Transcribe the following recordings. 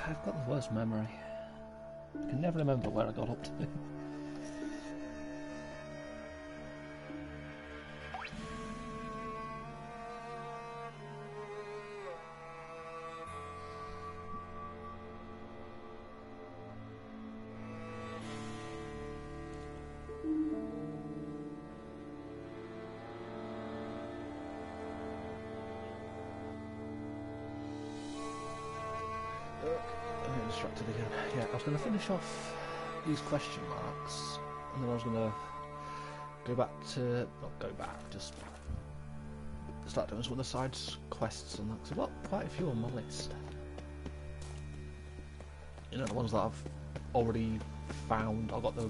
I've got the worst memory. I can never remember where I got up to. I'm distracted again. Yeah, I was going to finish off these question marks, and then I was going to go back to... not go back, just start doing some of the side quests and that, because I've got quite a few on my list. You know, the ones that I've already found, I've got the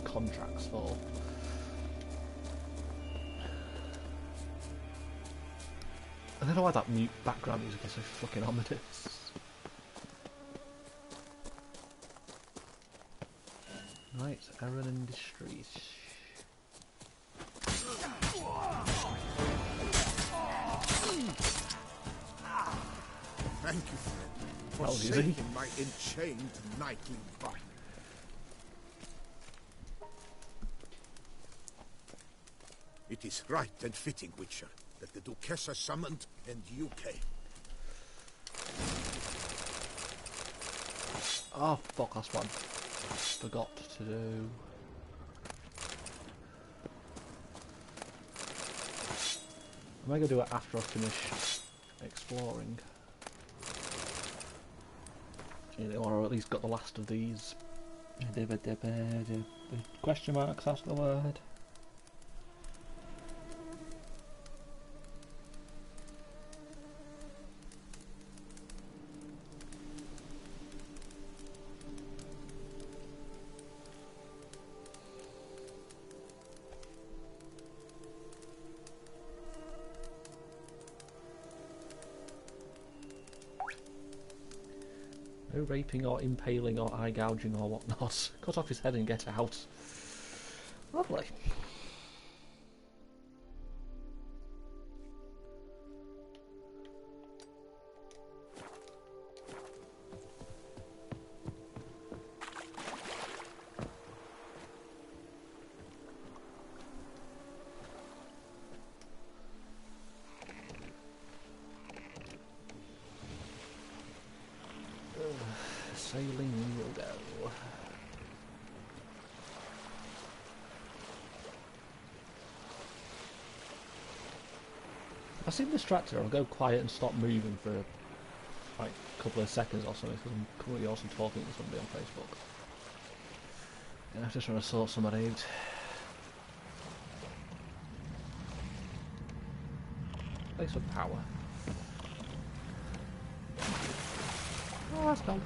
contracts for. I don't know why that mute background music is so fucking ominous. Right, Aaron Industries. Thank you, friend, for Well, easy. saving my enchained knightly body. It is right and fitting, Witcher, that the Duchessa summoned and you came. Oh, fuck, that's one. Forgot to do. I might go do it after I finish exploring. Or at least got the last of these. Question marks, that's the word. No raping or impaling or eye gouging or whatnot. Cut off his head and get out. Lovely. Sailing we'll go. If I seem distracted, I'll go quiet and stop moving for like a couple of seconds or something, because I'm currently also talking to somebody on Facebook. And I'm just trying to sort somebody out. Place of power. Oh, that's gold.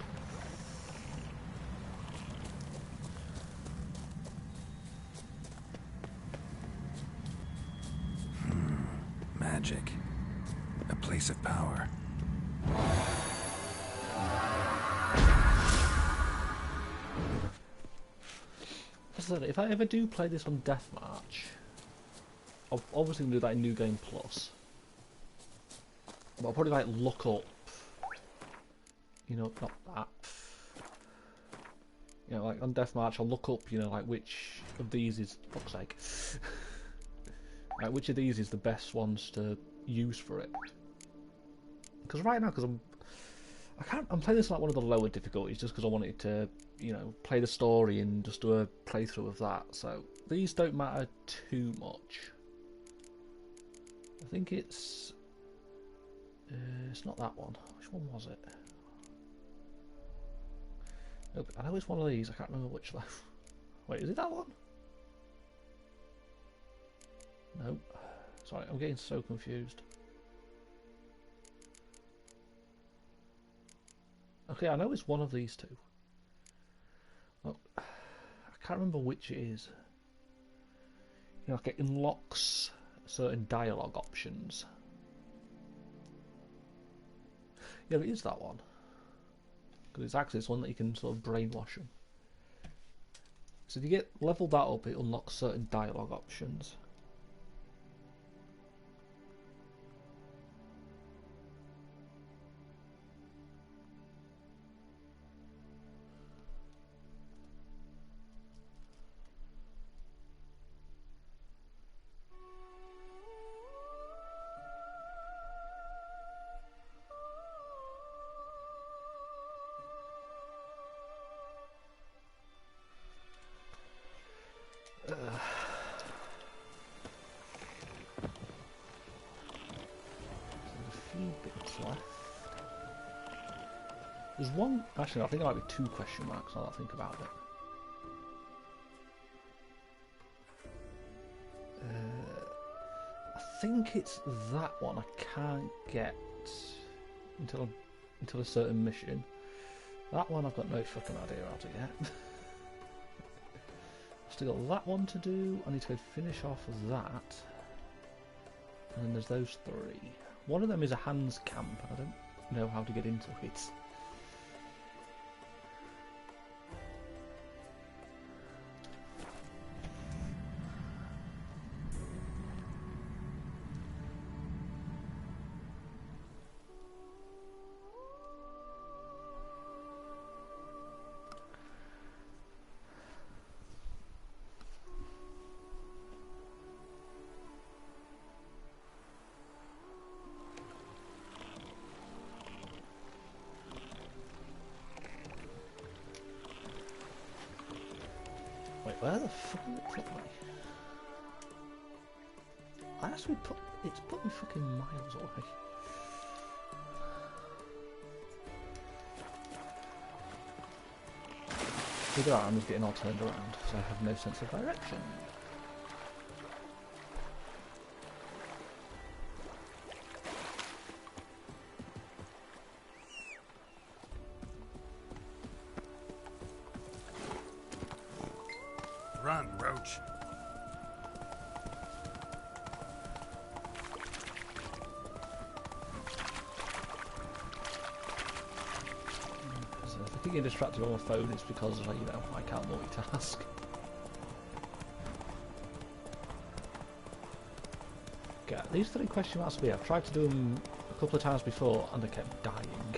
Magic. A place of power. As I said, if I ever do play this on Deathmarch, I'm obviously going to do that in New Game Plus. But I'll probably like look up, you know, not that. You know, like on Deathmarch, I'll look up, you know, like which of these is, fuck's sake, like which of these is the best ones to use for it. Because right now, because I'm playing this like one of the lower difficulties, just because I wanted to, you know, play the story and just do a playthrough of that. So these don't matter too much. I think it's not that one. Which one was it? Nope, I know it's one of these. I can't remember which one. Wait, is it that one? Nope. Sorry, I'm getting so confused. Okay, I know it's one of these two. Oh, I can't remember which it is. You know, like it unlocks certain dialogue options. Yeah, it is that one. Because it's actually one that you can sort of brainwash them. So if you get leveled that up, it unlocks certain dialogue options. left. There's one... Actually, I think there might be 2 question marks now that I think about it. I think it's that one I can't get until a certain mission. That one I've got no fucking idea how to get. I've still got that one to do. I need to go finish off that. And then there's those 3. One of them is a Hans camp. I don't know how to get into it. Where the fuck did it put me? I actually it's put me fucking miles away. Look at that, I'm just getting all turned around, so I have no sense of direction. Run, Roach. So if I keep getting distracted on my phone, it's because, you know, I can't multitask. Okay, these 3 question marks I've tried to do them a couple of times before and I kept dying.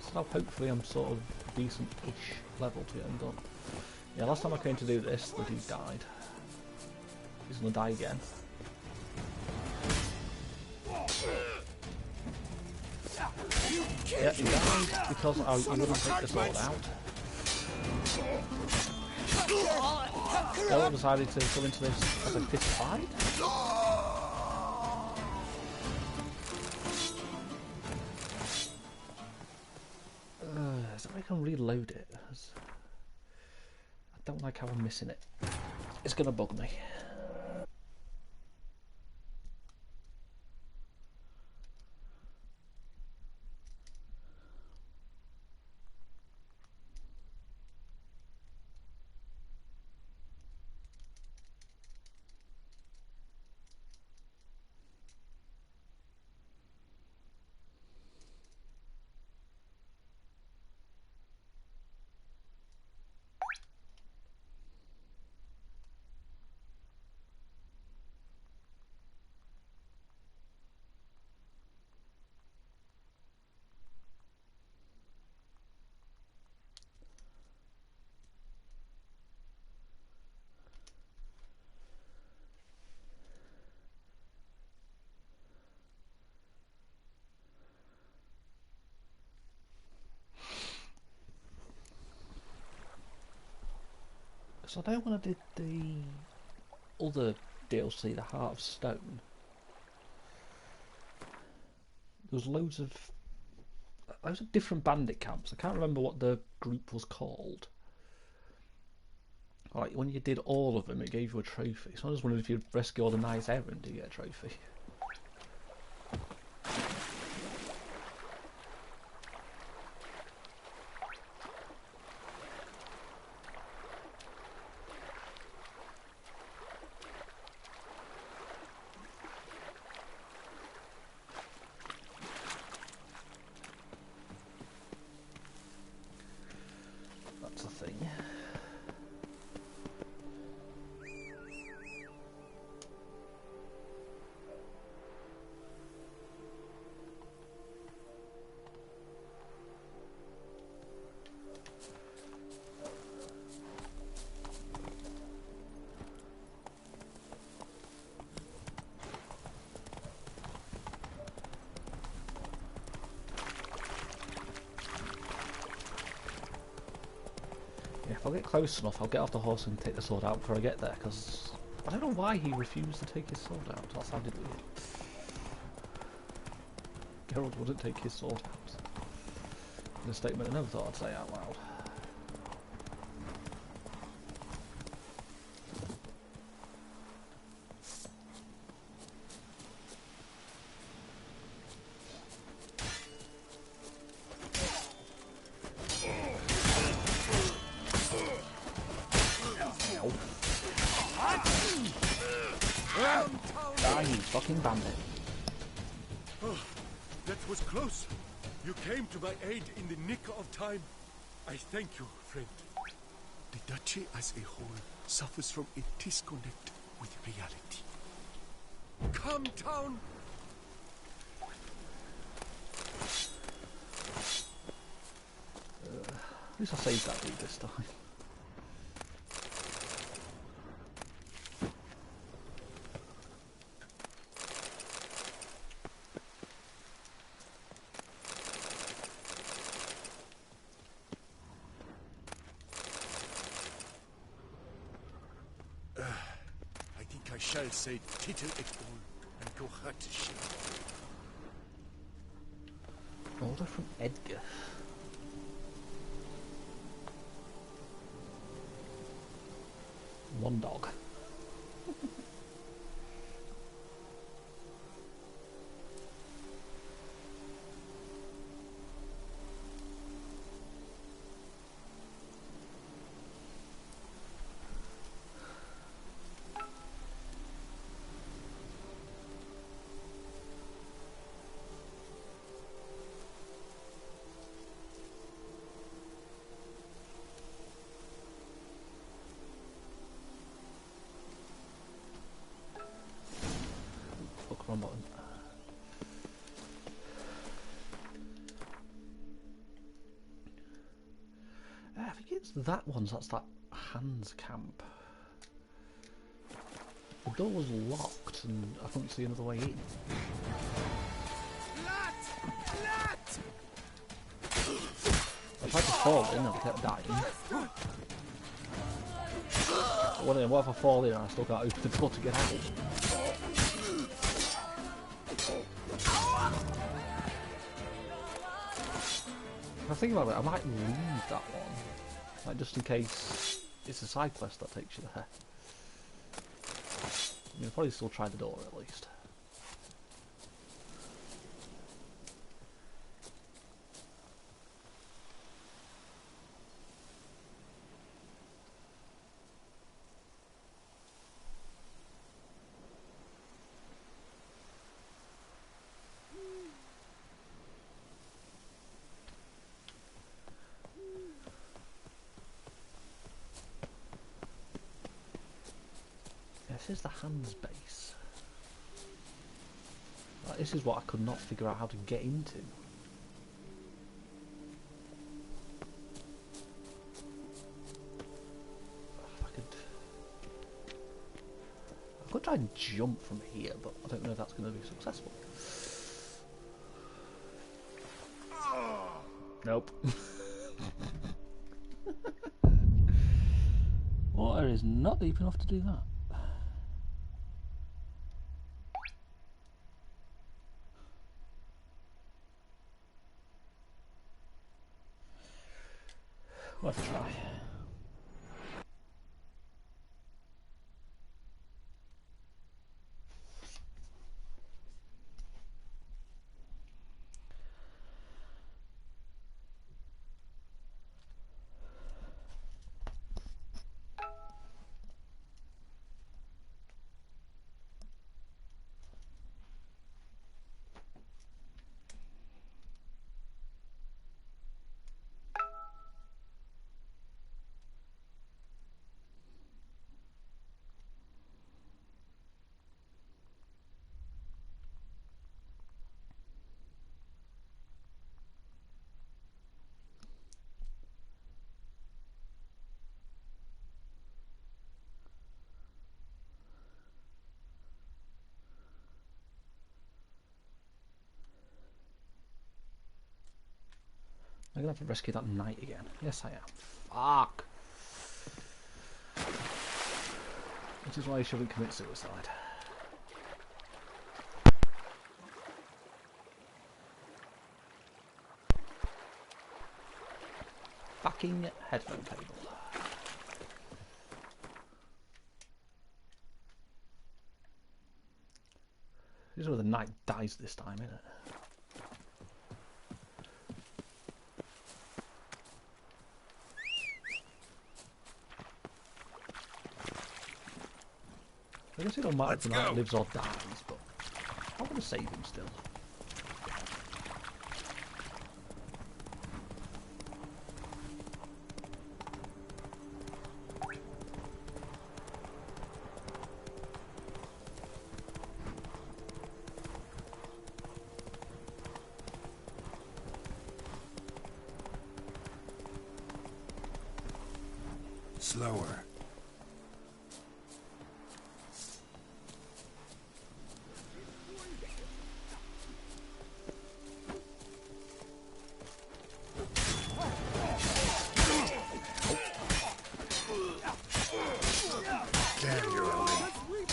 So now hopefully I'm sort of decent-ish level to get them done. Yeah, last time I came to do this, the dude died. He's gonna die again. Yeah, he died because I wouldn't take the sword out. So I decided to go into this as a fist fight. Is that way I can reload it? I don't like how I'm missing it. It's gonna bug me. So I know when I did the other DLC, the Heart of Stone, there was loads of different bandit camps. I can't remember what the group was called. Like when you did all of them, it gave you a trophy. So I was wondering if you'd rescue all the Knights Errant, do you get a trophy? That's a thing. If I get close enough, I'll get off the horse and take the sword out before I get there, because I don't know why he refused to take his sword out. That sounded weird. Geralt wouldn't take his sword out. In a statement I never thought I'd say out loud. Die, you fucking bandit. Oh, that was close. You came to my aid in the nick of time. I thank you, friend. The duchy as a whole suffers from a disconnect with reality. Come down! At least I saved that dude this time. I think I shall say tittle it all and go hurt to shit. Order from Edgar. One dog. Wrong button. I think it's that one, so that's that Hans camp. The door was locked and I couldn't see another way in. I tried to fall in and I kept dying. What if I fall in and I still can't open the door to get out? If I think about it, I might leave that one, like just in case it's a side quest that takes you there. I mean, I'll probably still try the door at least. This is the Hans base. Like, this is what I could not figure out how to get into. If I could try and jump from here, but I don't know if that's going to be successful. Nope. Water is not deep enough to do that. Worth a try. I'm gonna have to rescue that knight again. Yes, I am. Fuck. Which is why you shouldn't commit suicide. Fucking headphone cable. This is where the knight dies this time, isn't it? I guess it don't matter if the knight lives or dies, but I want to save him still. Slower. Damn, you're a lead.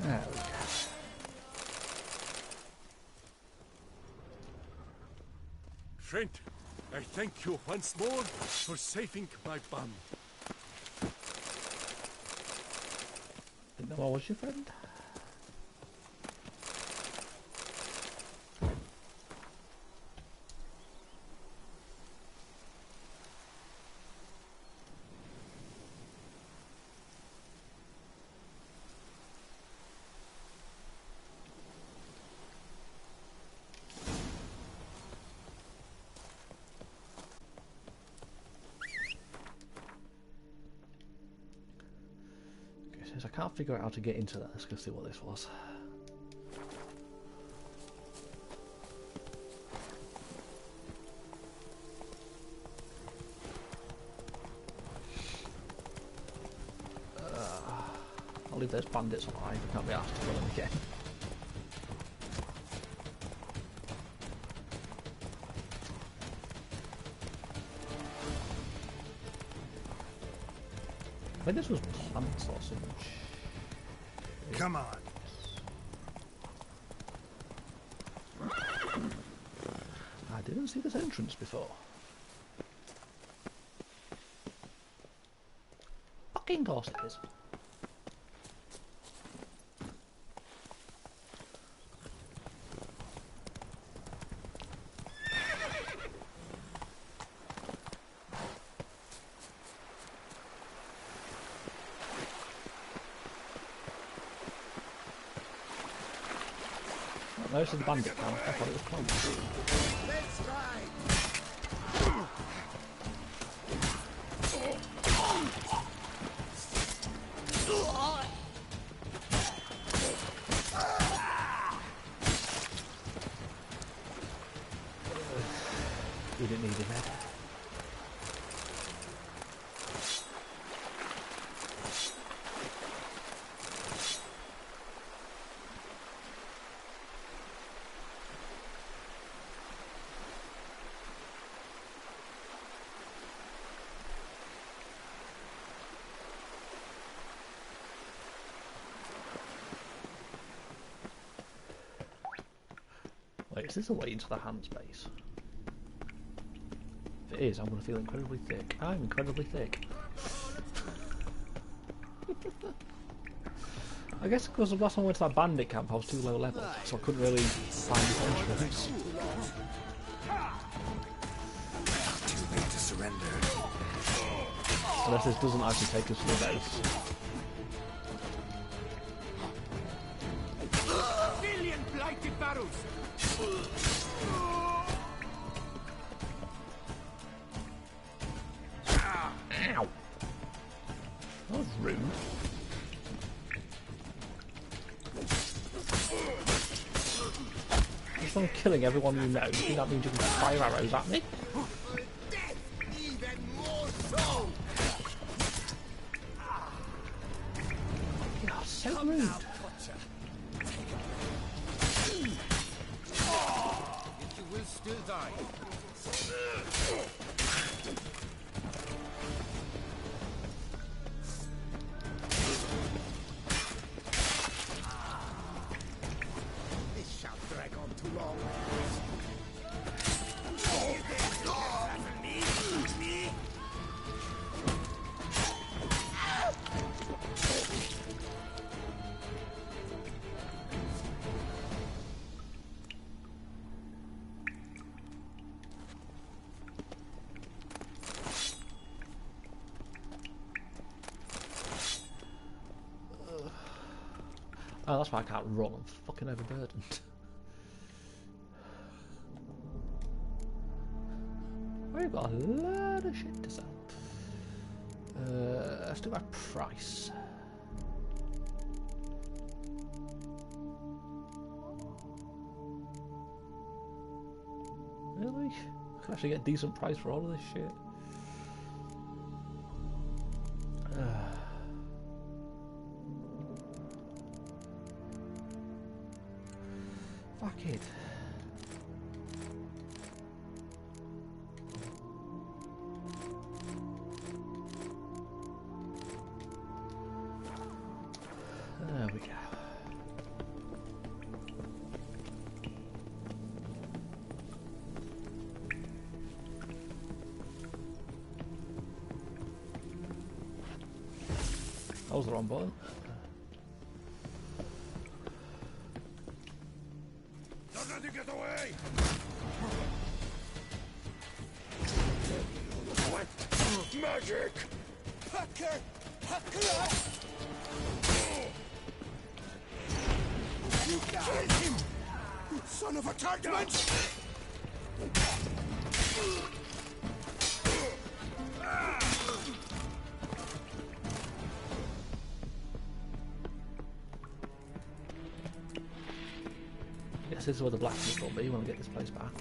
There we go. Friend, I thank you once more for saving my bum. Didn't know I was your friend. Since I can't figure out how to get into that, let's go see what this was. I'll leave those bandits alive, I can't be asked to kill them again. I think this was plant sausage. Come on. I didn't see this entrance before. Fucking course it is. No, this is the bandit camp. I thought it was close. Let's ride! We didn't need him there. Wait, is this a way into the hand space? If it is, I'm going to feel incredibly thick. I'm incredibly thick. I guess because the last time I went to that bandit camp I was too low level, so I couldn't really find the entrance. Too late to surrender. Unless this doesn't actually take us to the base. Million blighted barrels! Ow! That was rude. Just from killing everyone you know, do you think that means you can fire arrows at me? Death even more so! You're so rude. You will still die. Oh, that's why I can't run. I'm fucking overburdened. We've got a lot of shit to sell. Let's do our price. Really? I can actually get a decent price for all of this shit. Fuck it. There we go. That was the wrong button. Don't let you get away! What? Magic! Hacker! Hacker! You killed him! You son of a target! Yes, this is where the blacksmith will be when we get this place back.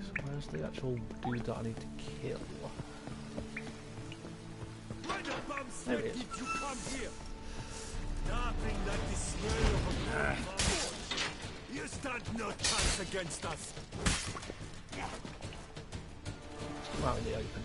So where's the actual dude that I need to kill? There it is. Did you come here? Nothing like the smell of a bomb. You stand no chance against us. Come out in the open.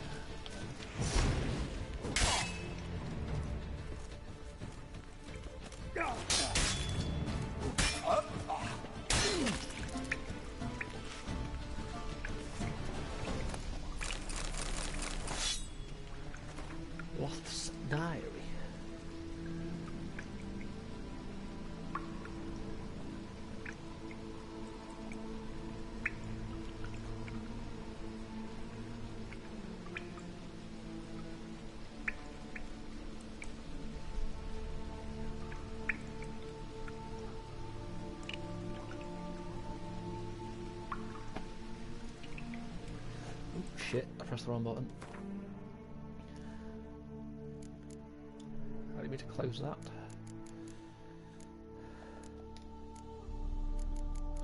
Loth's diary. Oh shit, I pressed the wrong button. I need me to close that.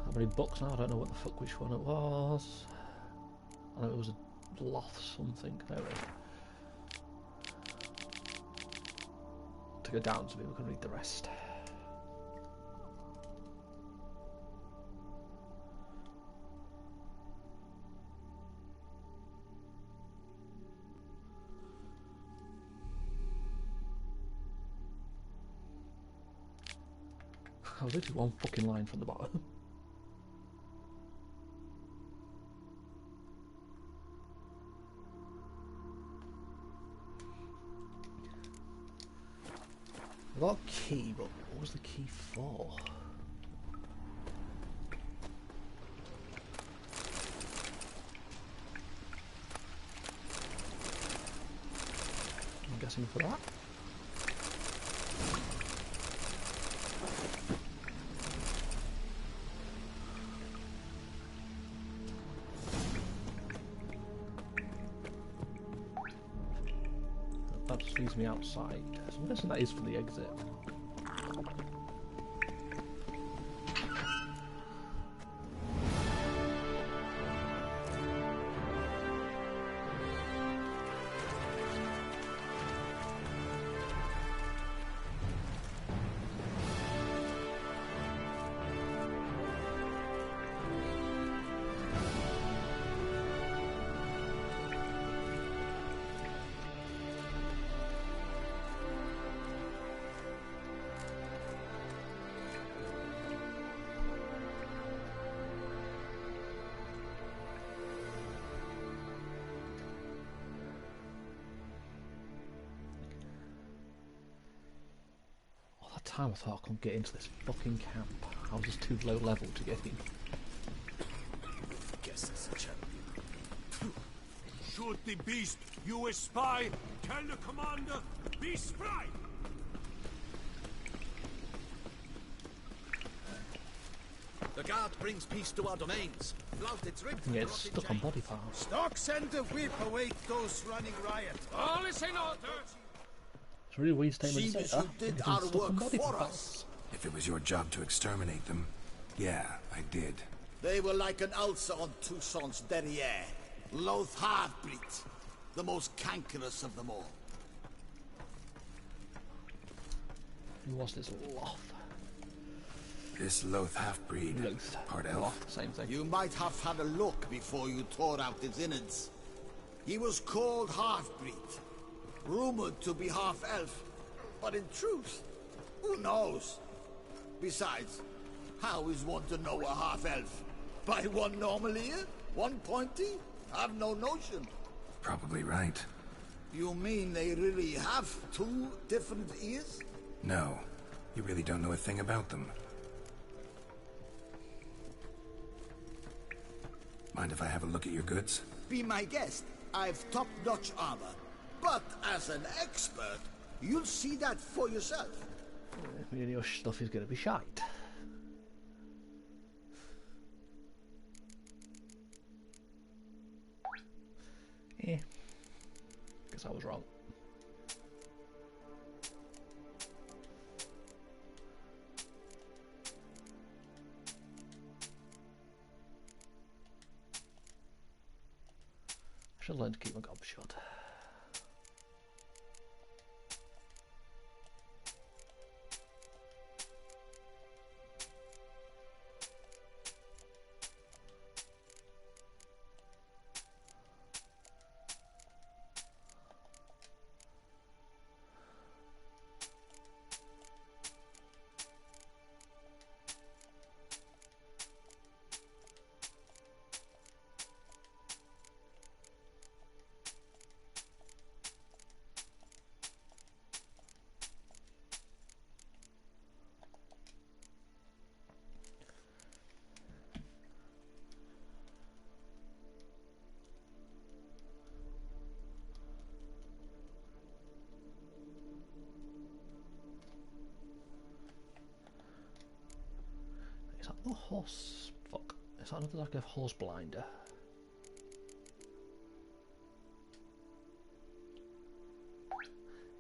How many books now? I don't know what the fuck which one it was. I know it was a Loth something. There it is. To go down so people can read the rest. I was literally one fucking line from the bottom. I got a key, but what was the key for? I'm guessing for that. That just leaves me outside. So I'm guessing that is for the exit. time I thought I couldn't get into this fucking camp. I was just too low level to get in. Guess that's a champion. Shoot the beast, you a spy! Tell the commander, be spry! The guard brings peace to our domains. Flout its ribbed And and get rotted stuck on chains. body parts. Stock send the whip await those running riot. All is in order! It's a really weird statement See to that say. you did Getting our stuck on work body for parts. us. If it was your job to exterminate them, yeah, I did. They were like an ulcer on Toussaint's derriere. Loath half-breeds. The most cankerous of them all. Who was this Loth? This Loth half-breed, Loth. part elf. Loth, same thing. You might have had a look before you tore out his innards. He was called half-breed. Rumored to be half-elf. But in truth, who knows? Besides, how is one to know a half-elf? By one normal ear? One pointy? I've no notion. Probably right. You mean they really have two different ears? No, you really don't know a thing about them. Mind if I have a look at your goods? Be my guest. I've top-notch armor. But as an expert, you'll see that for yourself. Yeah, your stuff is going to be shite. Eh. Guess I was wrong. I should learn to keep my gob shut. Is that the horse? Fuck. Is that another like a horse blinder?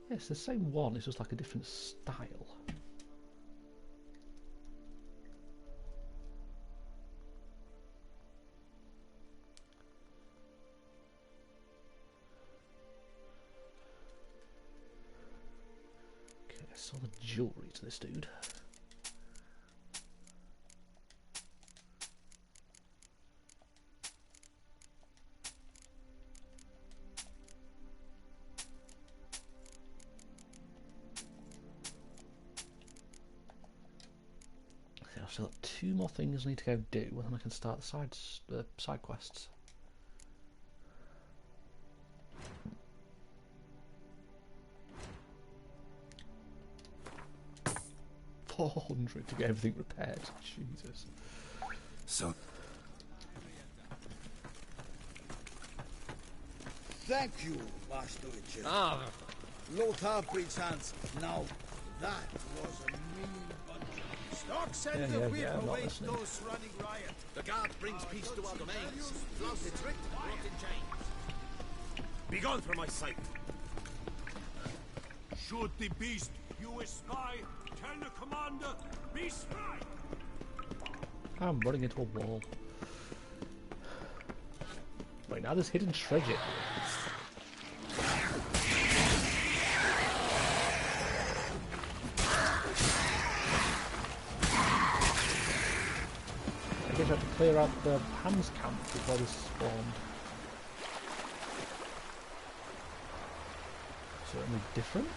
Yeah, it's the same one, it's just like a different style. Okay, I saw the jewellery to this dude. I've still got 2 more things I need to go do, and then I can start the side quests. $400 to get everything repaired. Jesus. So, Thank you, Master Witcher. Ah, Loth half-breed's hands. Now, that was a mean bunch. Stock send the whip I'm not await listening. those running riot. The guard brings peace to our domains. Flout its ribbed and rotted chains. Begone from my sight. Shoot the beast, you a spy! Tell the commander, be spry! I'm running into a wall. Wait, now there's hidden treasure. I guess I have to clear out the Hans camp before this spawned. Certainly different.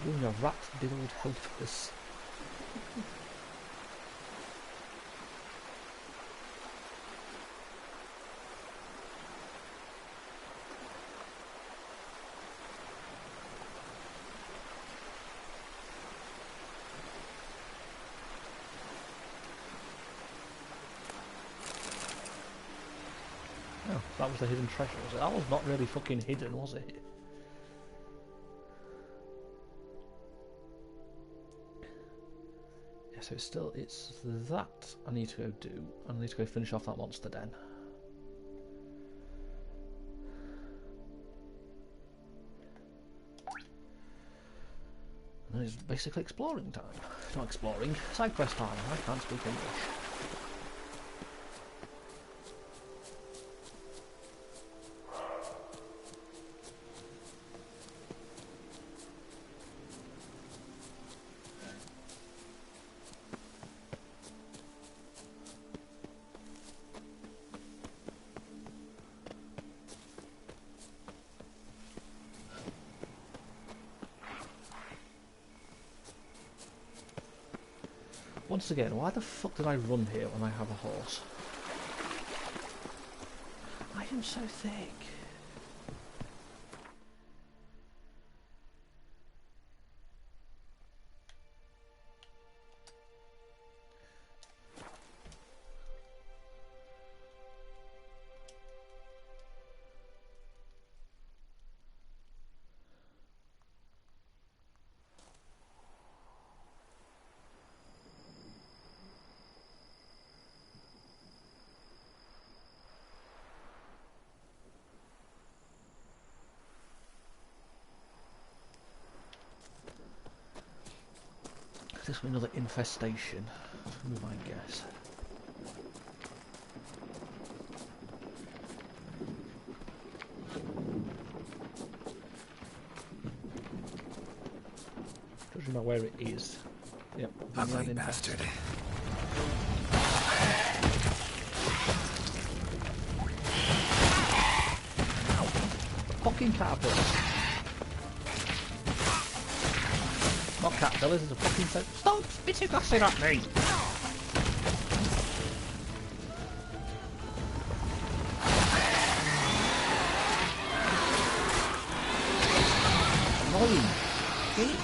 Doing a rat-diddled helpless. That was the hidden treasure, was it? That was not really fucking hidden, was it? Yeah, so it's that I need to go do. I need to go finish off that monster den. And then it's basically exploring time. Not exploring, side quest time. I can't speak English. Once again, why the fuck did I run here when I have a horse? I am so thick. This will be another infestation, we might guess. Doesn't know where it is. Yep. Ugly bastard. Fucking caterpillars. Not caterpillars, it's a fucking set. Stop spitting acid at me! Annoying. Gate.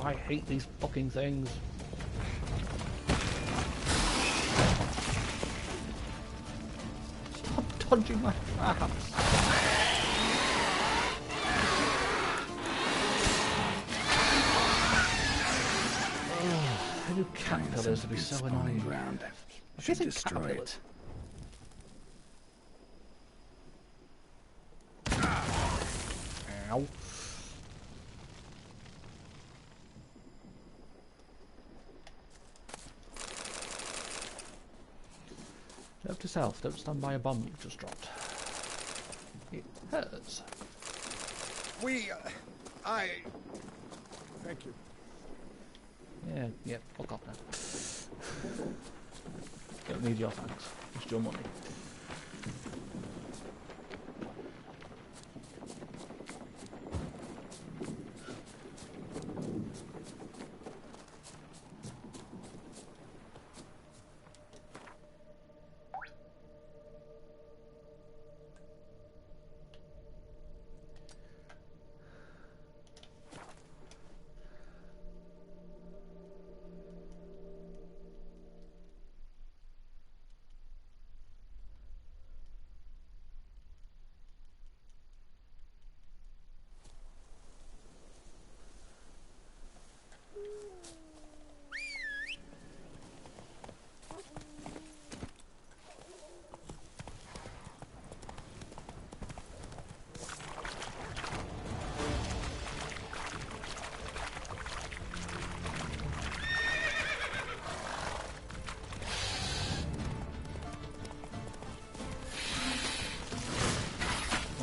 I hate these fucking things. Stop dodging my traps. I do caterpillars to be so annoying. Ground. I should destroy caterpillars. Ow. Note to self, don't stand by a bomb you've just dropped. It hurts. Thank you. Yeah, fuck off now. Don't need your thanks. Just your money.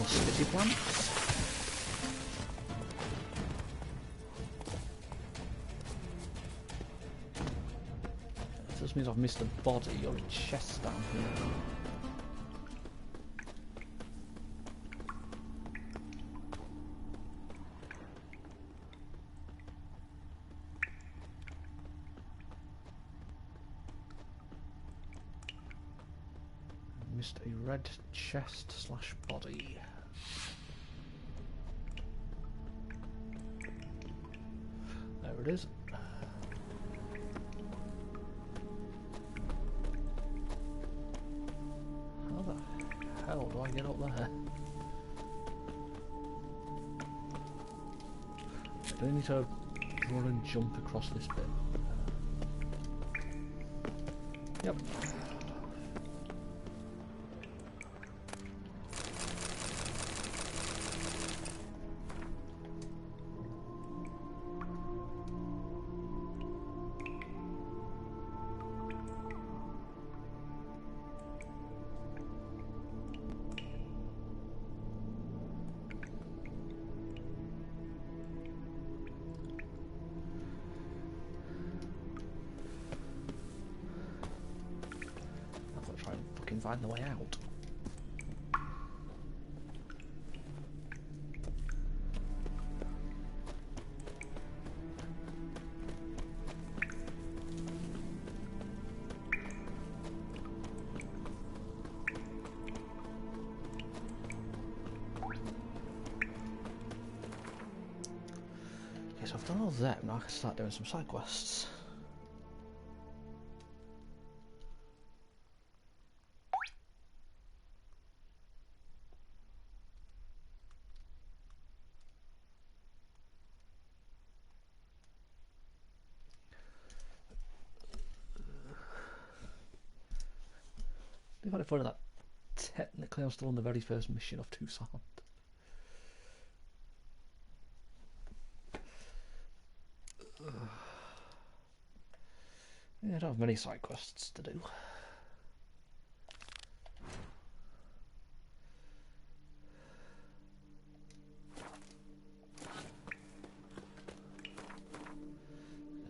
Spitty plants. This means I've missed a body or a chest down here. missed a red chest slash body. There it is. How the hell do I get up there? I do need to run and jump across this bit. Yep. Find the way out. Okay, so I've done all that, now I can start doing some side quests. I find it funny that technically I'm still on the very first mission of Toussaint. Yeah, I don't have many side quests to do.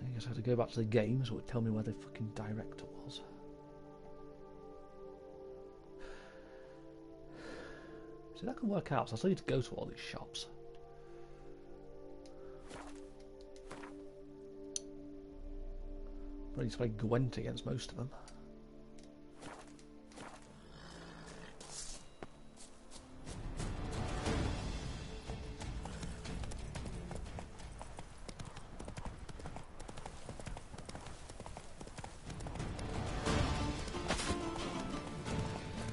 I guess I have to go back to the game so it would tell me where the fucking director was. See, that can work out, so I still need to go to all these shops. I need to play Gwent against most of them.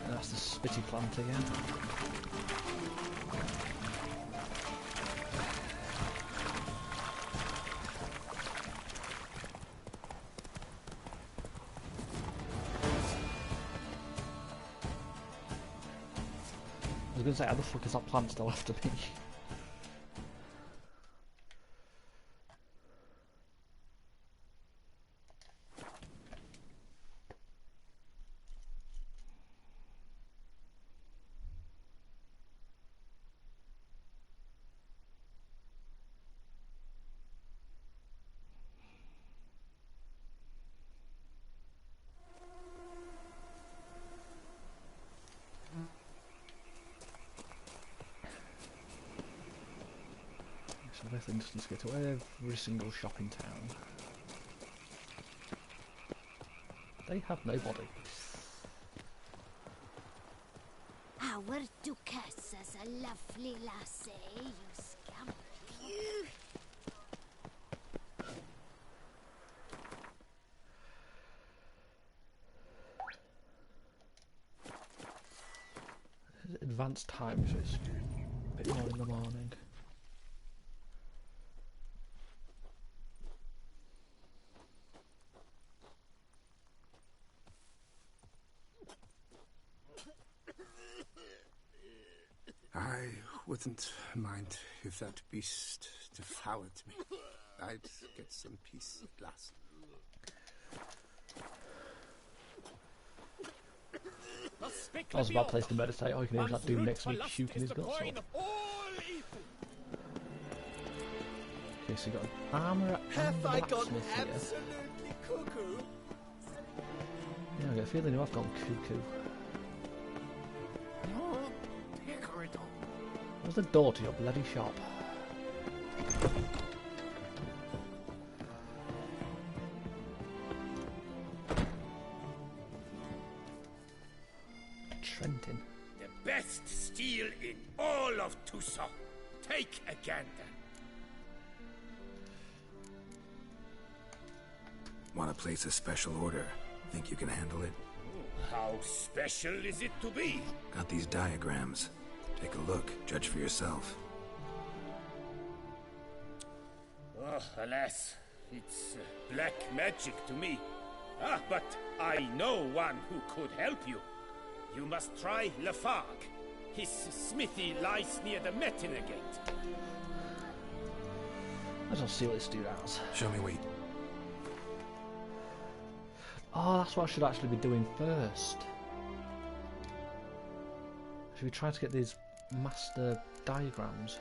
And that's the spitty plant again. I was going to say, how the fuck is that plant still after me? I think just need to go to every single shop in town. They have nobody. Our Duchess is a lovely lassie, you scamp. Advanced time, so it's a bit more in the morning. I wouldn't mind if that beast devoured me. I'd get some peace at last. I was about to place to meditate. Oh, you can hear that dude next to me puking his guts up. Okay, so you got an armourer and a blacksmith here. Absolutely cuckoo? Yeah, I get a feeling you have gone cuckoo. Where's the door to your bloody shop? Trenton. The best steel in all of Tucson. Take a gander. Want to place a special order? Think you can handle it? How special is it to be? Got these diagrams. Take a look, judge for yourself. Oh, alas, it's black magic to me. Ah, but I know one who could help you. You must try Lafargue. His smithy lies near the Metina Gate. Let's just see what this dude has. Show me wait. Oh, that's what I should actually be doing first. Should we try to get these master diagrams?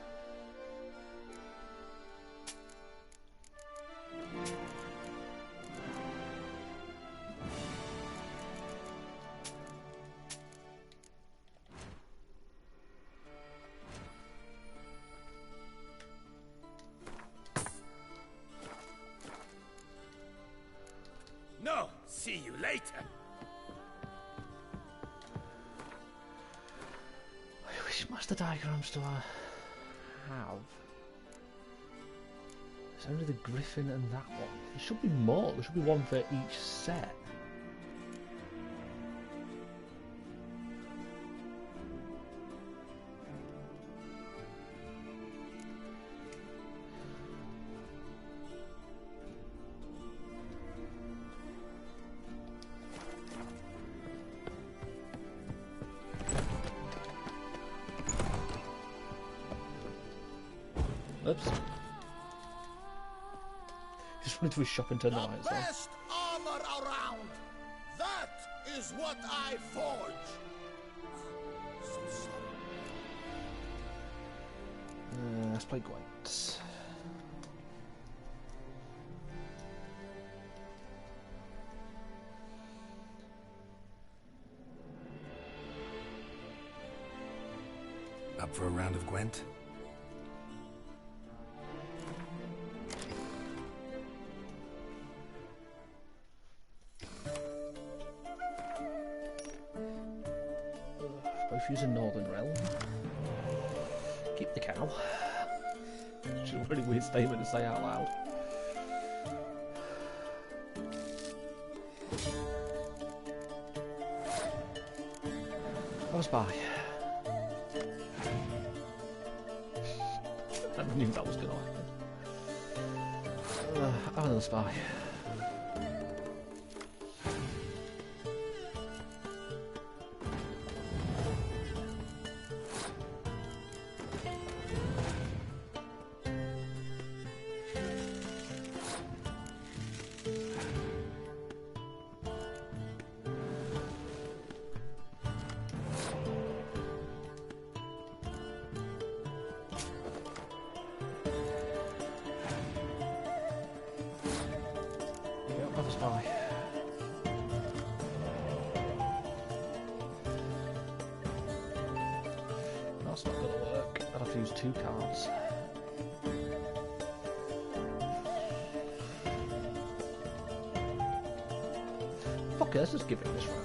No, see you later. Which master diagrams do I have? It's only the Griffin and that one. There should be more. There should be one for each set. Oops. Just went to his shop and turned the The lights on. best armor around. That is what I forge. So sorry. Let's play Gwent. Up for a round of Gwent? Both using Northern Realm. Keep the cow. Which is a really weird statement to say out loud. I was by. I knew that was going to happen. I'm another spy. That's not going to work. I'd have to use 2 cards. Fuck it, let's just give it this round.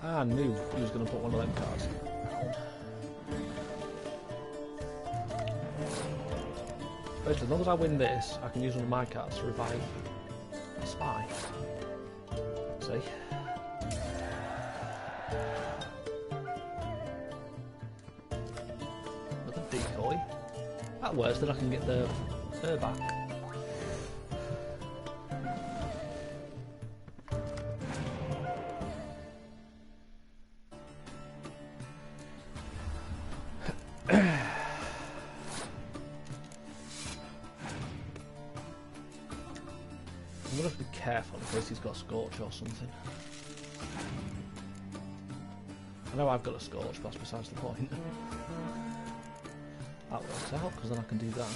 I knew he was going to put one of them cards down. Basically, as long as I win this, I can use one of my cards to revive a spy. See? Another decoy. That works, then I can get her back. I'm gonna have to be careful in case he's got Scorch or something. I know I've got a Scorch, but that's besides the point. That works out, because then I can do that.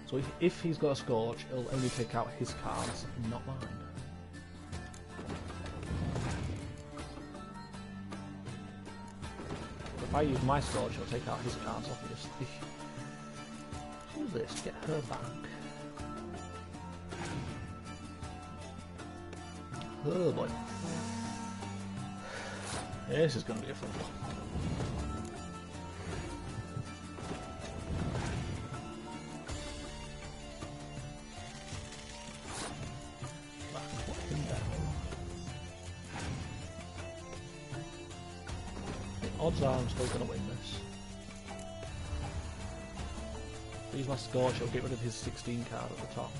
So if he's got a Scorch, it'll only take out his cards, not mine. If I use my Scorch, it'll take out his cards, obviously. Who's this? Get her back. Oh boy. This is going to be a fun one. Odds are I'm still going to win this. Use my Scorch, I'll get rid of his 16 card at the top.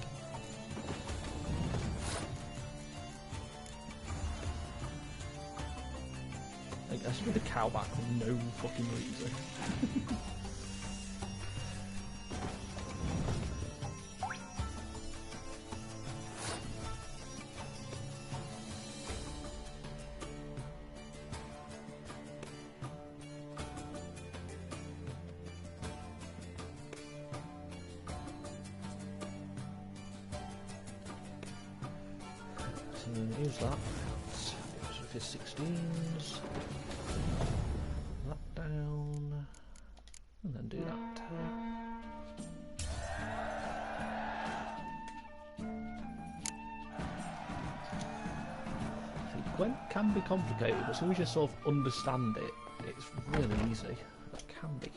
I should get the cow back for no fucking reason. So use that. Get rid of his 16s. That down. And then do that. See, Gwent can be complicated, but as soon as you sort of understand it, it's really easy. It can be.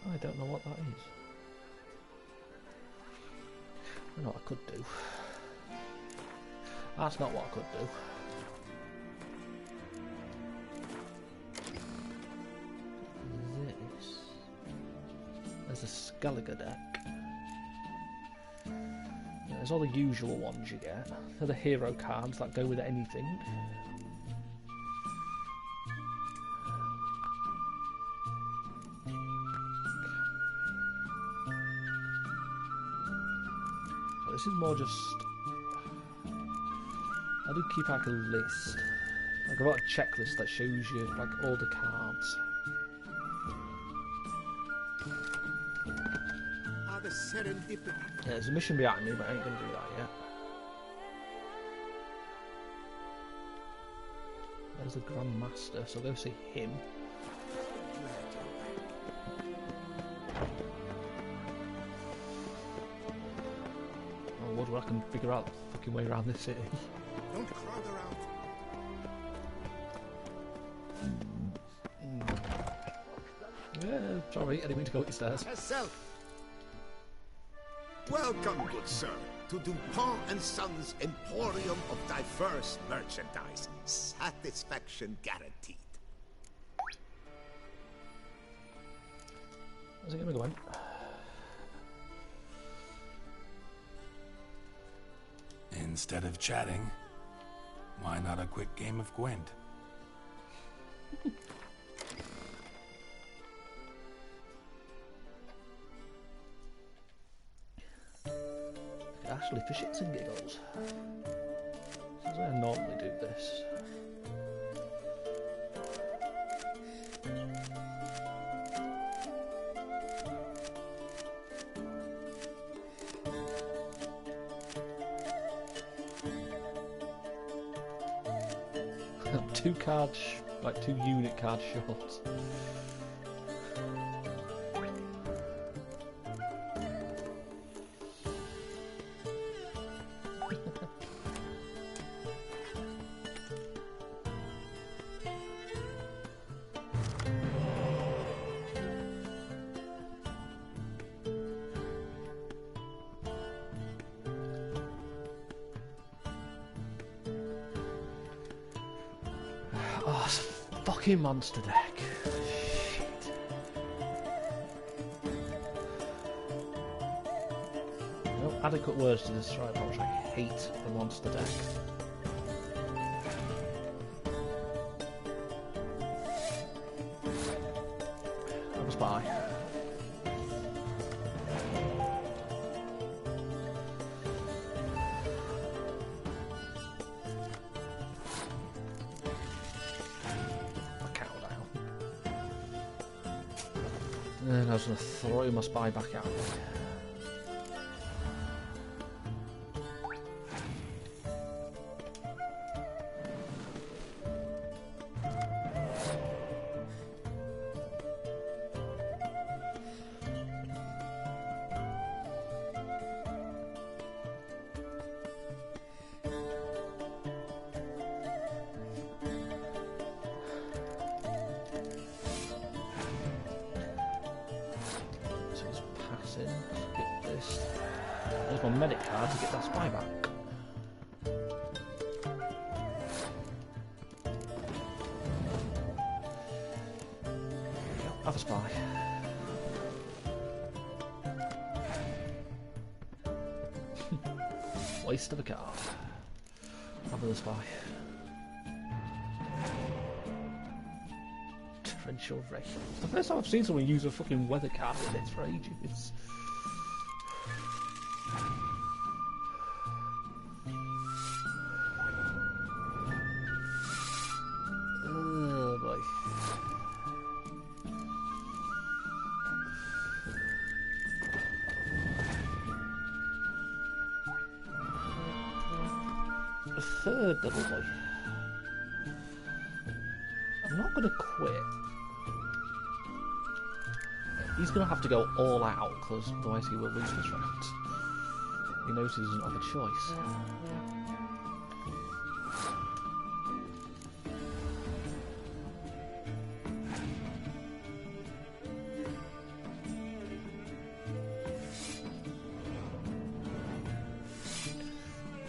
I don't know what that is. I know what I could do. That's not what I could do. This. There's a Skellige deck. There's all the usual ones you get. They're the hero cards that go with anything. This is more just... I do keep like a list. Like I've got a checklist that shows you like all the cards. Yeah, there's a mission behind me, but I ain't gonna do that yet. There's the Grand Master, so go see him. I can figure out the fucking way around this city. Don't crowd around. Yeah, sorry, I didn't mean to go up the stairs. Herself. Welcome, good sir, to Dupont and Sons Emporium of diverse merchandise. Satisfaction guaranteed. How's it gonna go in? Instead of chatting, why not a quick game of Gwent? Actually, for shits and giggles. This is how I normally do this. Two cards, like 2 unit cards short. Oh, it's a fucking monster deck. Shit. No adequate words to describe how much I hate the monster deck. spy. A cow down. And I was going to throw my spy back out. There's my medic card to get that spy back. Have a spy. Waste of a card. Have a spy. Torrential Ray. It's the first time I've seen someone use a fucking weather card in this for ages. Oh boy. A third double boy. I'm not gonna quit. He's going to have to go all out, because otherwise he will lose this round. He knows he doesn't have a choice.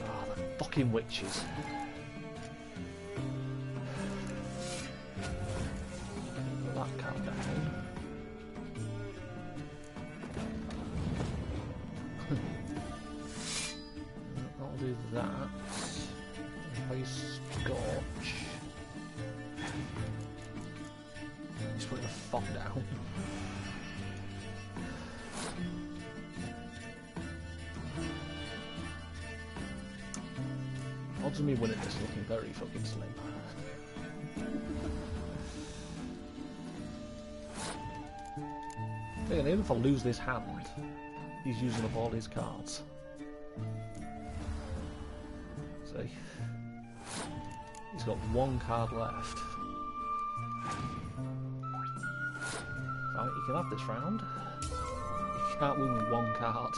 Ah, the fucking witches. Put that card down. I'll do that. Play Scorch. He's putting a fog down. Odds of me winning this looking very fucking slim. Even if I lose this hand, he's using up all his cards. See? He's got one card left. Right, you can have this round. You can't win with one card.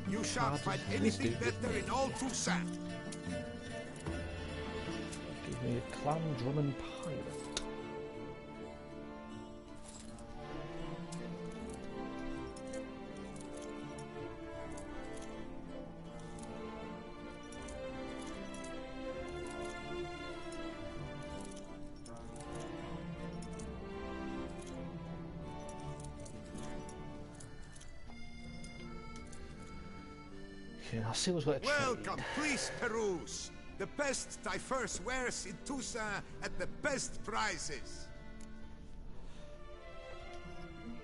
You shan't find anything better in all Toussaint. Give me a Clan Drummond Pirate. Yeah, I'll see what's got to Welcome, please peruse. The best diverse wares in Toussaint at the best prices.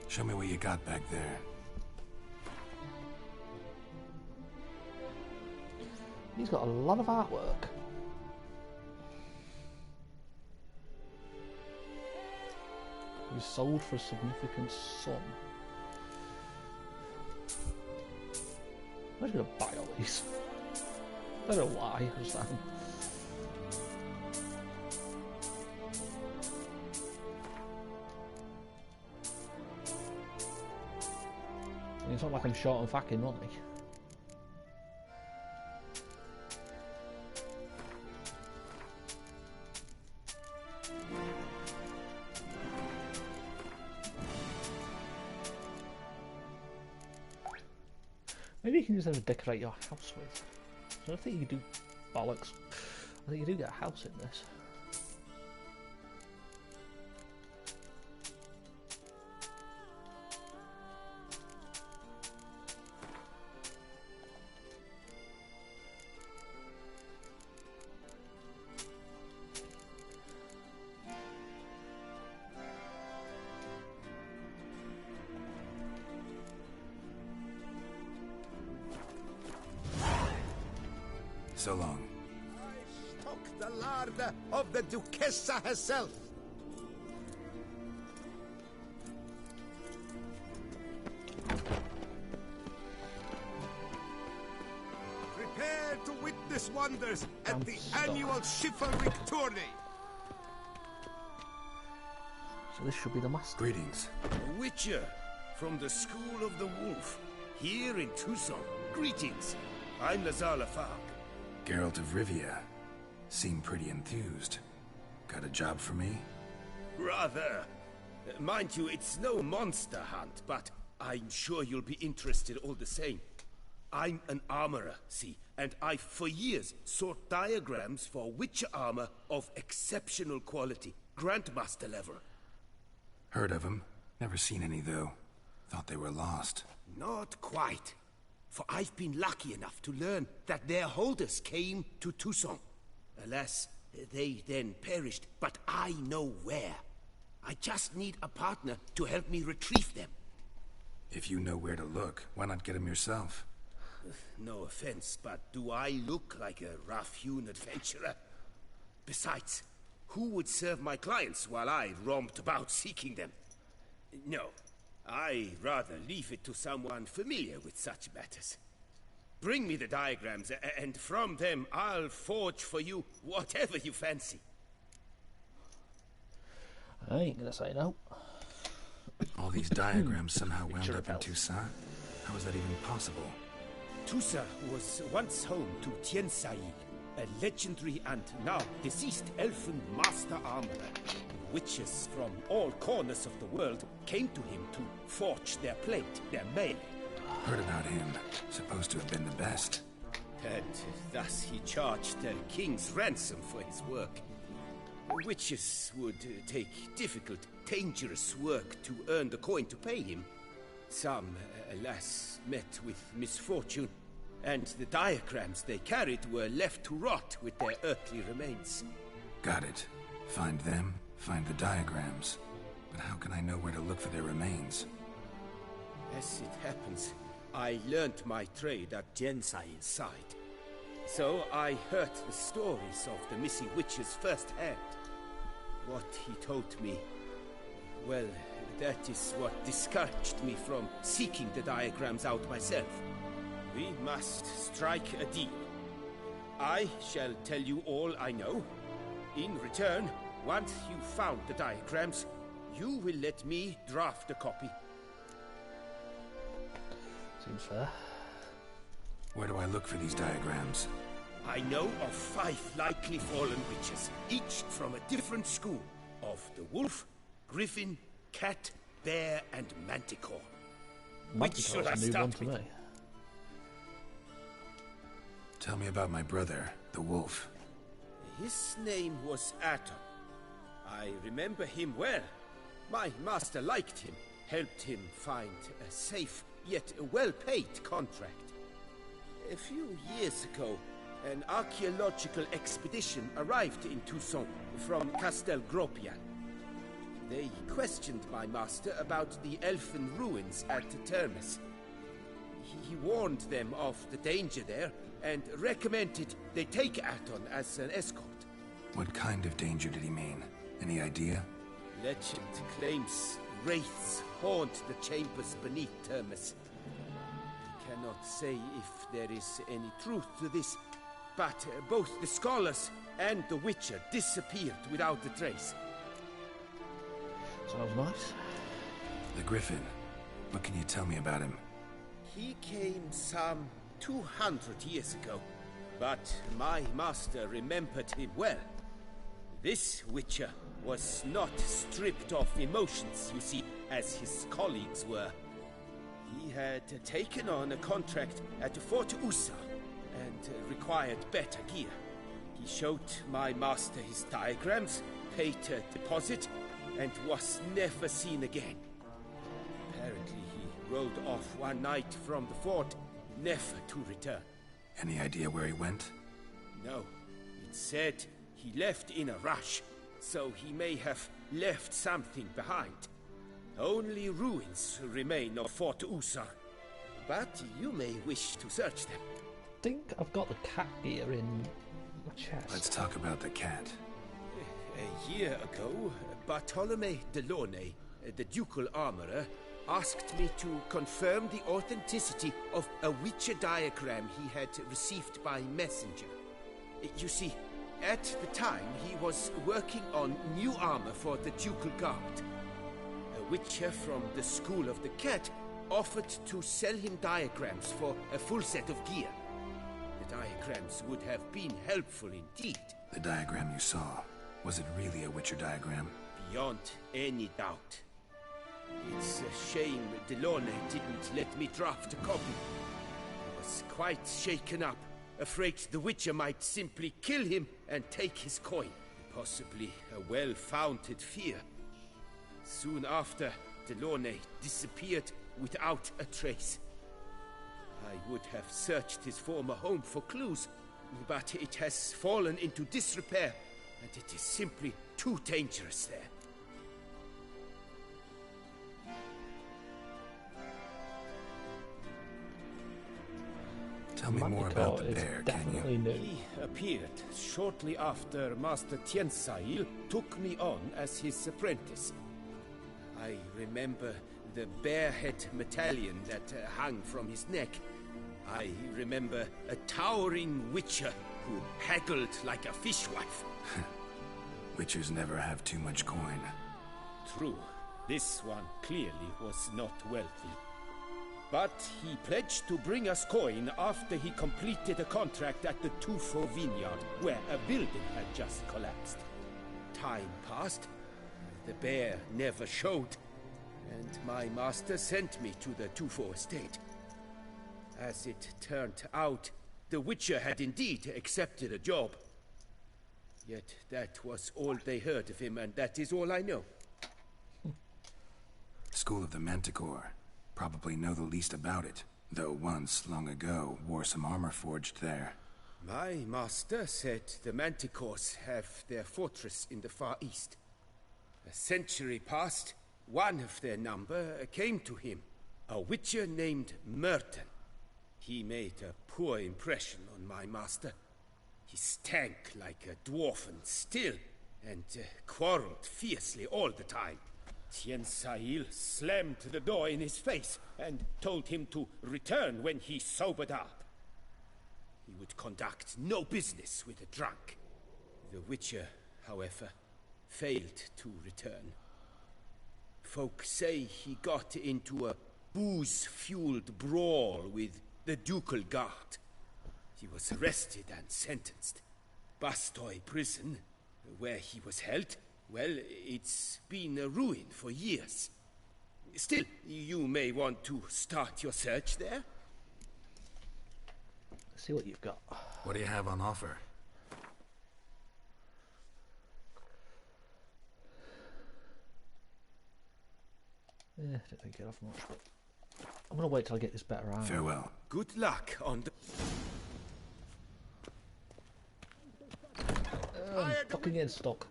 Show me what you got back there. He's got a lot of artwork. He's sold for a significant sum. I'm gonna buy all these. I don't know why, I just haven't. It's not like I'm short on fucking money. Maybe you can use them to decorate your house with. I don't think you do bollocks. I think you do get a house in this. So long. I stock the larder of the Duchessa herself. Prepare to witness wonders at the annual chivalric tourney. So this should be the master. Greetings. A witcher from the School of the Wolf, here in Tucson. Greetings. I'm Lazar Lafargue. Geralt of Rivia. Seem pretty enthused. Got a job for me? Rather. Mind you, it's no monster hunt, but I'm sure you'll be interested all the same. I'm an armorer, see, and I've for years sought diagrams for witcher armor of exceptional quality, Grandmaster level. Heard of them. Never seen any, though. Thought they were lost. Not quite. For I've been lucky enough to learn that their holders came to Tucson. Alas, they then perished, but I know where. I just need a partner to help me retrieve them. If you know where to look, why not get them yourself? No offense, but do I look like a rough-hewn adventurer? Besides, who would serve my clients while I romped about seeking them? No, I'd rather leave it to someone familiar with such matters. Bring me the diagrams, and from them I'll forge for you whatever you fancy. I ain't gonna say no. All these diagrams somehow wound Picture up in of health. Toussaint? How is that even possible? Toussaint was once home to Tiensail, a legendary and now deceased elfin master armorer. Witches from all corners of the world came to him to forge their plate, their mail. Heard about him. Supposed to have been the best. And thus he charged the king's ransom for his work. Witches would take difficult, dangerous work to earn the coin to pay him. Some, alas, met with misfortune, and the diagrams they carried were left to rot with their earthly remains. Got it. Find them, find the diagrams. But how can I know where to look for their remains? As it happens, I learnt my trade at Tiensail's side. So I heard the stories of the missing witches firsthand. What he told me, well, that is what discouraged me from seeking the diagrams out myself. We must strike a deal. I shall tell you all I know. In return, once you've found the diagrams, you will let me draft a copy. Seems fair. Where do I look for these diagrams? I know of 5 likely fallen witches, each from a different school of the wolf, griffin, cat, bear, and manticore. Which should I Manticore's a new one start to with? me. Tell me about my brother, the wolf. His name was Atom. I remember him well. My master liked him, helped him find a safe, yet well-paid contract. A few years ago, an archaeological expedition arrived in Tucson from Castel Gropian. They questioned my master about the elfin ruins at Termes. He warned them of the danger there and recommended they take Aton as an escort. What kind of danger did he mean? Any idea? Legend claims wraiths haunt the chambers beneath Termes. I cannot say if there is any truth to this, but both the scholars and the Witcher disappeared without a trace. Sounds nice. The Griffin. What can you tell me about him? He came some 200 years ago, but my master remembered him well. This Witcher was not stripped of emotions, you see, as his colleagues were. He had taken on a contract at Fort Usa and required better gear. He showed my master his diagrams, paid a deposit, and was never seen again. Apparently he rode off one night from the fort, never to return. Any idea where he went? No, it said he left in a rush, so he may have left something behind. Only ruins remain of Fort Usa, but you may wish to search them. I think I've got the cat gear in my chest. Let's talk about the cat. A year ago, Bartolome Delaunay, the ducal armorer, asked me to confirm the authenticity of a Witcher diagram he had received by messenger. You see, at the time he was working on new armor for the ducal guard. A Witcher from the School of the Cat offered to sell him diagrams for a full set of gear. The diagrams would have been helpful indeed. The diagram you saw, was it really a Witcher diagram? Beyond any doubt. It's a shame Delaunay didn't let me draft a copy. I was quite shaken up, afraid the Witcher might simply kill him and take his coin. Possibly a well-founded fear. Soon after, Delaunay disappeared without a trace. I would have searched his former home for clues, but it has fallen into disrepair, and it is simply too dangerous there. Tell me more about the bear, can you? New. He appeared shortly after Master Tiensail took me on as his apprentice. I remember the bear-head medallion that hung from his neck. I remember a towering witcher who haggled like a fishwife. Witchers never have too much coin. True, this one clearly was not wealthy. But he pledged to bring us coin after he completed a contract at the Tufo vineyard, where a building had just collapsed. Time passed, the bear never showed, and my master sent me to the Tufo estate. As it turned out, the Witcher had indeed accepted a job. Yet that was all they heard of him, and that is all I know. School of the Manticore. Probably know the least about it, though once, long ago, wore some armor forged there. My master said the Manticores have their fortress in the Far East. A century passed, one of their number came to him, a witcher named Merton. He made a poor impression on my master. He stank like a dwarfen still, and quarreled fiercely all the time. Tiensail slammed the door in his face and told him to return when he sobered up. He would conduct no business with a drunk. The Witcher, however, failed to return. Folk say he got into a booze-fueled brawl with the ducal guard. He was arrested and sentenced. Bastoy prison, where he was held, well, it's been a ruin for years. Still, you may want to start your search there. Let's see what you've got. What do you have on offer? I don't think it off much, but I'm gonna wait till I get this better armor. Farewell. Good luck on the... Fucking getting stuck.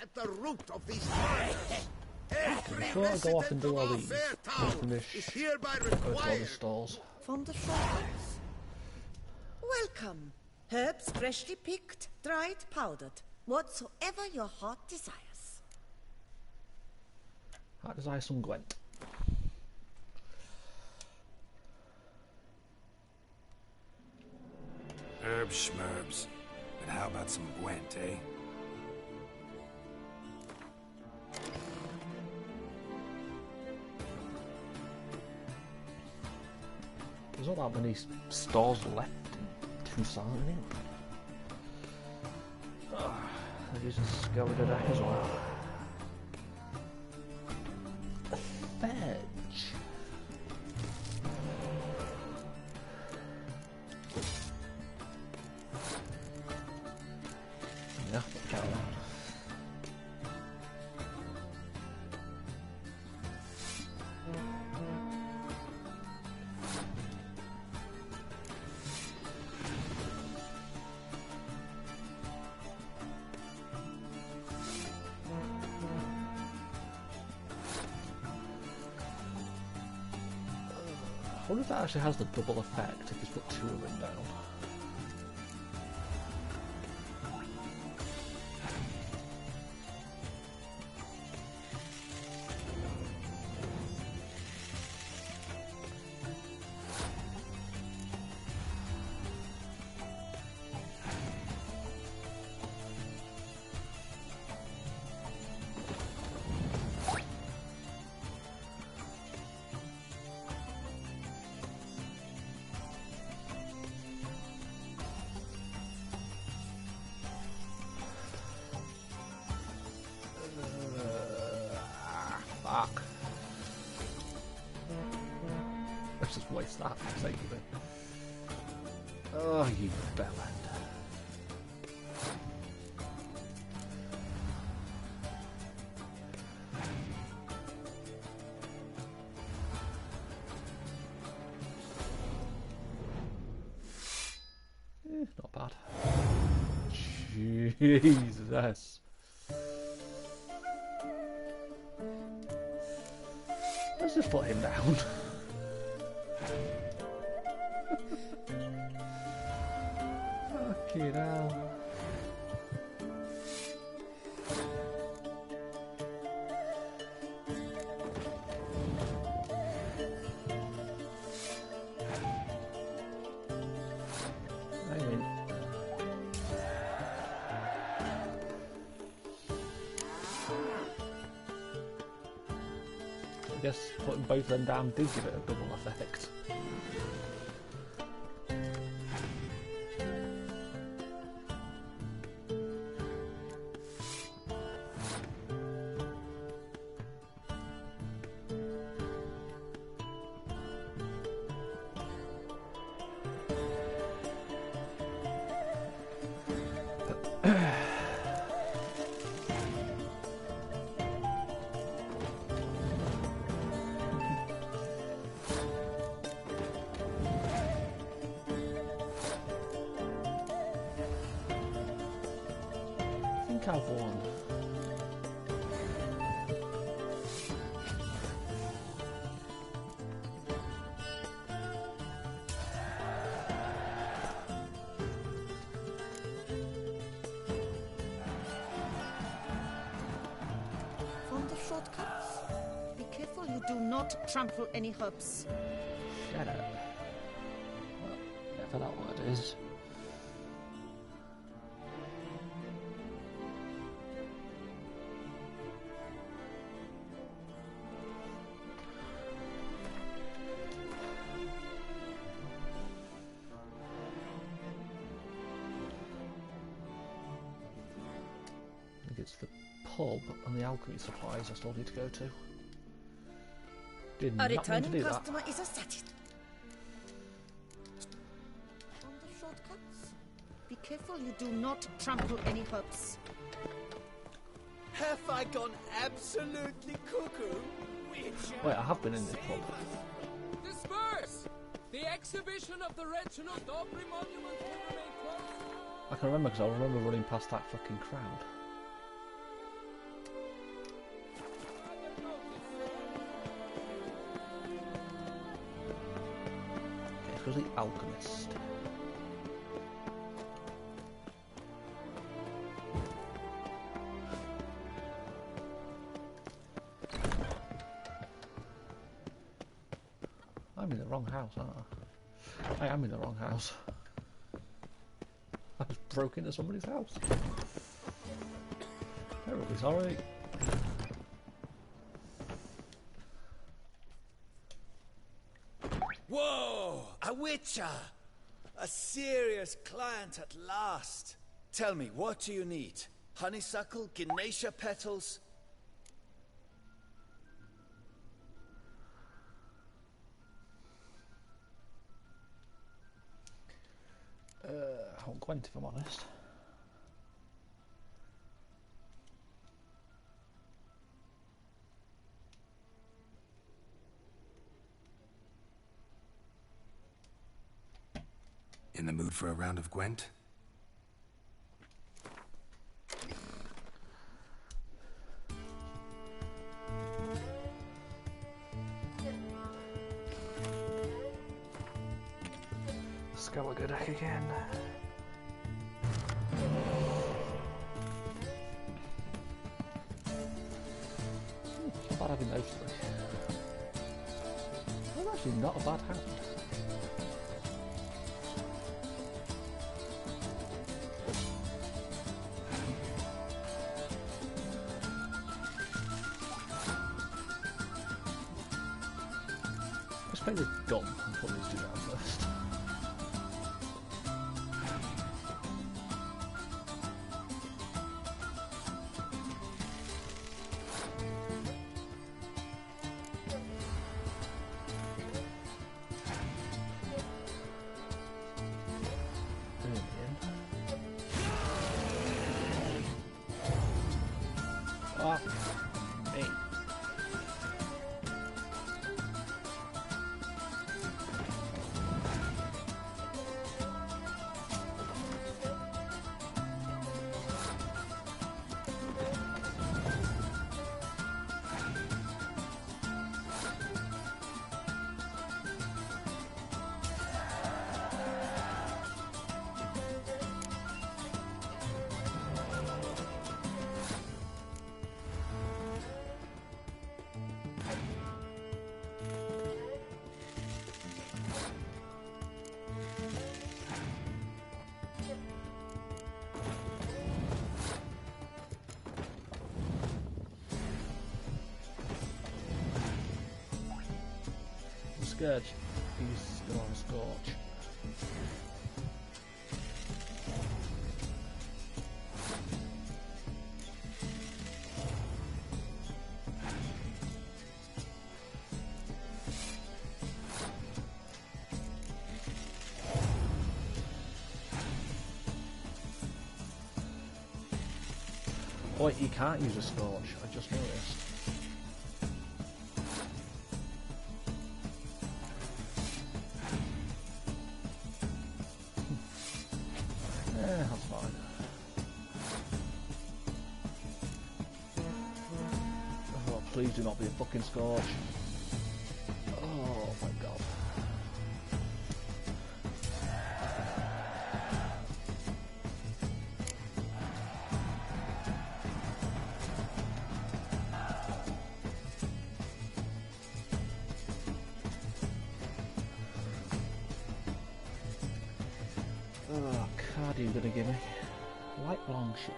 At the root of these trials. Before I go off and do all these, I'll finish is hereby both all the required. stalls. From the farmers. Welcome. Herbs freshly picked, dried, powdered. Whatsoever your heart desires. How does I some Gwent? Herbs schmerbs. But how about some Gwent, eh? There's not that many stores left in Tucson anyway. I just scoured the deck as well. Fetch. wonder if that actually has the double effect if you put 2 of them down. Fuck. Let's just waste that for the sake of it. Oh, you bellend. Not bad. Jesus. Let's just put him down. Fucking hell. I guess putting both of them down did give it a double effect. I think I've won. From the shortcuts. Be careful you do not trample any herbs. Shut up. Well, whatever that word is. It's the pub and the alchemy supplies I still need to go to. Did A not mean to returning do that. customer is a satisfied. On the shortcuts. Be careful you do not trample any herbs. Have I gone absolutely cuckoo? Wait, I have been in this pub. Disperse! The exhibition of the Reginald Aubrey Monument will remain closed. I can remember because I remember running past that fucking crowd. Okay, it's the alchemist. I'm in the wrong house, aren't I? I am in the wrong house. I just broke into somebody's house. Terribly sorry. Whoa! A witcher! A serious client at last. Tell me, what do you need? Honeysuckle? Gymnasia petals? I want Gwent if I'm honest. In the mood for a round of Gwent? Skellige deck again. It's not bad having those three. That's actually not a bad hand. Let's play the dumb and put these two down first. Ah, hey. Scourge. He's still on Scorch. Wait, you can't use a Scorch, I just noticed. That's fine. Oh, please do not be a fucking Scorch. Oh my god. Oh, card are you gonna give me? Light Longship.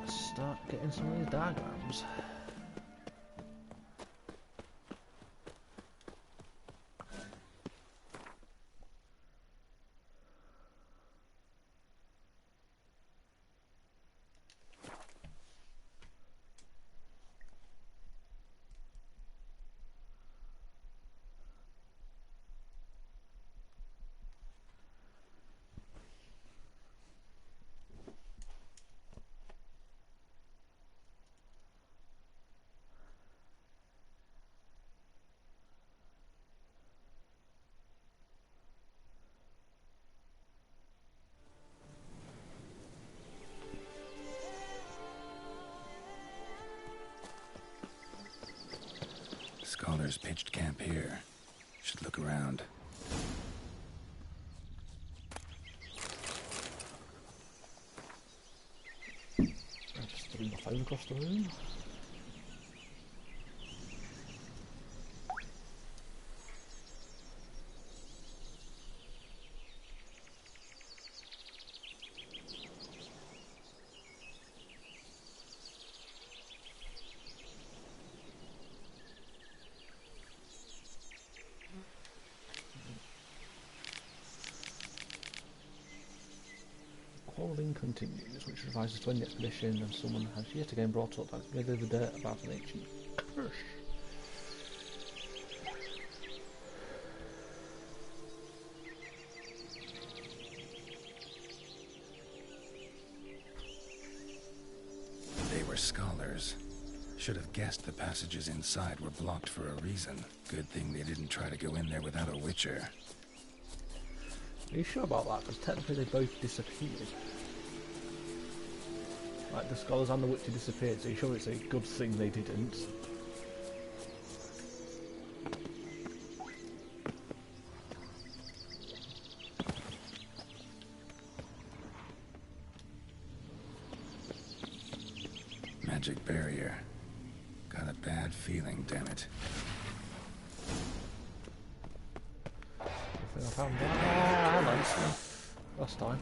Start getting some of these diagrams. Scholars pitched camp here. Should look around. I just threw my phone across the room. Quarrelling continues, which revises to end the expedition, and someone has yet again brought up that whether the dirt about an ancient curse. They were scholars. Should have guessed the passages inside were blocked for a reason. Good thing they didn't try to go in there without a witcher. Are you sure about that? Because technically they both disappeared. Like, the scholars and the witcher disappeared, so you sure it's a good thing they didn't? Magic barrier. Got a bad feeling, damn it. I think I found that. Nice. Last time.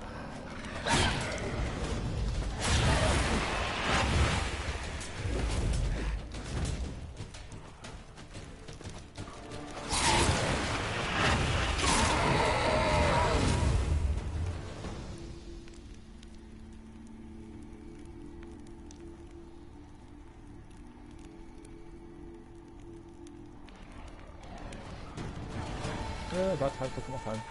Bad time to look at my phone.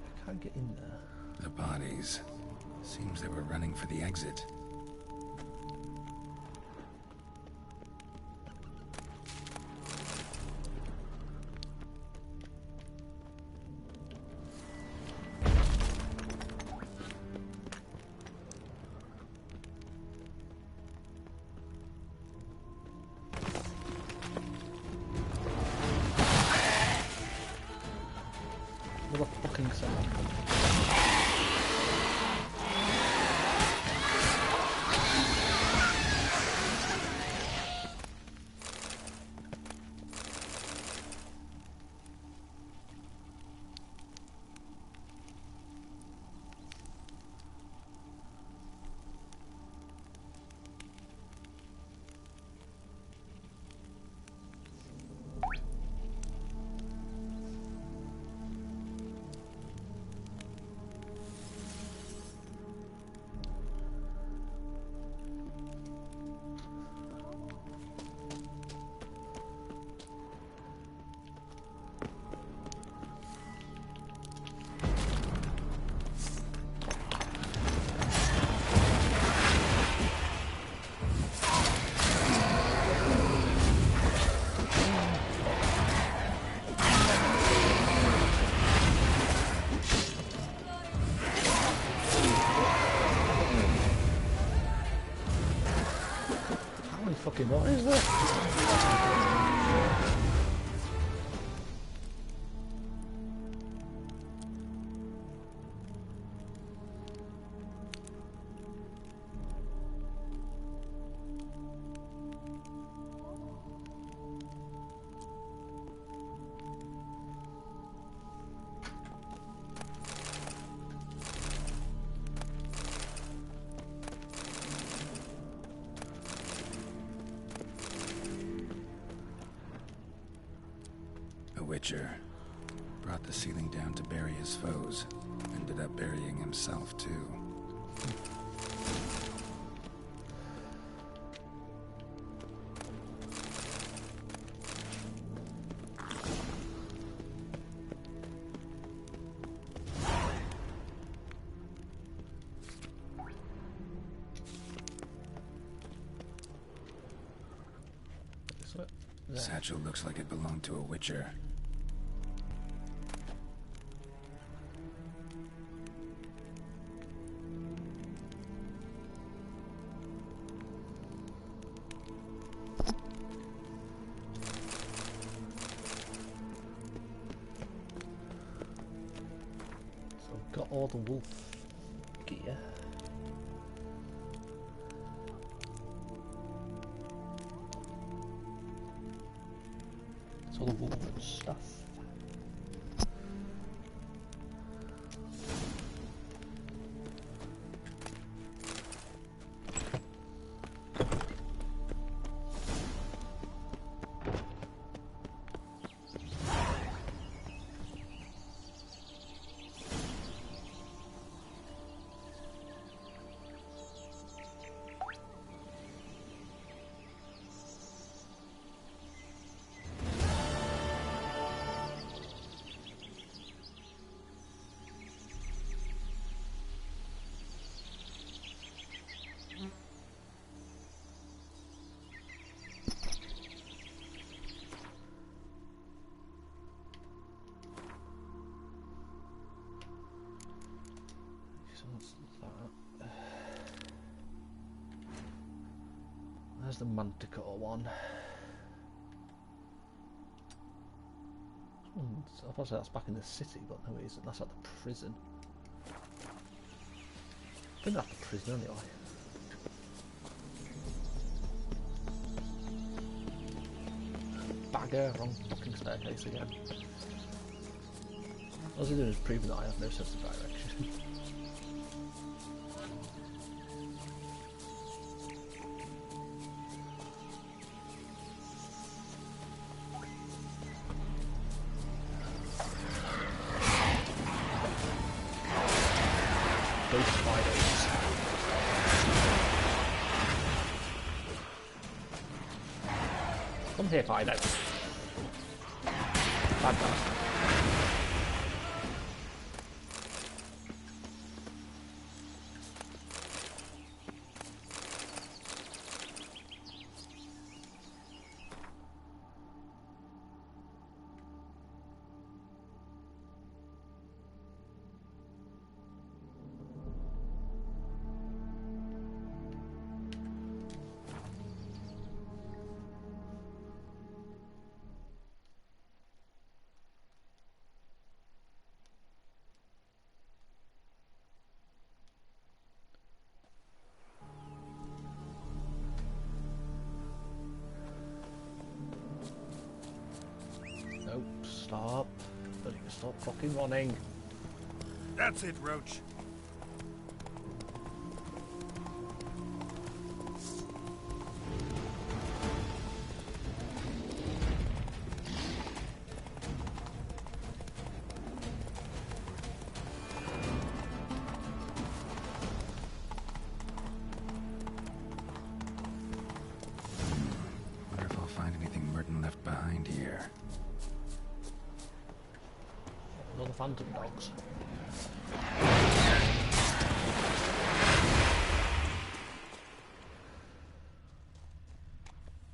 I can't get in there. The bodies. Seems they were running for the exit. Another fucking sound. Fucking what is that? A witcher. Brought the ceiling down to bury his foes. Ended up burying himself, too. Satchel looks like it belonged to a witcher. So I've got all the wolf gear. It's all the wolf stuff. Where's the Manticore one? I thought that's back in the city, but no it isn't. That's at the prison. I think that's the prison anyway. Bagger, wrong fucking staircase again. All they're doing is proving that I have no sense of direction. Those spiders. Come here, Fido. Bad guy. Nope, stop. But you can stop fucking running. That's it, Roach. Wonder if I'll find anything Merton left behind here. Another phantom dogs.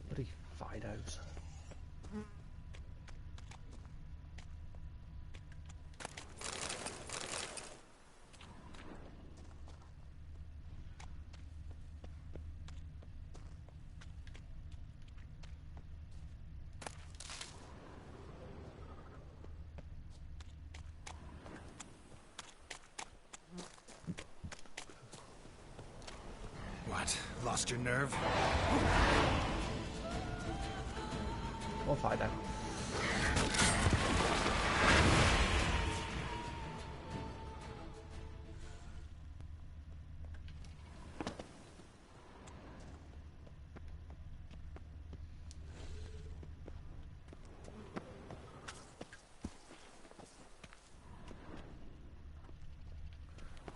Bloody Fidos. What? Lost your nerve? Or Fido.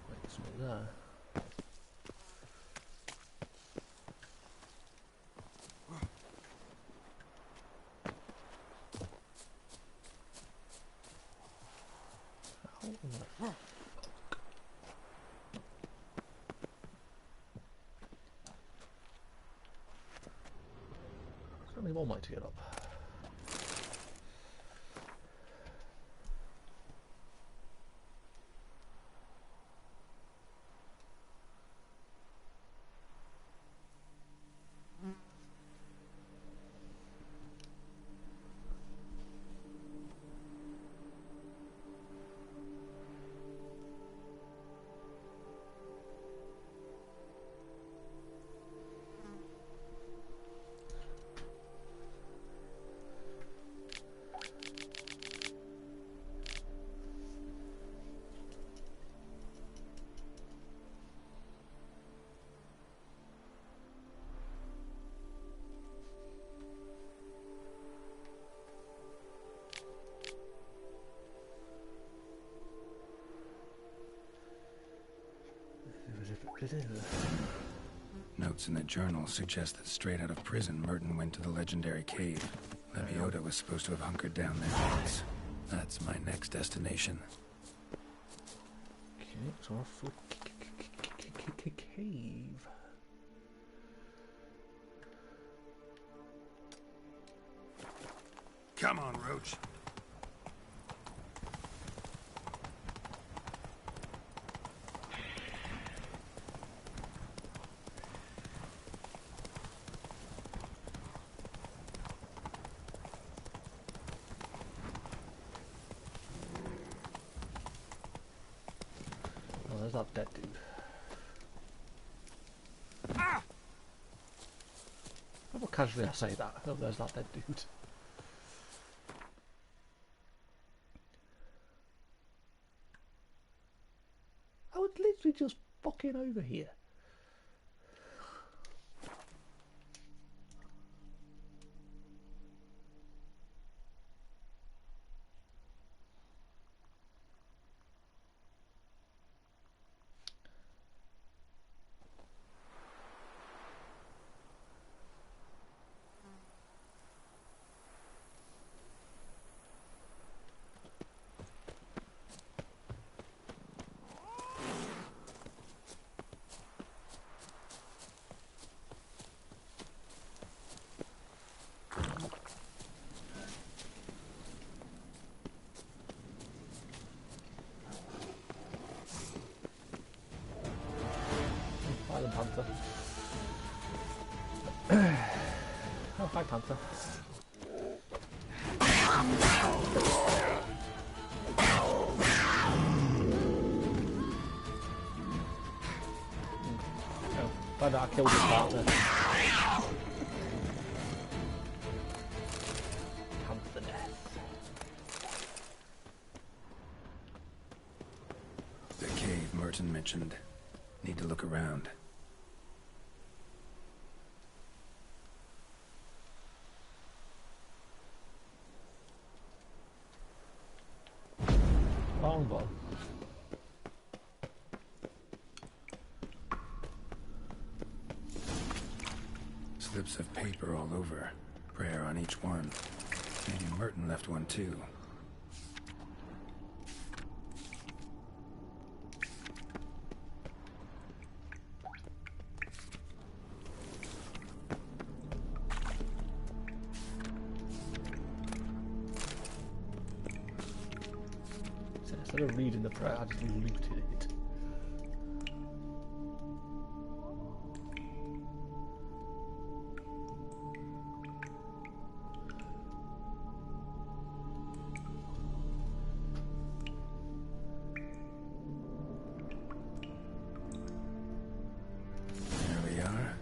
Wait, something there. There's only one way to get up. Notes in the journal suggest that straight out of prison, Merton went to the legendary cave. Leviota was supposed to have hunkered down there once. That's my next destination. Okay, so off for cave. Come on, Roach. there's that dead dude. How casually I say that. Oh, there's that dead dude. I was literally just fucking over here. Panther. Oh, hi, Panther. Oh, find out I killed his partner. Panther death. The cave Merton mentioned. Need to look around. Longbow. Slips of paper all over. Prayer on each one. Maybe Merton left one too. Instead of reading the prayer, I just looted it. There we are.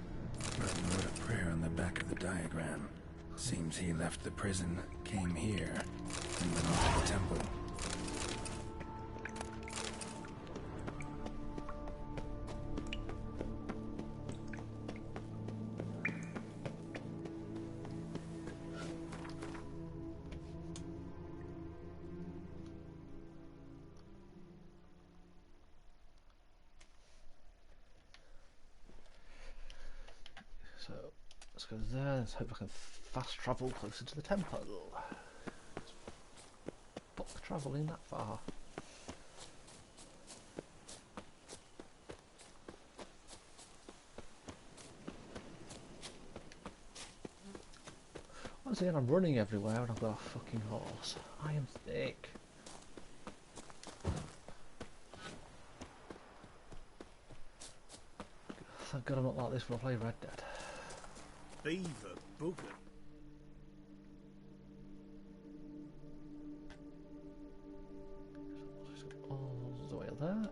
Merton wrote a prayer on the back of the diagram. Seems he left the prison, came here, and went off to the temple. So let's go there. Let's hope I can fast travel closer to the temple. Fuck travelling that far. Once again, I'm running everywhere and I've got a fucking horse. I am thick. Thank God I'm not like this when I play Red Dead. Beaver booger. All the way there.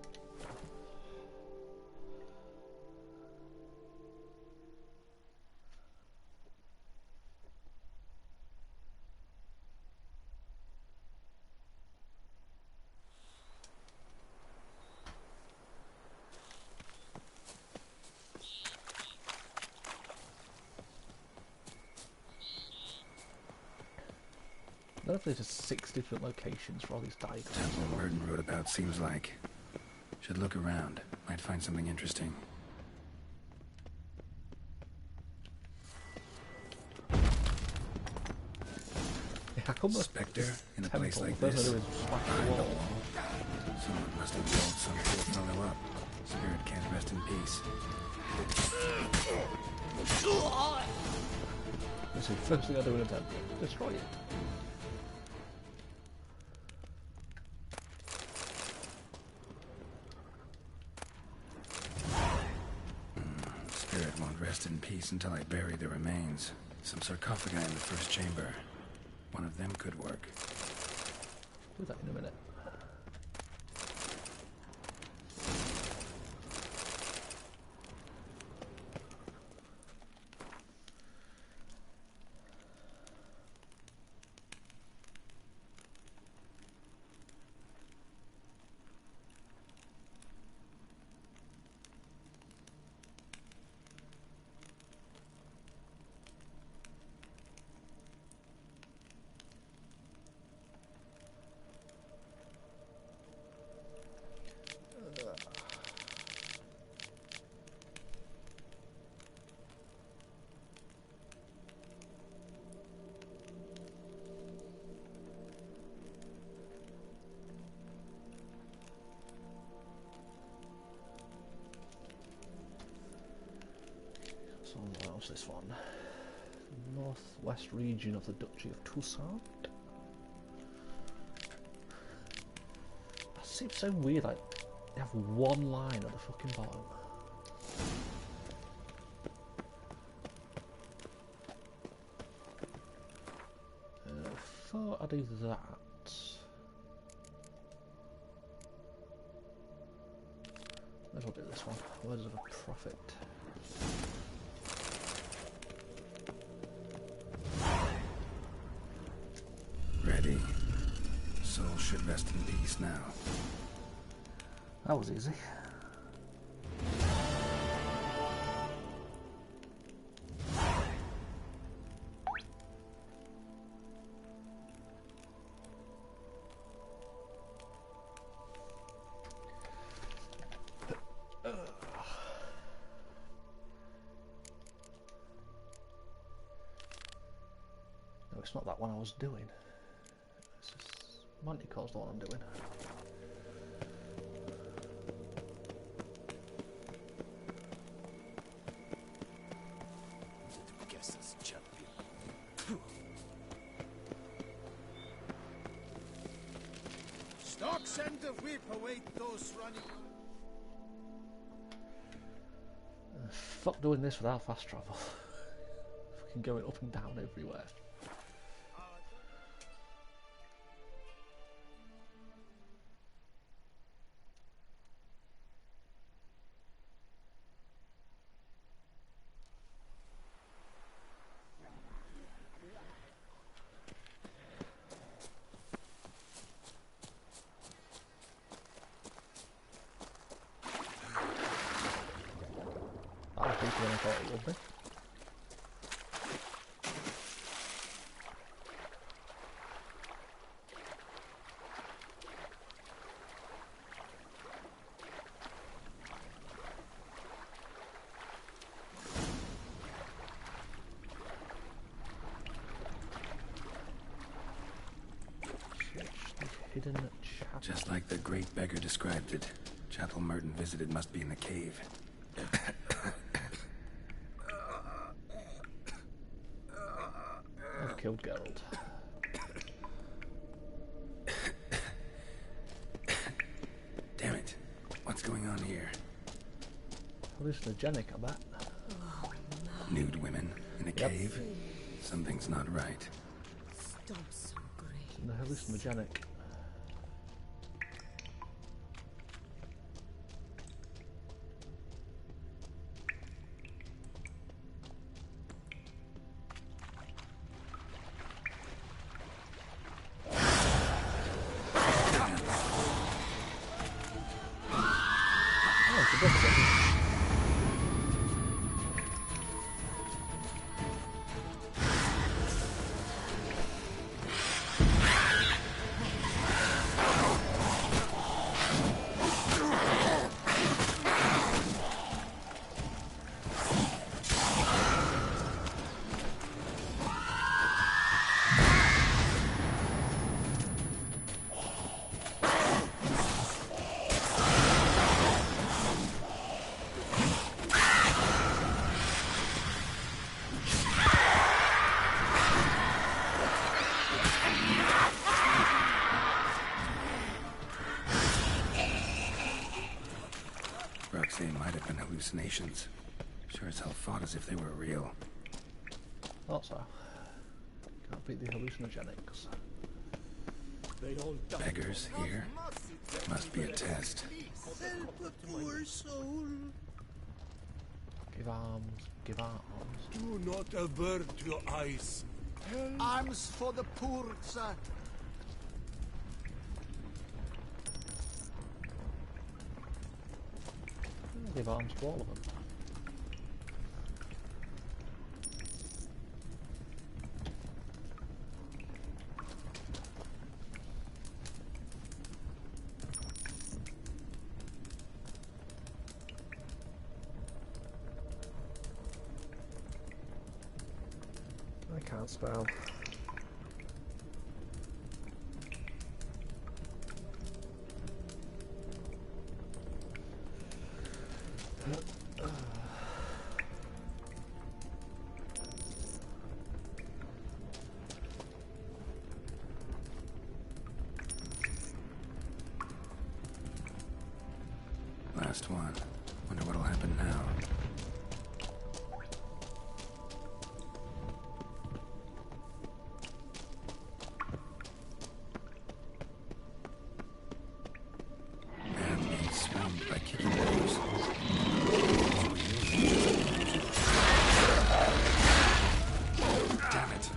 I don't know if there's 6 different locations for all these diagrams. Temple Merton wrote about seems like. Should look around. Might find something interesting. Yeah, come on. Spectre in a Temple. place like First this. I do is smash the Behind a wall. wall. Someone must have called some poor fellow up. Spirit can't rest in peace. This is the first thing I do in a temple. Destroy it. Spirit won't rest in peace until I bury the remains. Some sarcophagi in the first chamber. One of them could work. Do that in a minute. pronounce this one? Northwest region of the Duchy of Toussaint. That seems so weird, like they have one line at the fucking bottom. Before I do that, let's do this one. Words of a Prophet. Ready. Soul should rest in peace now. That was easy. No, it's not that one I was doing. This is Manticore's the one I'm doing. Stocks and the whip await those running. Fuck doing this without fast travel. Fucking going up and down everywhere. Than I thought it would be. Hidden chapel. Just like the great beggar described it. Chapel Merton visited must be in the cave. I've killed Geralt. Damn it. What's going on here? Hallucinogenic, I bet. Nude women in a cave? Something's not right. Stop so great. The hallucinogenic. Hallucinations. Sure as hell fought as if they were real. Thought so. Can't beat the hallucinogenics. Beggars here? Must be a test. Help a poor soul. Give arms, give arms. Do not avert your eyes. Arms for the poor, sir. Give arms to all of them. I can't spell. last one. Wonder what'll happen now. And being swarmed by kicking wolves. Damn it.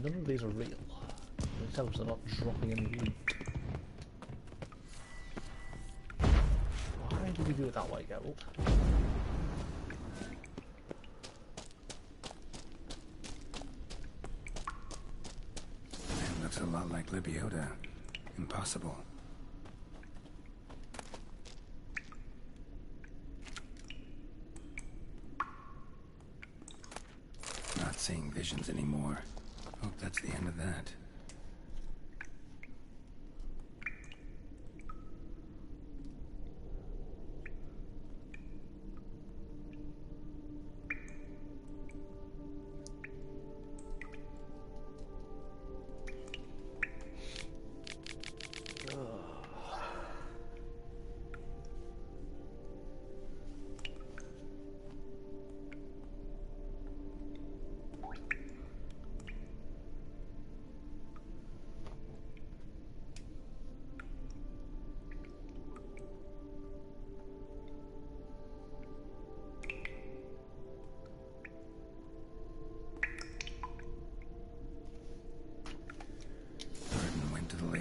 None of these are real. Themselves are not dropping any loot. Why did we do it that way, Geralt? It looks a lot like Lebiota. Impossible. Not seeing visions anymore. Hope that's the end of that.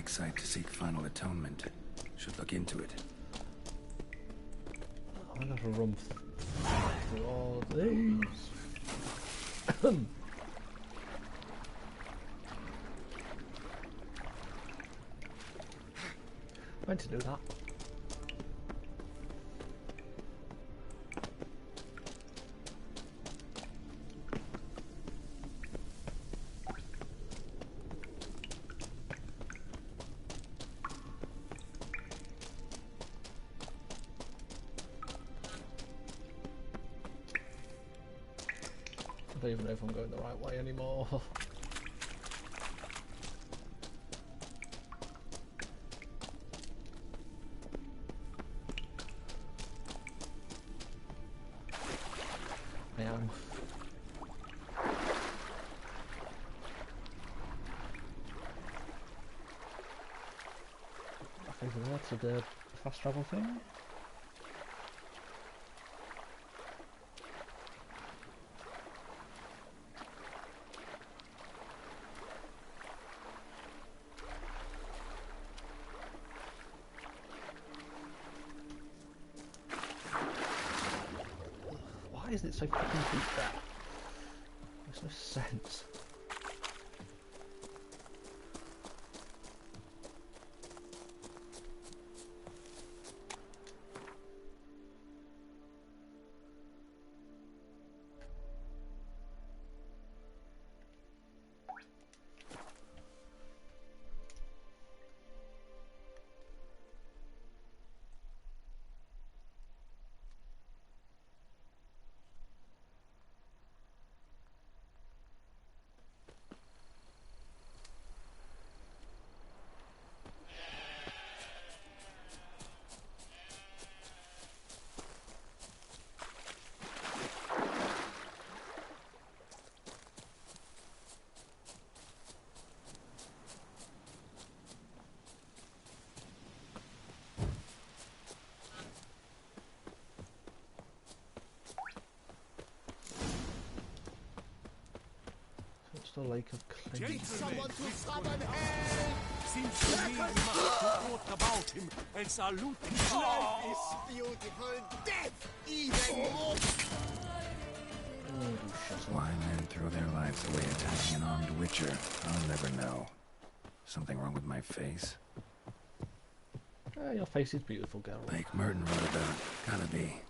Site to seek final atonement. Should look into it. I'm gonna have to run through all these. Meant to do that. I don't even know if I'm going the right way anymore. I am. Over there to the fast travel thing. Why isn't it so fucking deep there? Makes no sense. The Lake of Clay. Someone to summon help! Seems to me we must talk about him and salute his life. Is beautiful death even more. Why men throw their lives away attacking an armed witcher, I'll never know. Something wrong with my face? Your face is beautiful, Geralt. Lake Merton wrote about. Gotta be.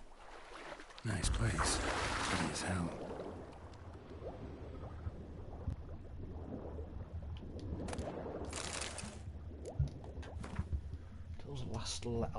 Nice place. Pretty as hell. Last letter.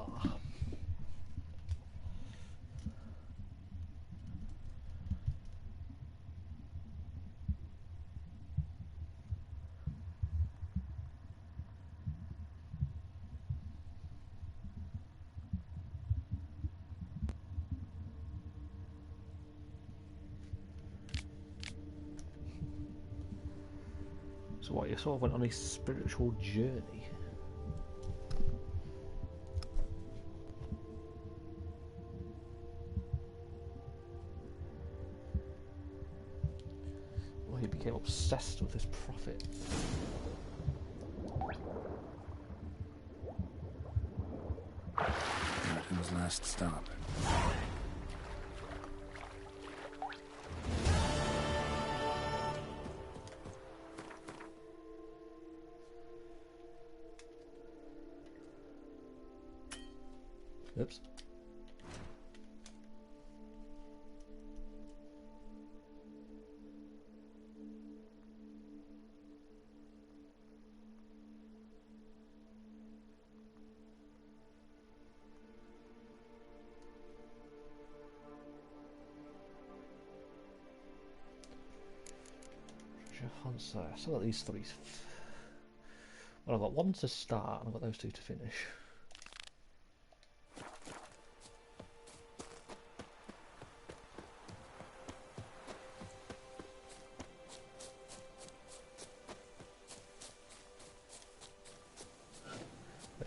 So what, you sort of went on a spiritual journey? Well, he became obsessed with his prophet. Martin's last stop. Oops. So I still got these three. Well, I've got one to start and I've got those two to finish.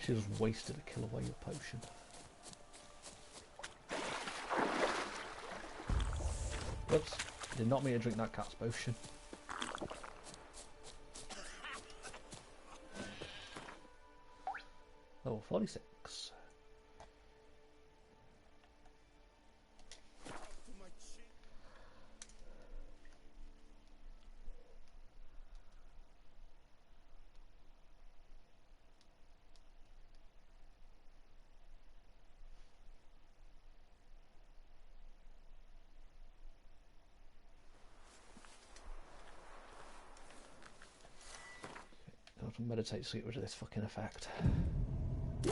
She just wasted a kill away your potion. Whoops, did not mean to drink that cat's potion. Level 46. I'll have to meditate to get rid of this fucking effect. So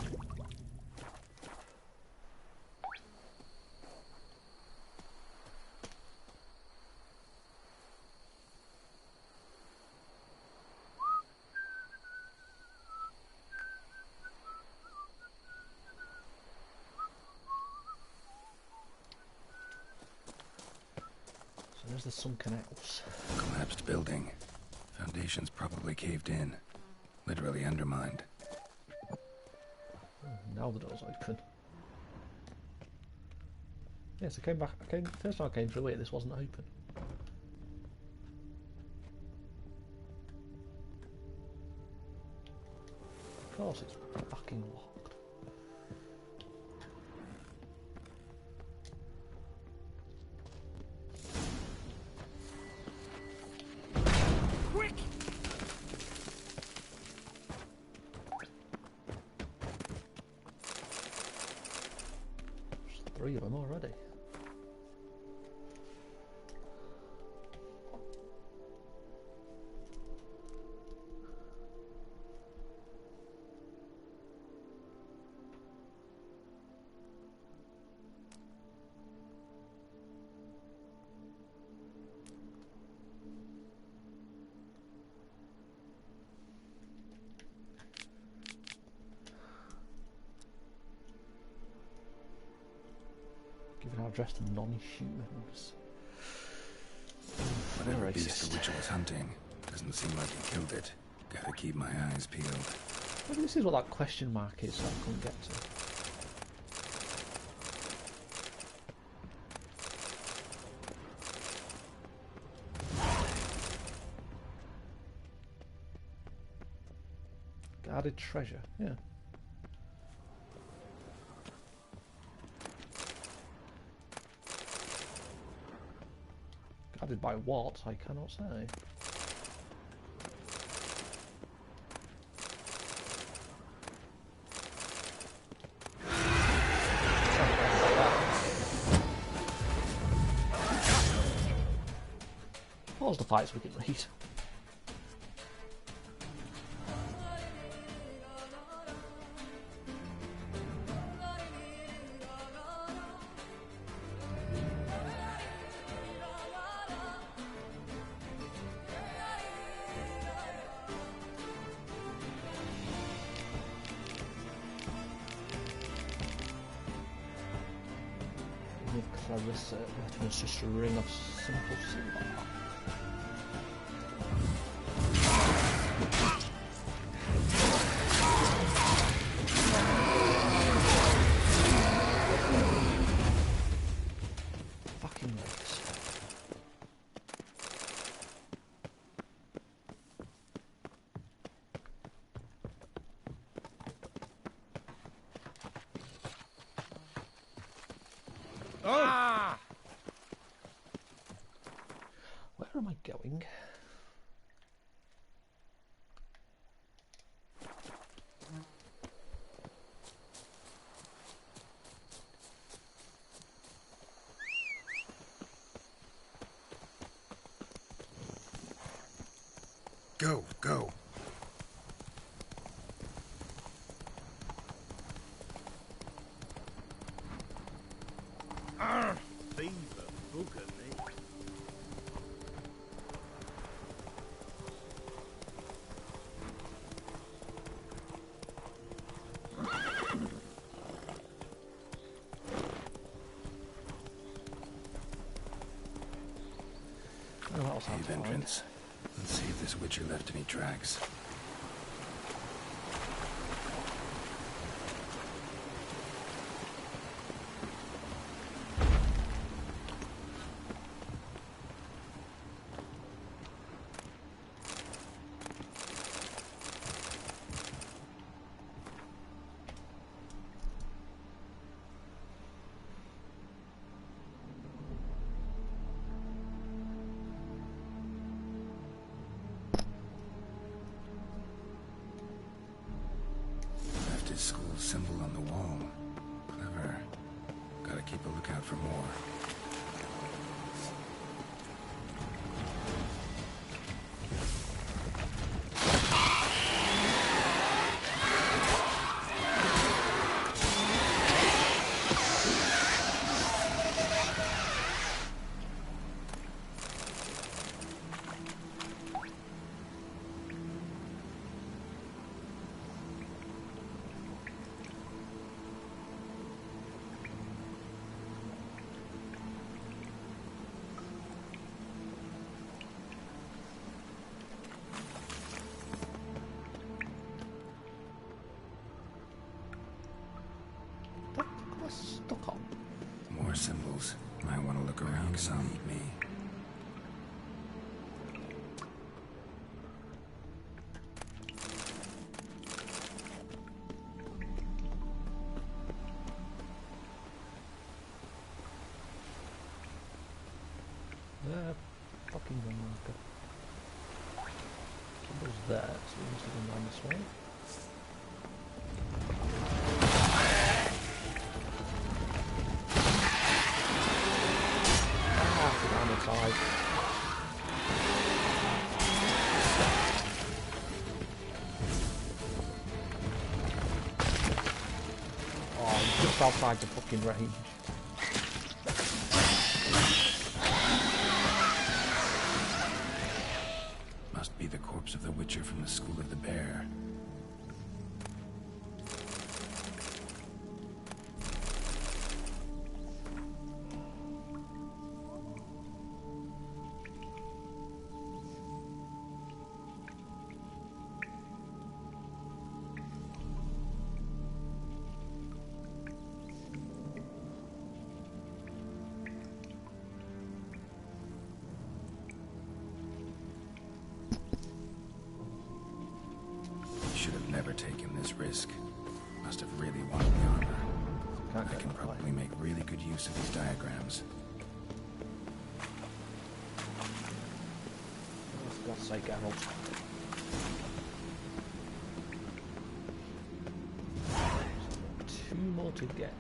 there's the sunken house. Collapsed building. Foundations probably caved in. Literally undermined. Now the door's open. Yes, I came back. First time I came through here, this wasn't open. Of course, it's fucking locked. Quick! There's 3 of them already. Given how dressed non-humans. Whatever Racist. beast the witch was hunting, doesn't seem like he killed it. Gotta keep my eyes peeled. Maybe this is what that question mark is that I couldn't get to. Guarded treasure, yeah. Guarded by what? I cannot say. Pause the fights we can read. With Clarissa, it was just a ring of simple silver. Where am I going? Go, go. Beaver, booger me. Oh, that was hard Cave to find. entrance. Let's see if this Witcher left any tracks. Left his school symbol on the wall. Clever. Gotta keep a lookout for more. What am I stuck on? More symbols. Might want to look around some. Me. Fucking gun marker. Symbol's there, so we must have gone down this way. Down the side. Oh, I'm just outside the fucking range. Must be the corpse of the Witcher from the School of the Bear. Should have never taken this risk. Must have really wanted the armor. Can't I get can that probably make really good use of these diagrams. For God's sake, Geralt. Two more to get.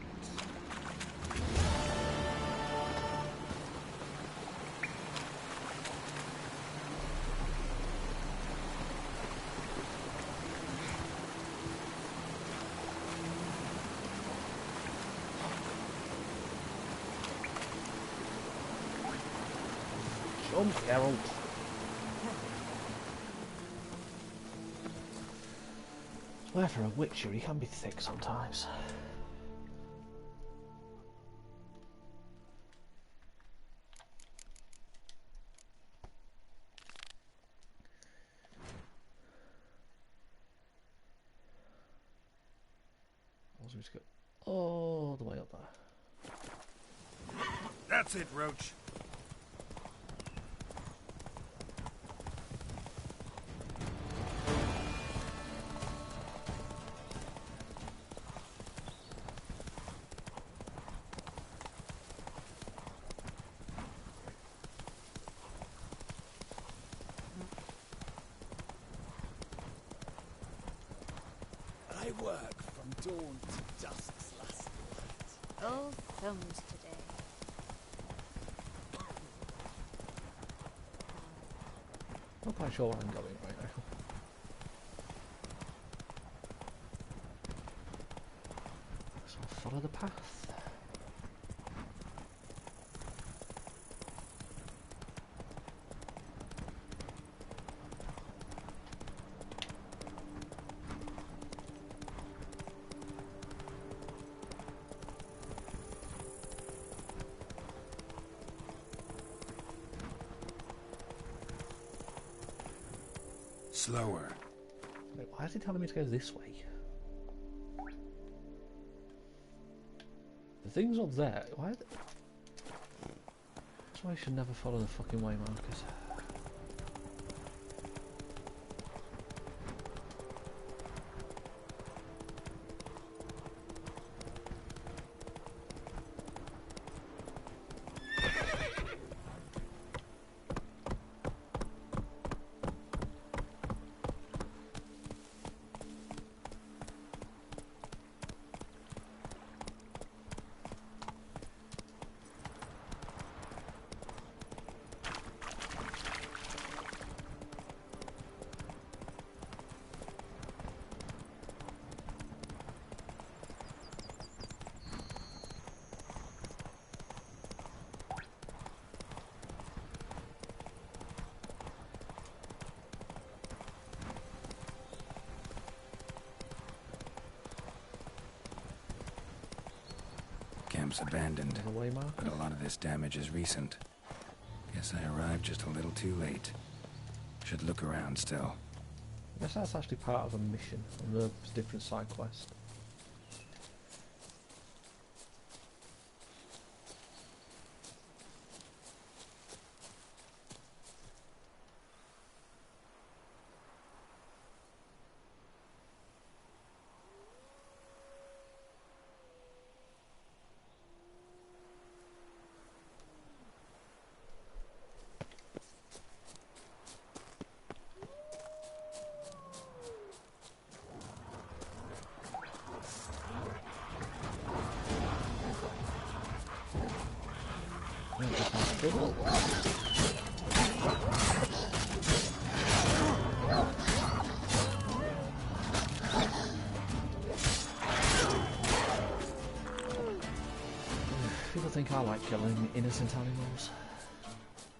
Jump, Geralt. Swear for a Witcher, he can be thick sometimes. Also, just go all the way up there. That's it, Roach. Don't dusk's last night. All thumbs today. Not quite sure where I'm going right now. So I'll follow the path. Slower. Wait, why is he telling me to go this way? The thing's up there. Why? That's why I should never follow the fucking way markers. Camp's abandoned, The way marker. but a lot of this damage is recent. Guess I arrived just a little too late. Should look around still. I guess that's actually part of a mission on the different side quest. People think I like killing innocent animals,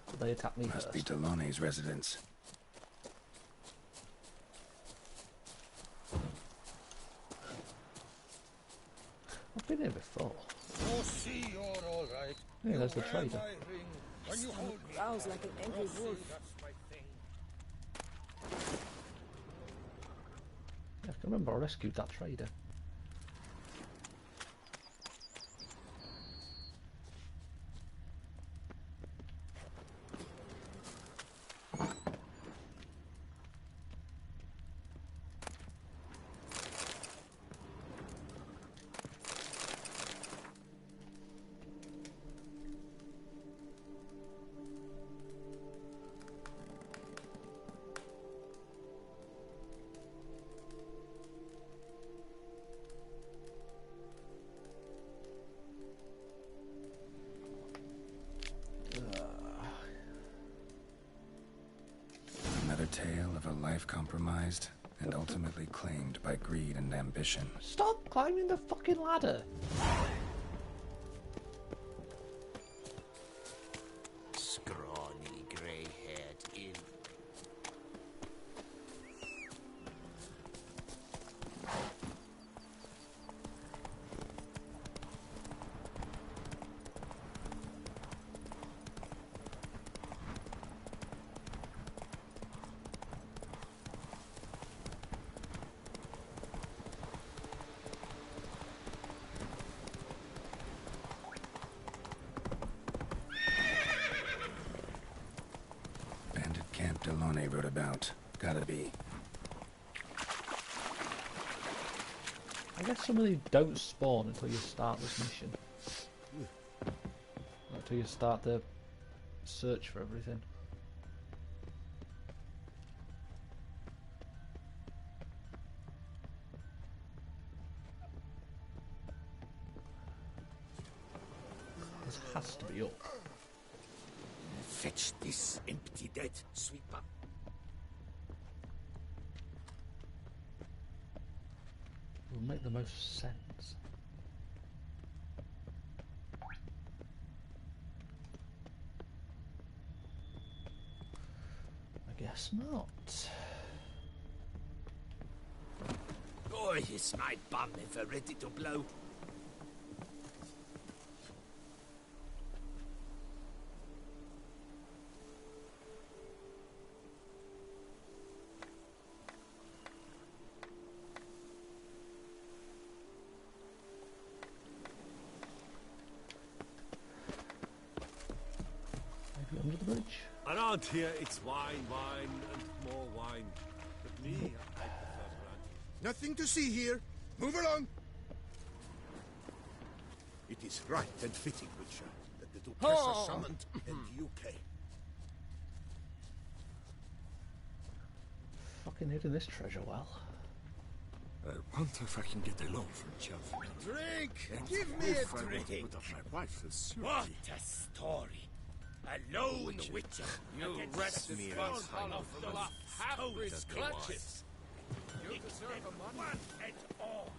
but they attack me Must first. be Delaunay's residence. I've been here before. Oh, see, you're all right. Yeah, there's the Wear trader. my ring when you hold me. Growls like an angry Oh, see, wolf. that's my thing. Yeah, I can remember I rescued that trader. Another tale of a life compromised and ultimately claimed by greed and ambition. Stop climbing the fucking ladder! Scrawny, grey-haired imp. Bandit camp Delaunay wrote about. Gotta be. I guess some of these don't spawn until you start this mission. Not until you start the search for everything. has to be up. Fetch this empty dead, sweeper. It would make the most sense. I guess not. Boy, is my bum ever ready to blow. Maybe under the bridge? Around here, it's wine, wine, and more wine. But me, I prefer brandy. Nothing to see here. Move along. It is right and fitting, Witcher, that the Duchess summoned and you came. Fucking hidden this treasure well. I wonder if I can get a loan from Chelsea. Drink! And Give me if a I drink! want to put up my wife as What surety. a story! A lone Witcher! You against wretched the spawn sons hollow of full the of half-breed Scotus clutches! You deserve a money. One and all!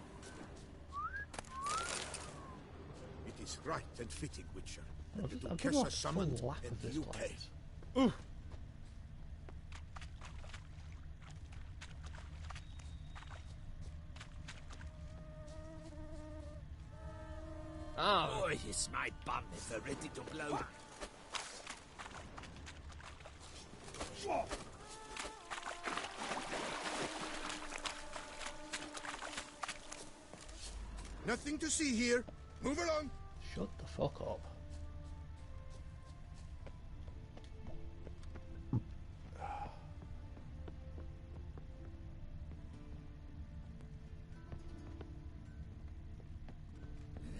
It is right and fitting, Witcher, that the I've Duchess got a summoned full lap and of this you place. came. Ah, Boy, is my bum ever ready to blow. Nothing to see here. Move along. Shut the fuck up.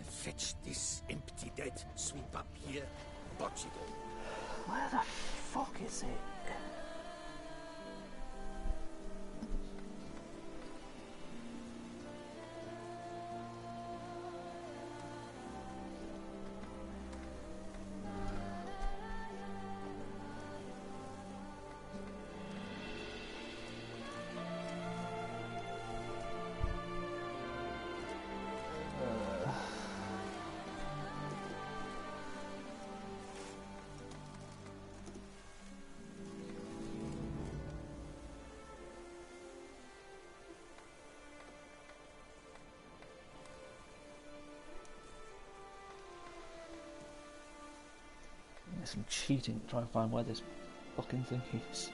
Fetch this empty dead, sweep up here, botch it all. Where the fuck is it? There's some cheating to try and find where this fucking thing is.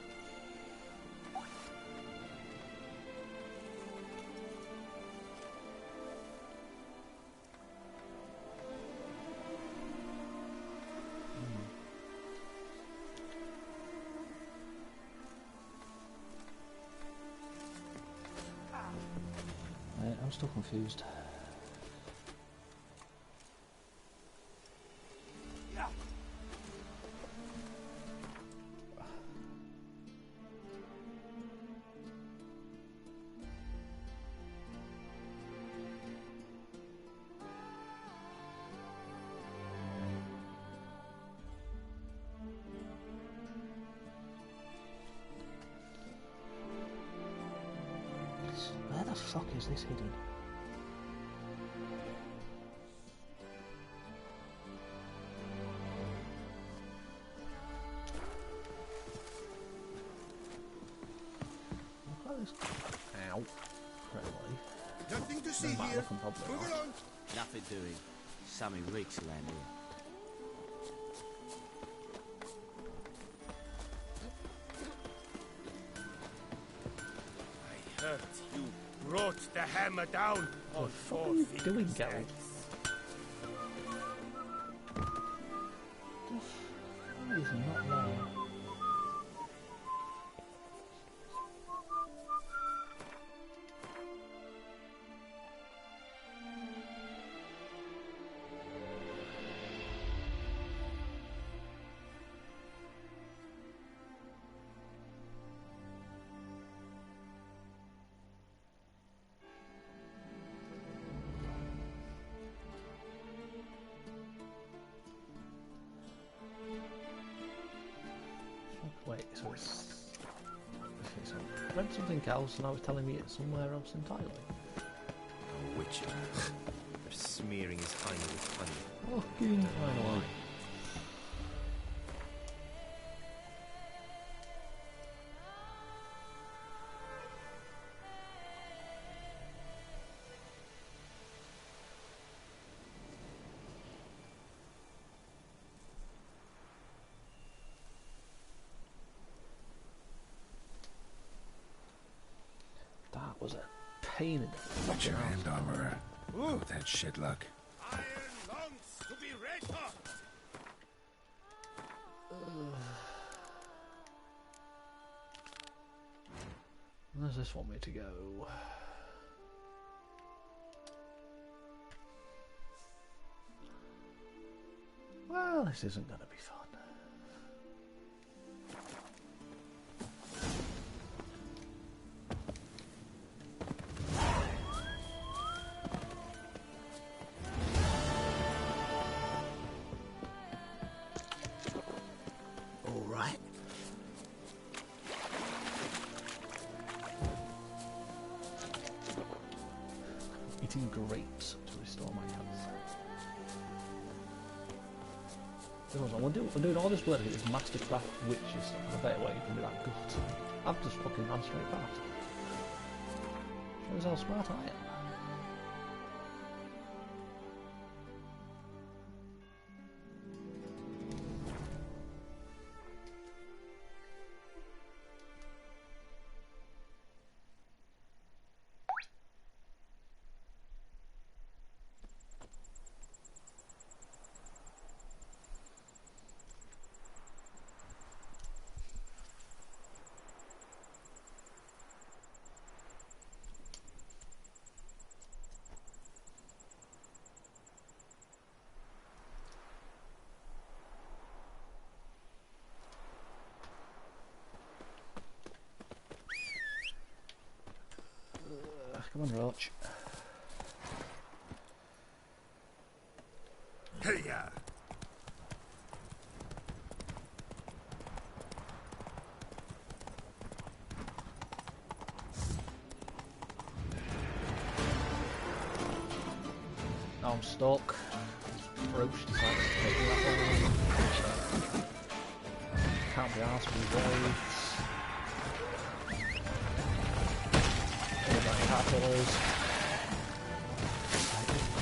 I'm still confused. Where the fuck is this hidden? Ow. Probably. Nothing to see No matter, here. I can probably Move not. along. Nothing doing. Sammy reeks around here. I heard you brought the hammer down on What four are you fingers. doing, Gary? He's not there. Wait, so it's... Okay, so I read something else and I was telling me it's somewhere else entirely. A witcher. They're smearing his hiney with honey. Fucking highlight. That was a pain in the What's your hand, armorer? Ooh, that shit luck. Iron longs to be red hot. Where does this want me to go? Well, this isn't going to be fun. All right. Eating grapes to restore my health. I'm doing all this work to get this Mastercraft Witches stuff. I bet you can be that good. I've just fucking ran straight past. Shows how smart I am. Come on, Roach. Hey, ya! Now I'm stuck. Roach decided to take me that way. Can't be asked for these waves. Caterpillars.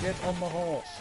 Get on the horse.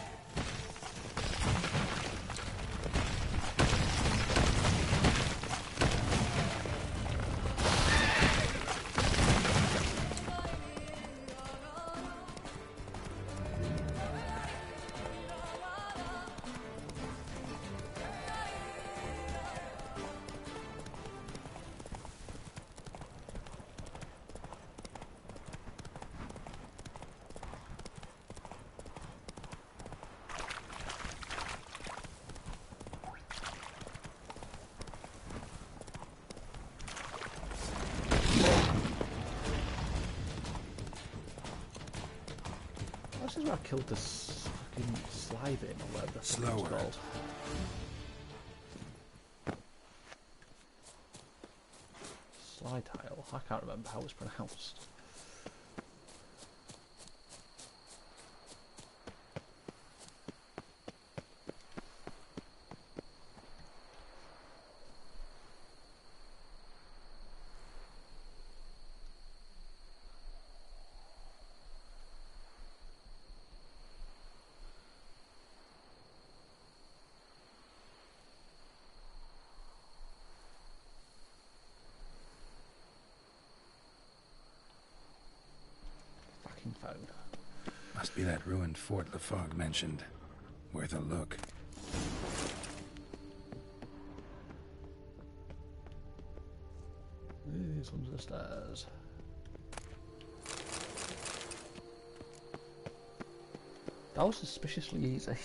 This is where I killed this fucking Slytherin or whatever the fuck it's called. Slytile. I can't remember how it's pronounced. Phone. Must be that ruined fort Lefog mentioned. Worth a look. These ones are the stairs. That was suspiciously easy.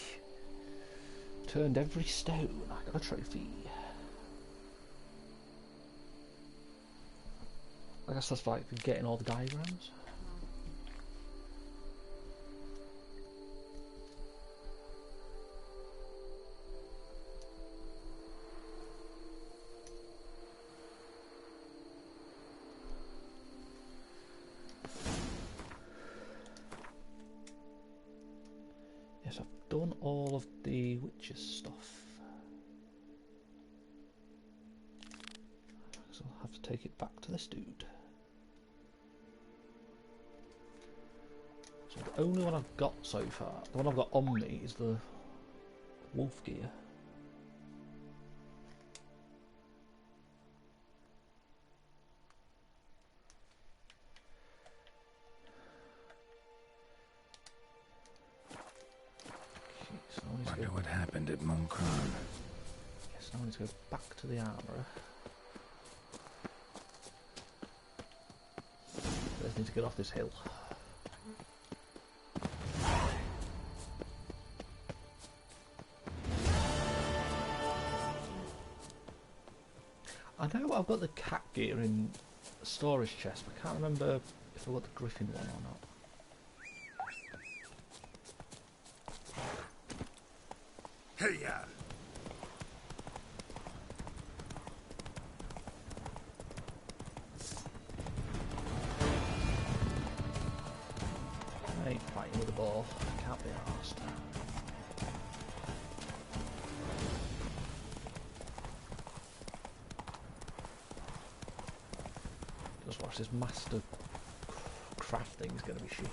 Turned every stone. I got a trophy. I guess that's like getting all the diagrams. done all of the Witcher stuff. So I'll have to take it back to this dude. So the only one I've got so far, the one I've got on me is the wolf gear. Wonder what happened at Moncron. Yes, now I need to go back to the armourer. I just need to get off this hill. I know I've got the cat gear in the storage chest, but I can't remember if I got the griffin one or not. Hey-ya! I ain't fighting with a ball. Can't be arsed. Just watch this master craft thing's gonna be shit.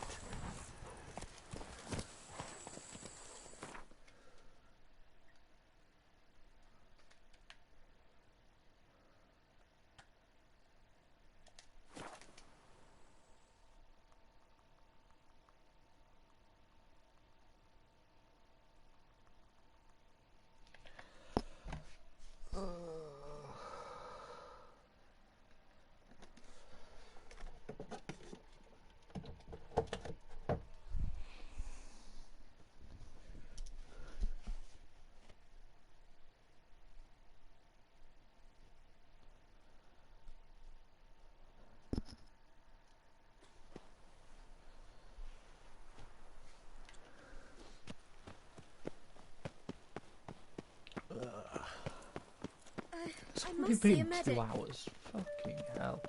I It's must see a been medic. 2 hours. Fucking hell.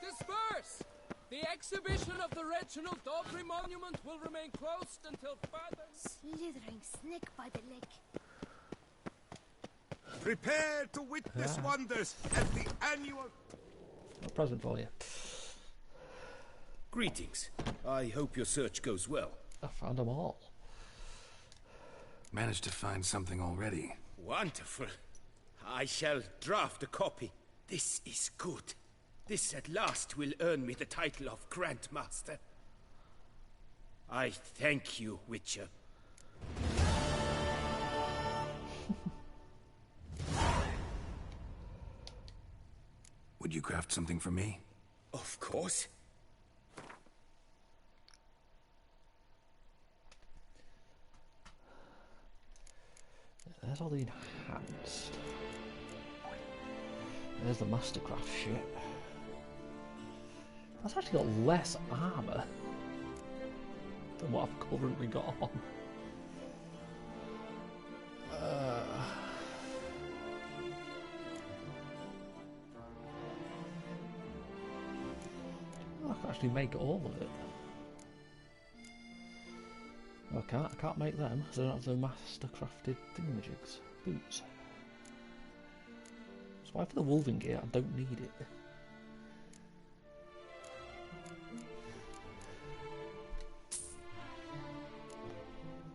Disperse! The exhibition of the Reginald Dobry monument will remain closed until further... Slithering snake by the leg. Prepare to witness wonders at the annual... A present for you. Greetings. I hope your search goes well. I found them all. Managed to find something already. Wonderful. I shall draft a copy. This is good. This at last will earn me the title of Grandmaster. I thank you, Witcher. Would you craft something for me? Of course. There's all the enhanced. There's the Mastercraft shit. That's actually got less armour than what I've currently got on. I can actually make all of it. I can't make them because I don't have the mastercrafted thingamajigs. Boots. So why for the wolven gear I don't need it.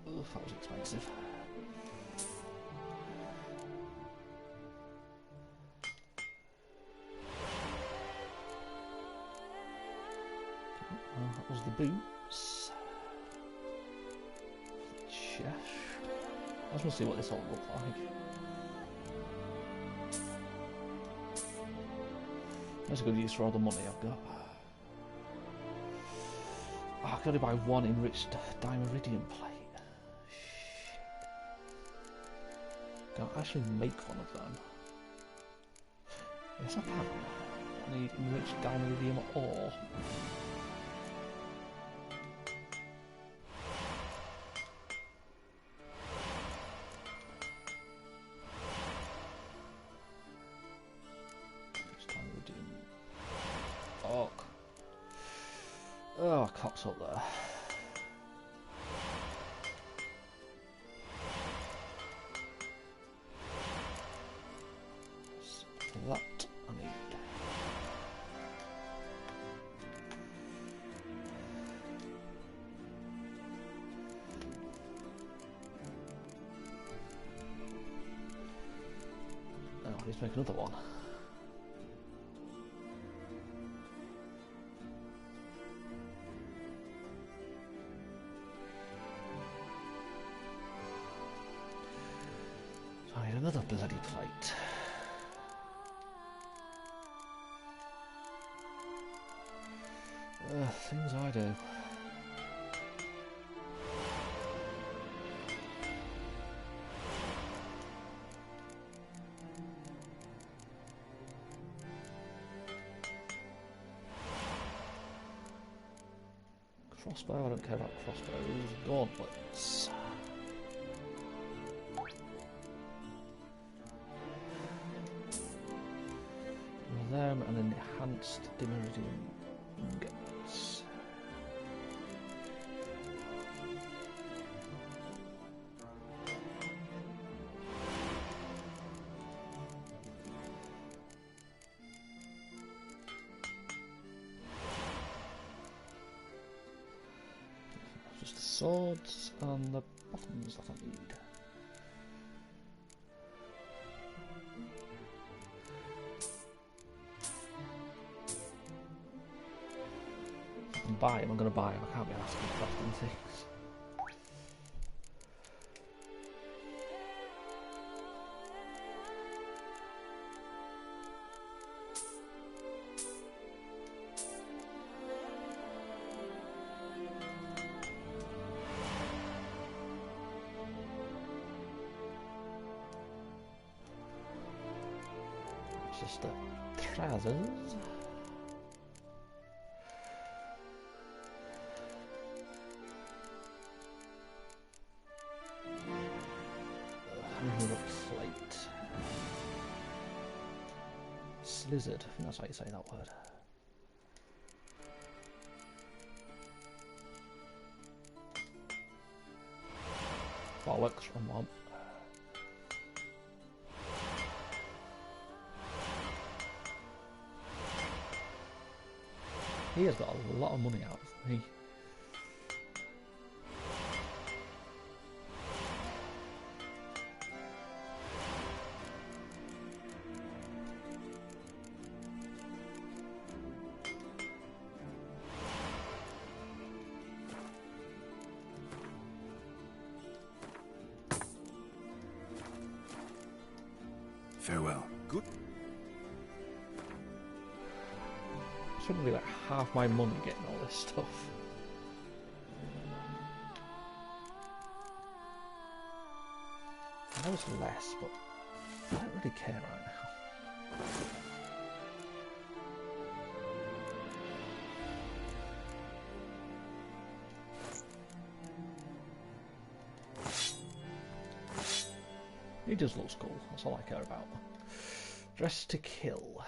Oof, that was expensive. That was the boots. The chest. I just want to see what this all looks like. That's a good use for all the money I've got. Oh, I've got to buy one enriched dimeridium plate. Shit. Can't actually make one of them. Yes, I can. I need enriched dimeridium ore. Oh, cock's up there. Let's make another one. So I need another bloody plate. Things I do. Crossbow, I don't care about crossbows. Gauntlets. Them and an enhanced Dimeridian ingots. Just the swords and the buttons that I need. Buy him, I'm going to buy him. I can't be asking for crafting things. It's just the trousers. Plate. Slizzard, I think that's how you say that word. Bollocks from one. He has got a lot of money out of me. Farewell. Good. Shouldn't be like half my money getting all this stuff. I know it's less, but I don't really care right now. He just looks cool, that's all I care about. Dress to kill.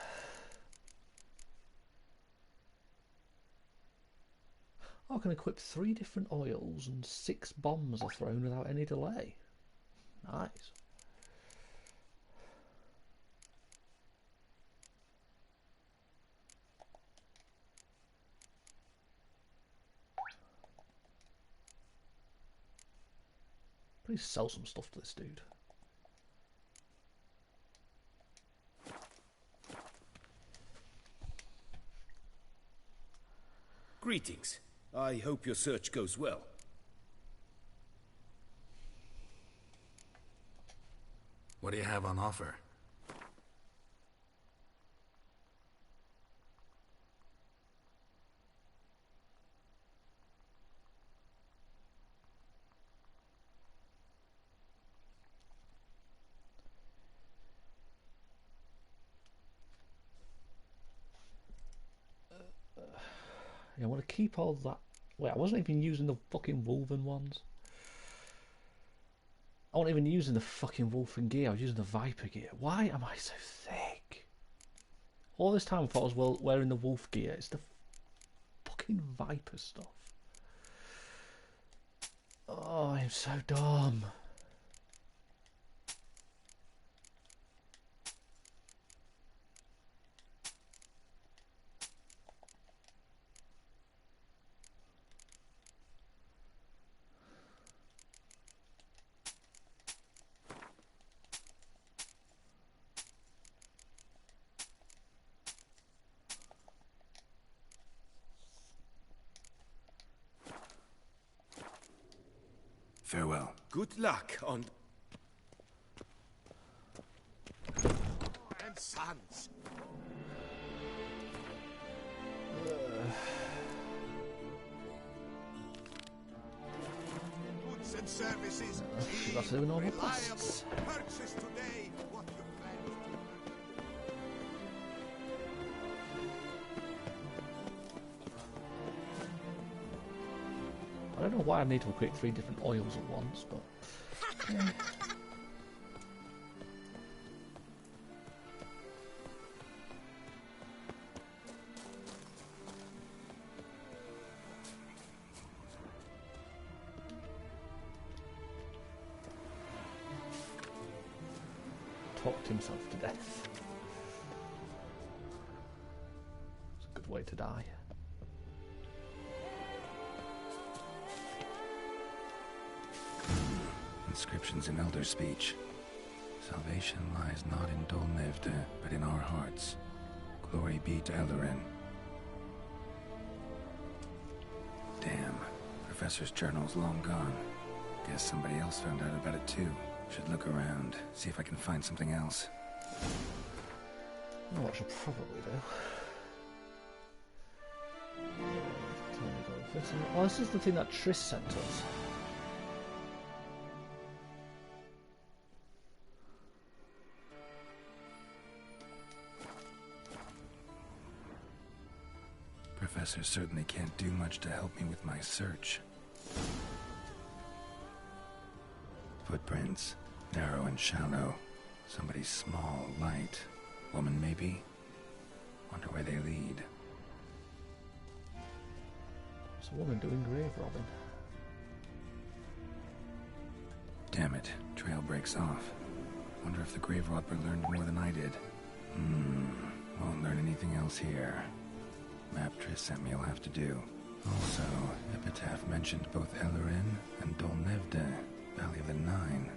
I can equip 3 different oils and 6 bombs are thrown without any delay. Nice. Please sell some stuff to this dude. Greetings. I hope your search goes well. What do you have on offer? I want to keep all that. Wait, I wasn't even using the fucking Wolven ones. I wasn't even using the fucking Wolfen gear, I was using the Viper gear. Why am I so thick? All this time I thought I was wearing the Wolf gear. It's the fucking Viper stuff. Oh, I'm so dumb. Farewell. Good luck on... And sons. Goods and services. That's doing all the Reliable. quests. Purchase today what you plan I don't know why I need to equip 3 different oils at once, but... yeah. Talked himself to death. It's a good way to die. Inscriptions in Elder speech. Salvation lies not in Dol Nevde, but in our hearts. Glory be to Eldarin. Damn. Professor's journal's long gone. Guess somebody else found out about it too. Should look around, see if I can find something else. You know what I should probably do? Oh, this is the thing that Triss sent us. Professor certainly can't do much to help me with my search. Footprints, narrow and shallow. Somebody small, light. Woman, maybe? Wonder where they lead. It's a woman doing grave robbing. Damn it, trail breaks off. Wonder if the grave robber learned more than I did. Won't learn anything else here. Map Triss sent me will have to do. Also, Epitaph mentioned both Eldarin and Dol Nevde, Valley of the Nine.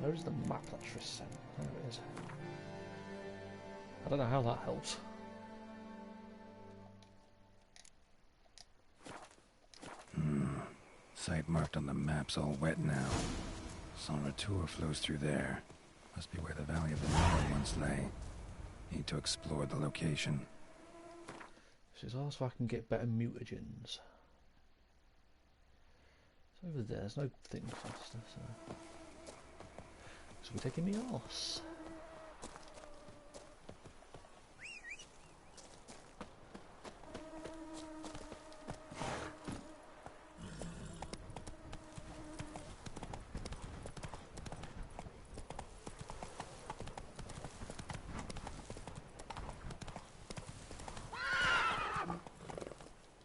Where is the map that Triss sent? There it is. I don't know how that helps. Site marked on the map's all wet now. San Retour flows through there. Must be where the Valley of the Nine once lay. Need to explore the location. This is also I can get better mutagens. It's over there, there's no thing faster, so... So we're taking the horse.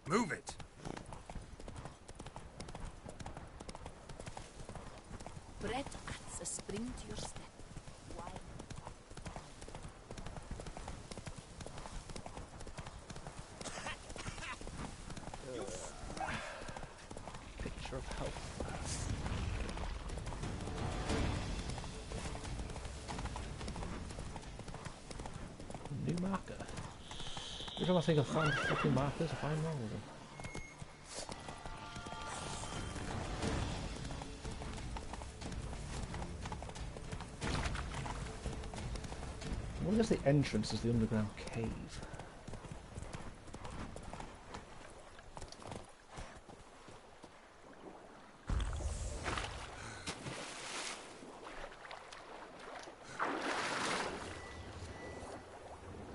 Move it! Brett adds a spring to your step. Picture of health. New marker. Every time I think I find fucking markers, I find wrong with them. I guess the entrance is the underground cave.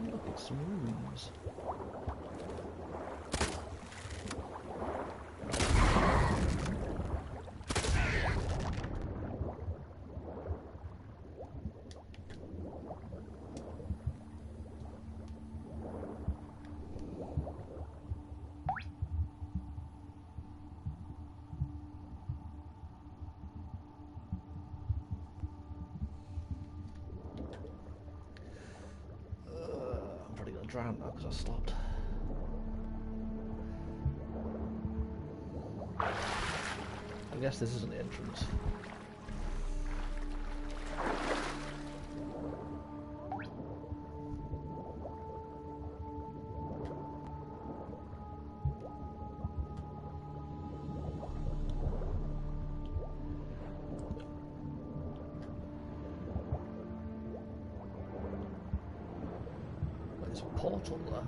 Look, it's some runes. I'm probably gonna drown now because I stopped. I guess this isn't the entrance. There's a portal there.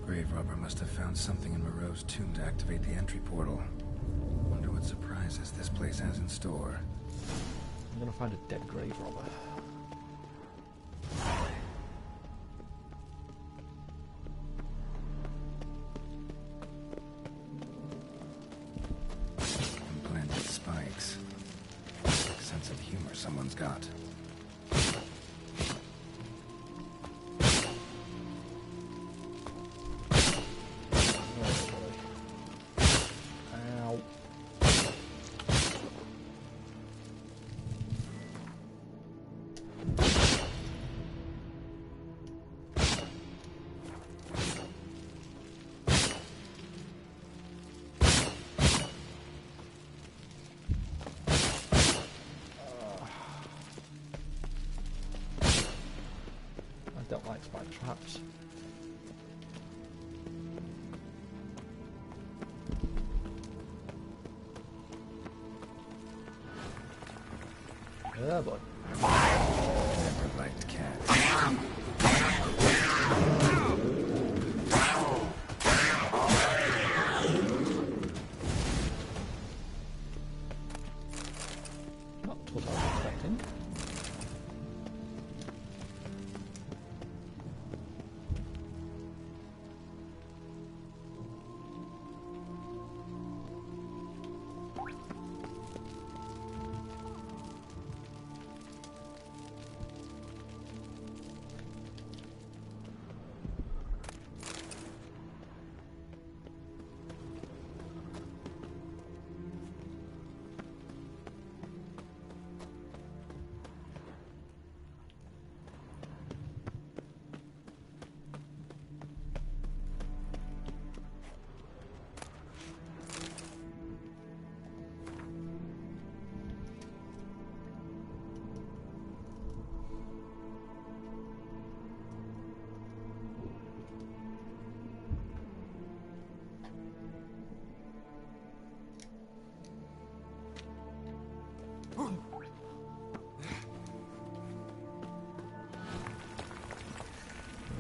Grave robber must have found something in Moreau's tomb to activate the entry portal. Wonder what surprises this place has in store. I'm gonna find a dead grave robber. Implanted spikes. Sense of humor someone's got. Ow. I don't like spike traps. Yeah, boy. Never liked cats. Not what I was expecting.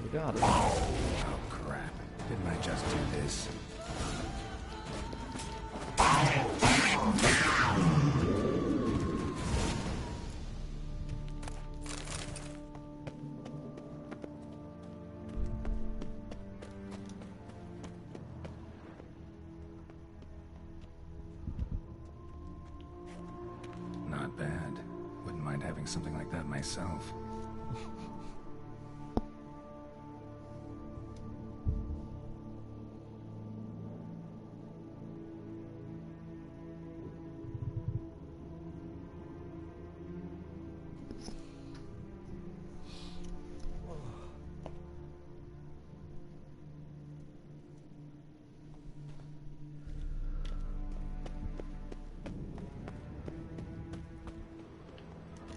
We got it. Oh crap. Didn't I just do this? Not bad. Wouldn't mind having something like that myself.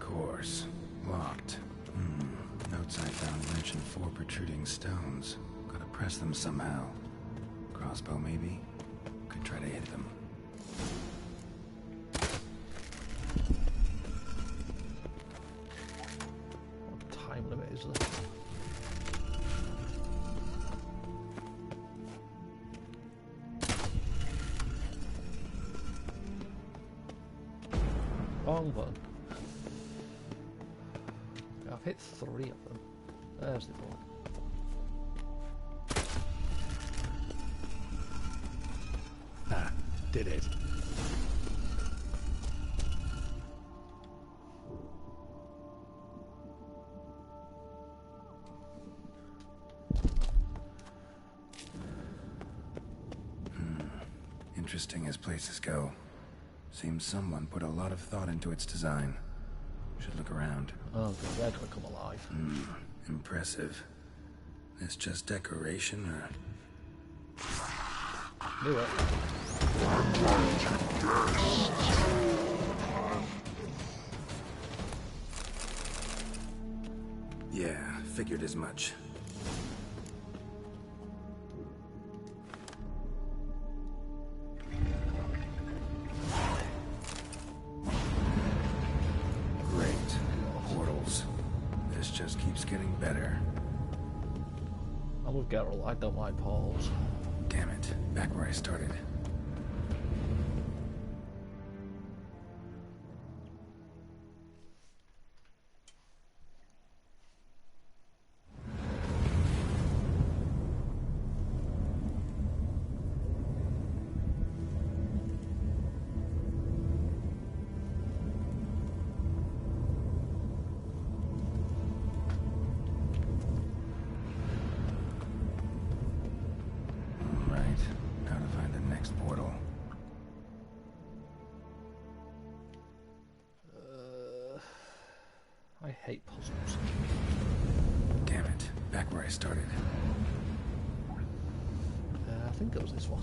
Course. Locked. Notes I found mention 4 protruding stones. Gotta press them somehow. Crossbow, maybe? Could try to hit them. What time limit is there? Wrong button. I've hit 3 of them. There's the one. Ah, did it. Interesting as places go. Seems someone put a lot of thought into its design. Should look around. Oh, good. They're gonna come alive. Impressive. This just decoration, or... Do it. Yeah, figured as much. Great. Portals. This just keeps getting better. I'm with Geralt. I don't like portals. Damn it. Back where I started. I hate puzzles. Damn it. Back where I started. I think it was this one.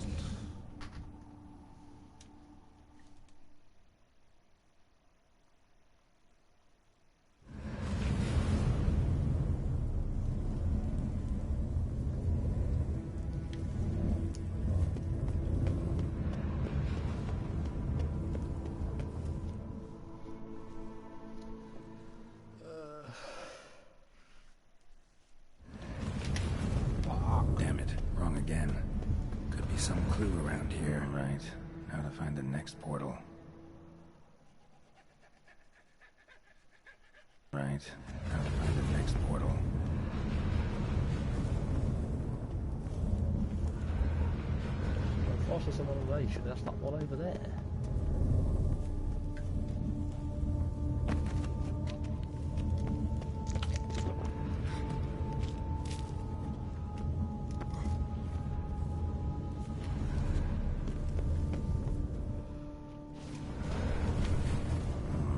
That's not one over there.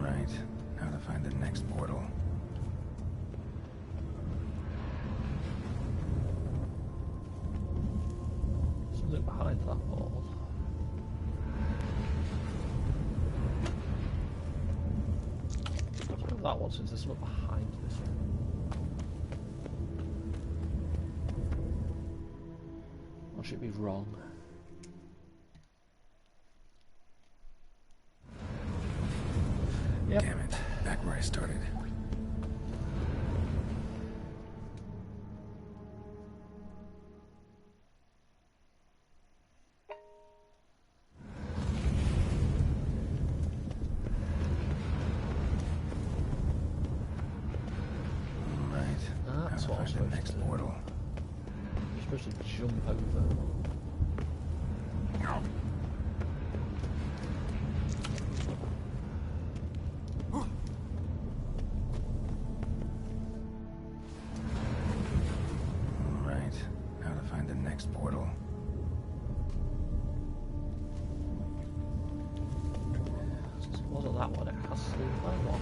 Right. Now to find the next portal. Something behind that wall. That one, since there's something behind this one. Or should it be wrong? Yep. Damn it. Back where I started. Jump over. Right. Now to find the next portal. It wasn't that one, it has to be that one.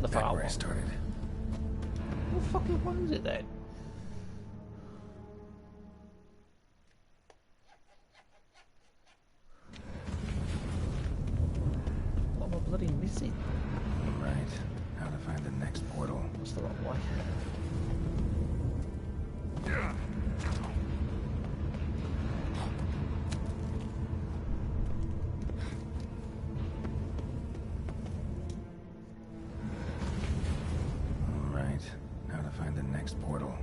The far where I started. What fucking one is it then? What am I bloody missing? Right. How to find the next portal. That's the wrong way. Now to find the next portal.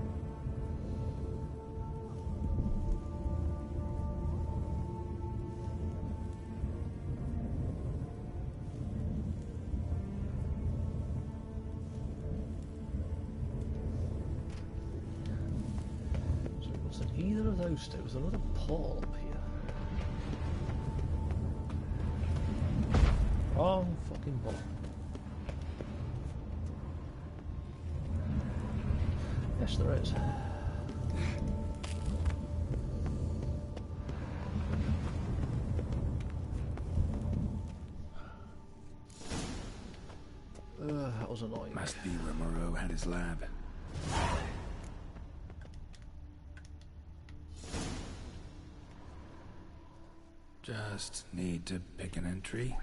So it wasn't either of those two. It was another portal up here. wrong fucking button. Yes, there is. That was annoying. Must be where Moreau had his lab. Just need to pick an entry.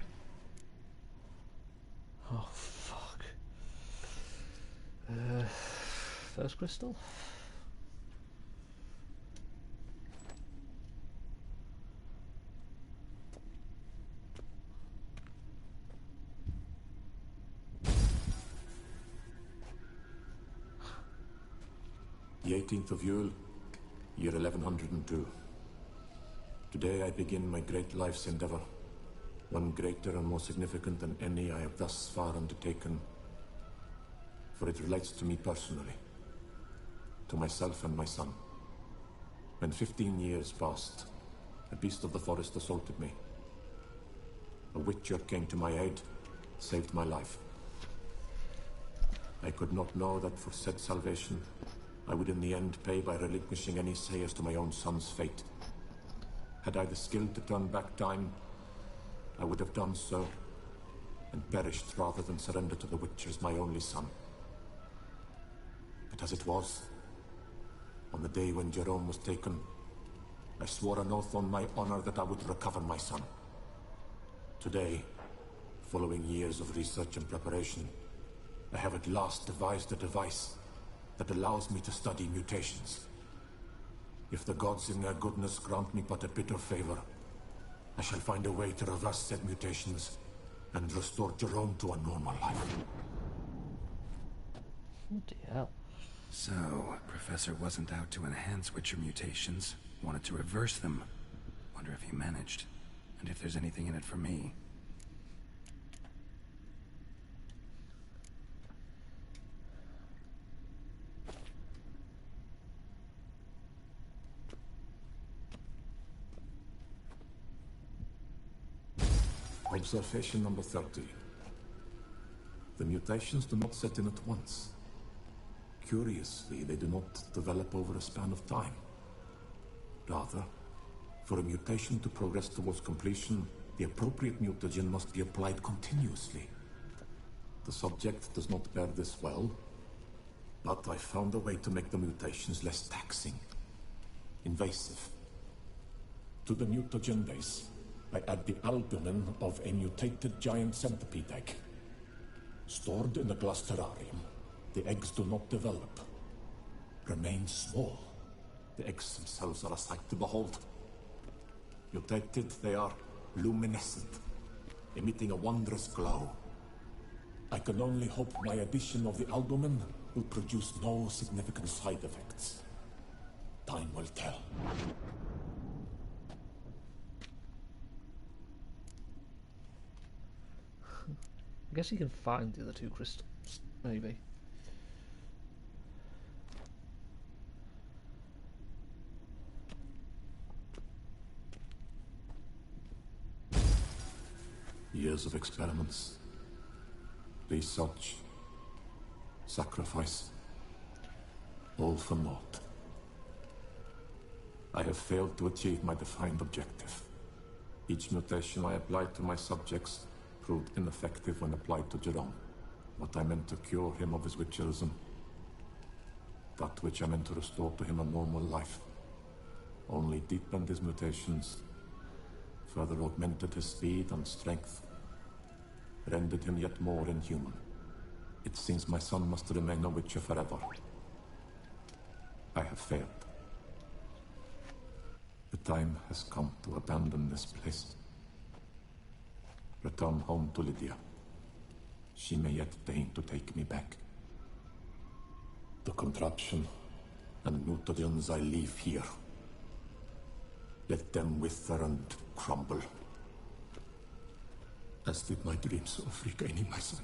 Oh, fuck. First crystal? The 18th of Yule, year 1102. Today I begin my great life's endeavor, one greater and more significant than any I have thus far undertaken, for it relates to me personally, to myself and my son. When 15 years passed, a beast of the forest assaulted me. A witcher came to my aid, saved my life. I could not know that for said salvation, I would in the end pay by relinquishing any say as to my own son's fate. Had I the skill to turn back time, I would have done so, and perished rather than surrender to the Witchers my only son. But as it was, on the day when Jerome was taken, I swore an oath on my honor that I would recover my son. Today, following years of research and preparation, I have at last devised a device that allows me to study mutations. If the gods in their goodness grant me but a bit of favor, I shall find a way to reverse said mutations and restore Jerome to a normal life. Bloody hell. So, Professor wasn't out to enhance Witcher mutations, wanted to reverse them. Wonder if he managed, and if there's anything in it for me. Observation number 30. The mutations do not set in at once. Curiously, they do not develop over a span of time. Rather, for a mutation to progress towards completion, the appropriate mutagen must be applied continuously. The subject does not bear this well, but I found a way to make the mutations less taxing, invasive. To the mutagen base, I add the albumin of a mutated giant centipede egg. Stored in a glass terrarium, the eggs do not develop, remain small. The eggs themselves are a sight to behold. Mutated, they are luminescent, emitting a wondrous glow. I can only hope my addition of the albumin will produce no significant side effects. Time will tell. I guess you can find the other two crystals, maybe. Years of experiments, research, sacrifice, all for naught. I have failed to achieve my defined objective. Each mutation I applied to my subjects proved ineffective when applied to Jerome. What I meant to cure him of his witcherism, that which I meant to restore to him a normal life, only deepened his mutations, further augmented his speed and strength, rendered him yet more inhuman. It seems my son must remain a witcher forever. I have failed. The time has come to abandon this place. Return home to Lydia. She may yet deign to take me back. The contraption and mutagens I leave here. Let them wither and crumble, as did my dreams of regaining my son.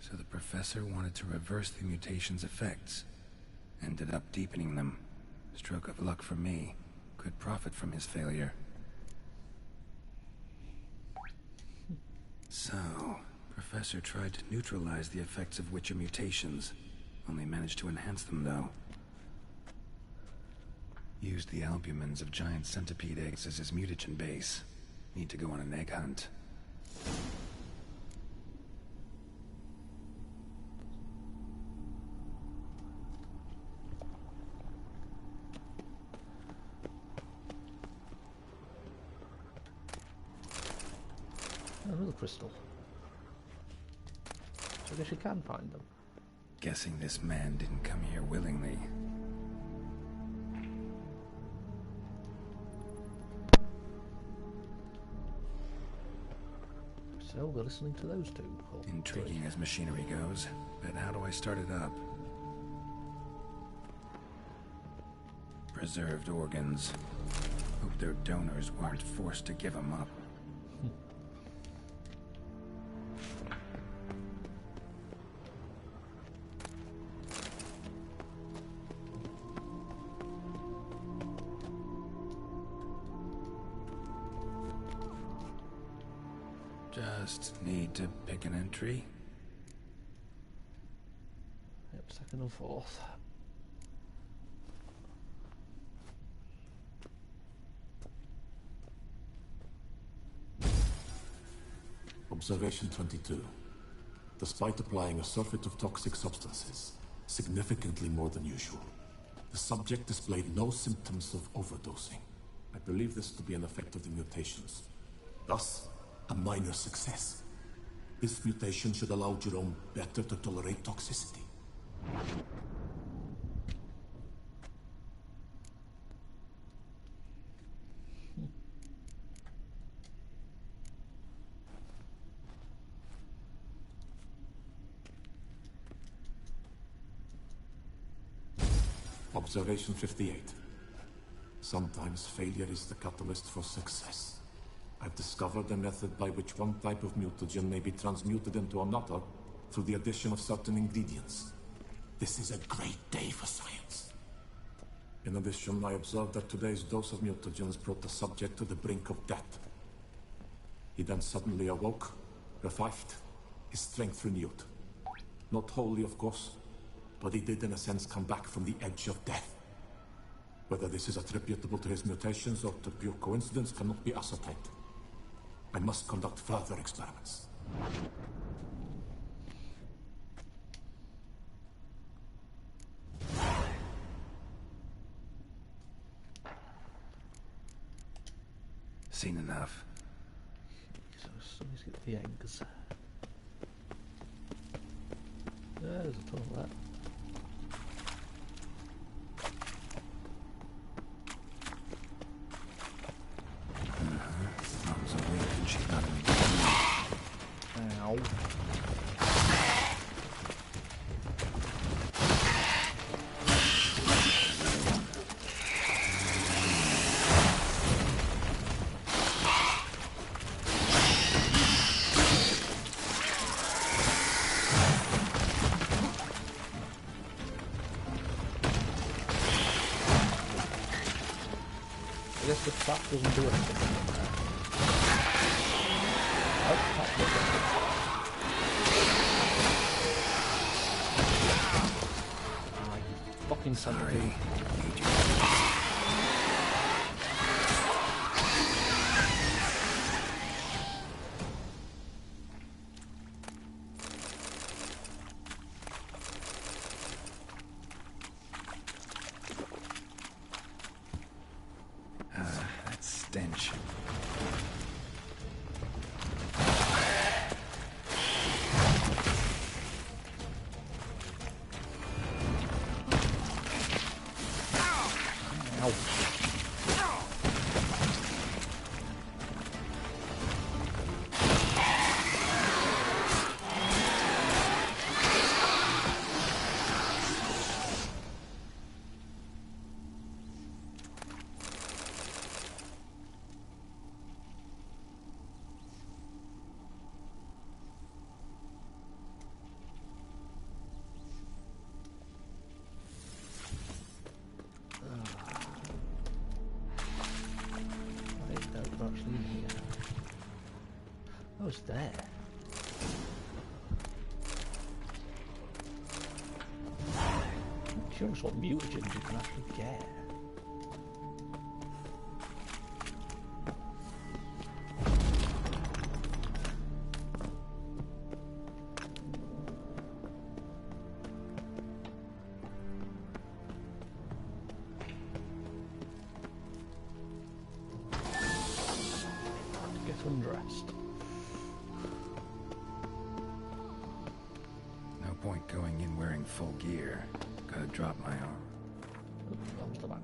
So the Professor wanted to reverse the mutation's effects. Ended up deepening them. Stroke of luck for me. could profit from his failure. So, Professor tried to neutralize the effects of Witcher mutations. Only managed to enhance them, though. Used the albumins of giant centipede eggs as his mutagen base. Need to go on an egg hunt. Another crystal. So I guess you can find them. Guessing this man didn't come here willingly. So we're listening to those two. Intriguing as machinery goes, but how do I start it up? Preserved organs. Hope their donors weren't forced to give them up. Just need to pick an entry. Yep, second and fourth. Observation 22. Despite applying a surfeit of toxic substances, significantly more than usual, the subject displayed no symptoms of overdosing. I believe this to be an effect of the mutations. Thus, a minor success. This mutation should allow Jerome better to tolerate toxicity. Observation 58. Sometimes failure is the catalyst for success. I've discovered a method by which one type of mutagen may be transmuted into another through the addition of certain ingredients. This is a great day for science. In addition, I observed that today's dose of mutagens brought the subject to the brink of death. He then suddenly awoke, revived, his strength renewed. Not wholly, of course, but he did in a sense come back from the edge of death. Whether this is attributable to his mutations or to pure coincidence cannot be ascertained. I must conduct further experiments. Seen enough. So somebody's got the eggs. There's a ton of that. Ow. I guess the trap doesn't do anything. Oh, trap does it. Fucking sorry. That stench. Oh, it's there. I'm curious what mutagens you can actually get. Undressed. No point going in wearing full gear. Gotta drop my arm. Ooh, that was the map.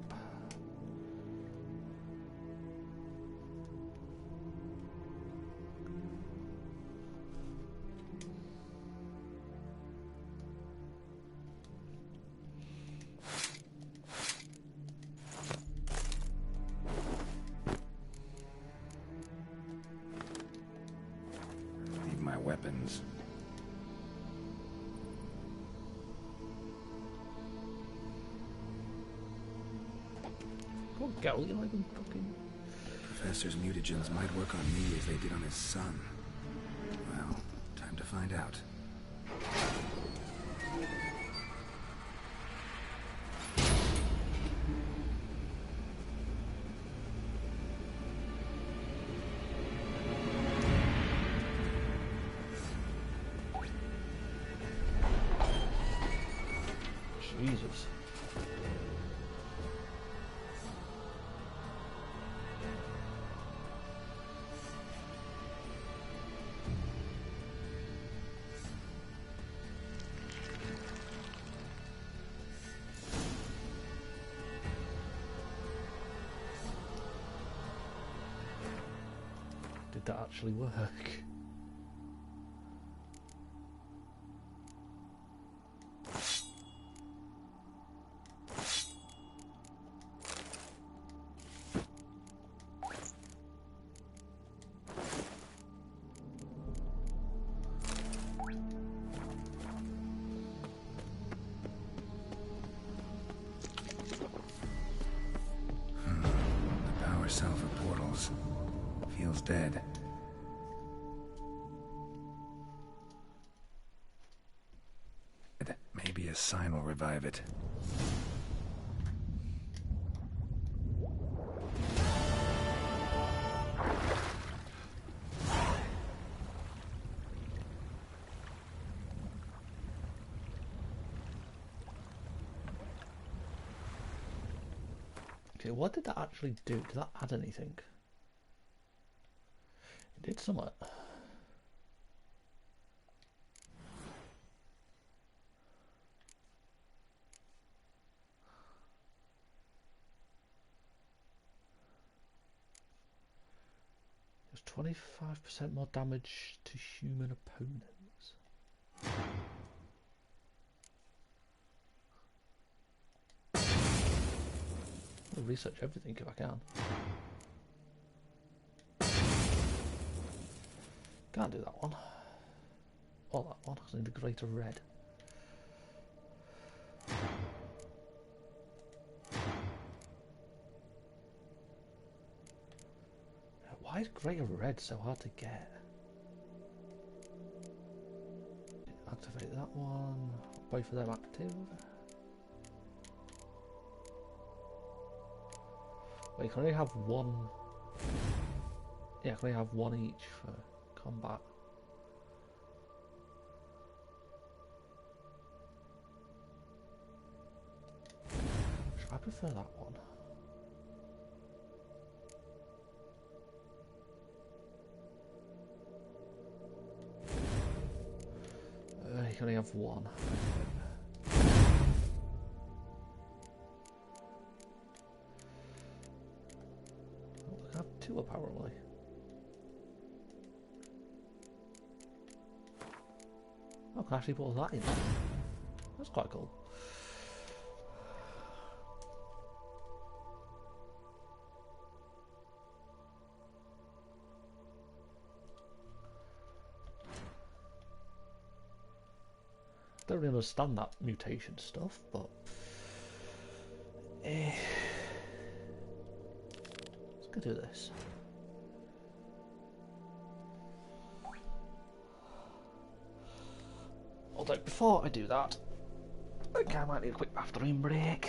Weapons. Poor girl, you know, even fucking... Professor's mutagens might work on me as they did on his son. Well, time to find out. Jesus. Did that actually work? The power cell for portals feels dead. Maybe a sign will revive it. Okay, what did that actually do? Did that add anything? It did somewhat. There's 25% more damage to human opponents. I'll research everything if I can. Can't do that one. Or that one, because I need the greater red. Why is greater red so hard to get? Activate that one. Wait for them active. Wait, can I only have one? Yeah, can I have one each for combat? Should I prefer that one? You can only have one. I have two apparently. Oh, I can actually put that in. That's quite cool. Don't really understand that mutation stuff, but let's go do this. Although before I do that, I think I might need a quick bathroom break.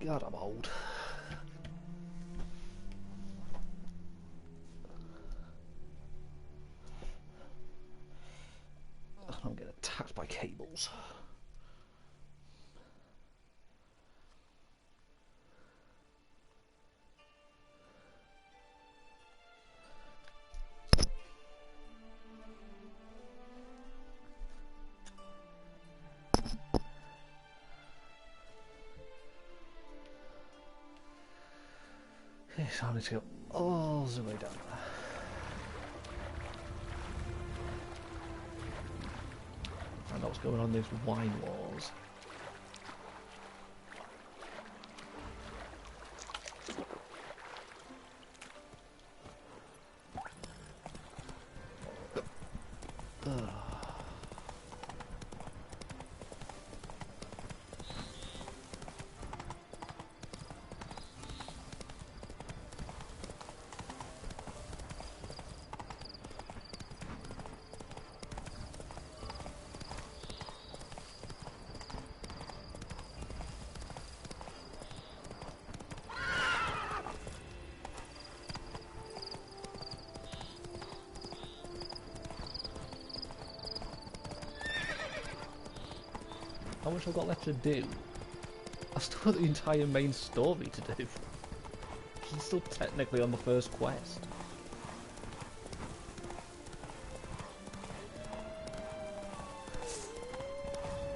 God, I'm old. I'm getting attacked by cables. Yes, I need to go all the way down there. I know what's going on in these wine wars. How much I've got left to do? I've still got the entire main story to do. I'm still technically on the first quest.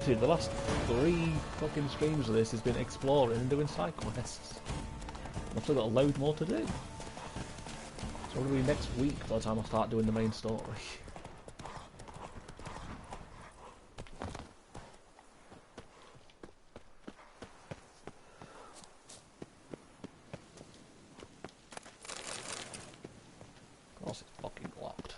Dude, the last 3 fucking streams of this has been exploring and doing side quests. I've still got a load more to do. So it'll be next week by the time I start doing the main story. Of course it's fucking locked.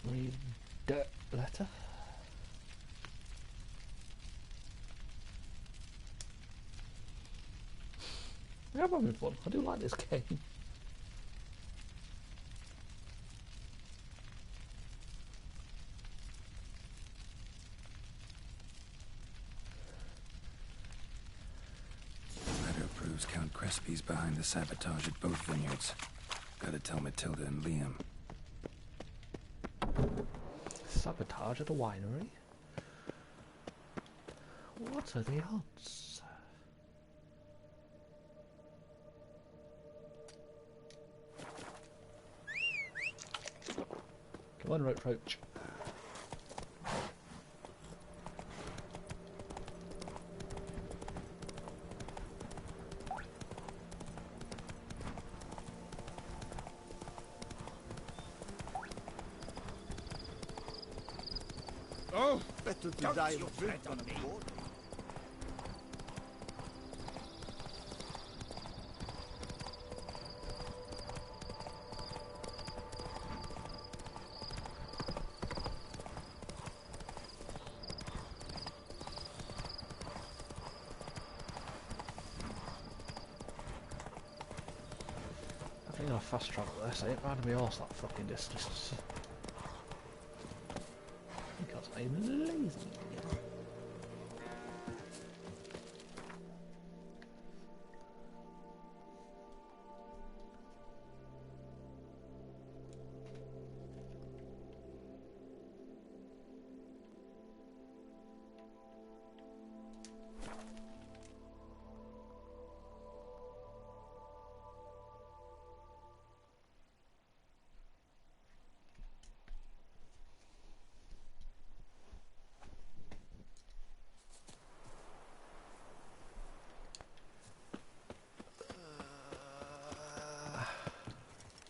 Read that letter. Yeah, I'm having fun. I do like this game. proves Count Crespi's behind the sabotage at both vineyards. Gotta tell Matilda and Liam. Sabotage at a winery? What are the odds? Come on, Roach. Oh, better to die of drink than of boredom. I think I'll fast travel this. I ain't riding my horse that fucking distance. Because I'm lazy.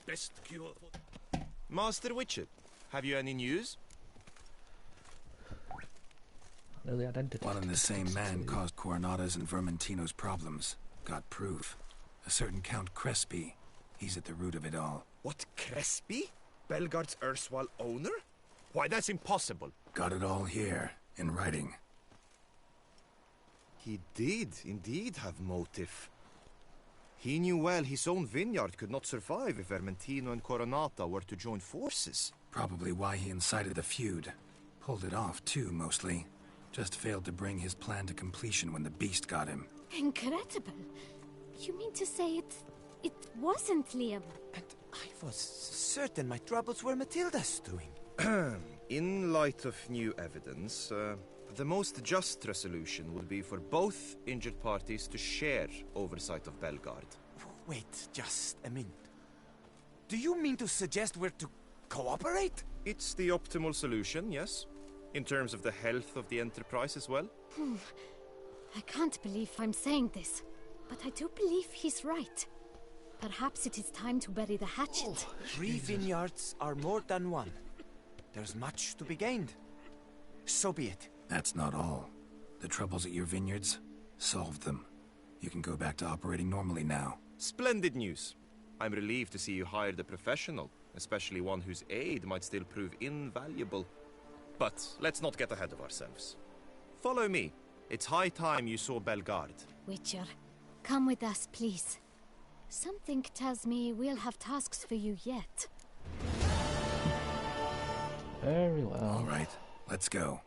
Best cure for... Master Witcher, have you any news? The identity. One and the same man caused Coronata's and Vermentino's problems. Got proof. A certain Count Crespi. He's at the root of it all. What, Crespi? Belgard's erstwhile owner? Why, that's impossible. Got it all here, in writing. He did indeed have motive. He knew well his own vineyard could not survive if Vermentino and Coronata were to join forces. Probably why he incited the feud. Pulled it off, too, mostly. Just failed to bring his plan to completion when the beast got him. Incredible. You mean to say it wasn't Liam? And I was certain my troubles were Matilda's doing. In light of new evidence, the most just resolution would be for both injured parties to share oversight of Belgard. Wait just a minute. Do you mean to suggest we're to cooperate? It's the optimal solution, yes. In terms of the health of the enterprise as well. I can't believe I'm saying this, but I do believe he's right. Perhaps it is time to bury the hatchet. 3 vineyards are more than one. There's much to be gained. So be it. That's not all. The troubles at your vineyards? Solved them. You can go back to operating normally now. Splendid news. I'm relieved to see you hired a professional, especially one whose aid might still prove invaluable. But let's not get ahead of ourselves. Follow me. It's high time you saw Belgard. Witcher, come with us, please. Something tells me we'll have tasks for you yet. Very well. All right, let's go.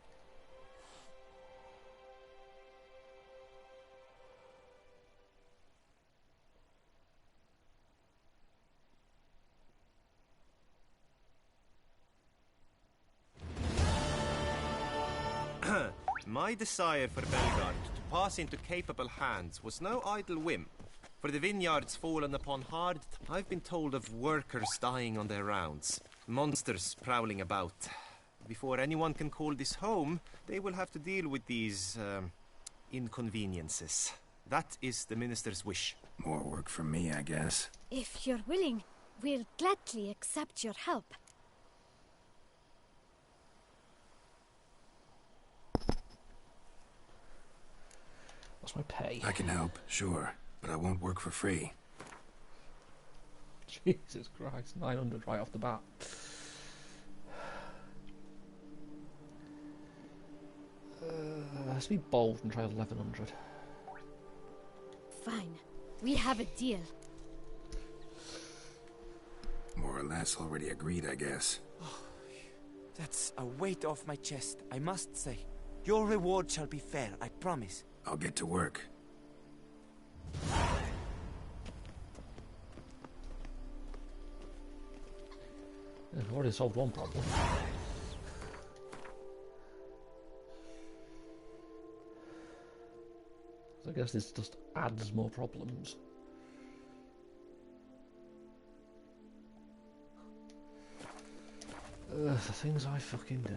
My desire for Belgard to pass into capable hands was no idle whim. For the vineyards fallen upon hard, I've been told of workers dying on their rounds, monsters prowling about. Before anyone can call this home, they will have to deal with these, inconveniences. That is the minister's wish. More work for me, I guess. If you're willing, we'll gladly accept your help. What's my pay? I can help, sure, but I won't work for free. Jesus Christ, 900 right off the bat. Let's be bold and try 1100. Fine. We have a deal. More or less already agreed, I guess. Oh, that's a weight off my chest, I must say. Your reward shall be fair, I promise. I'll get to work. I've already solved one problem. So I guess this just adds more problems. The things I fucking do.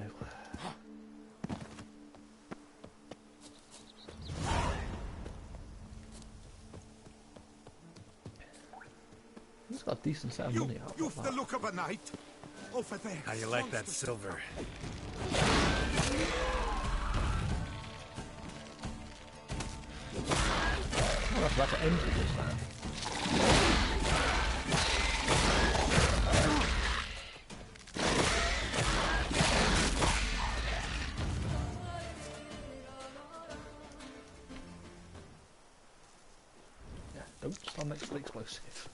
He's got a decent set of money out. You've the look of a knight. Over there. How you like that silver? Oh, that's about to end with this now. Yeah, don't stand next to the explosive.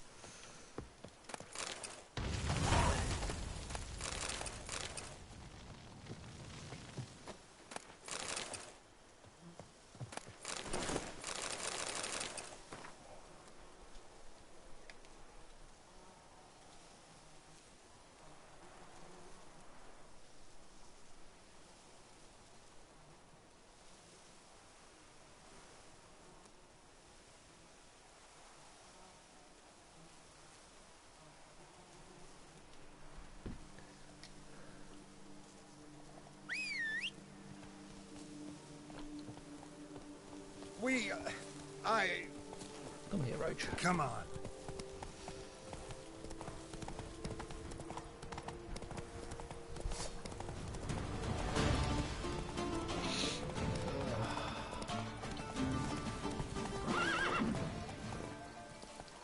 Come here, Roach. Come on.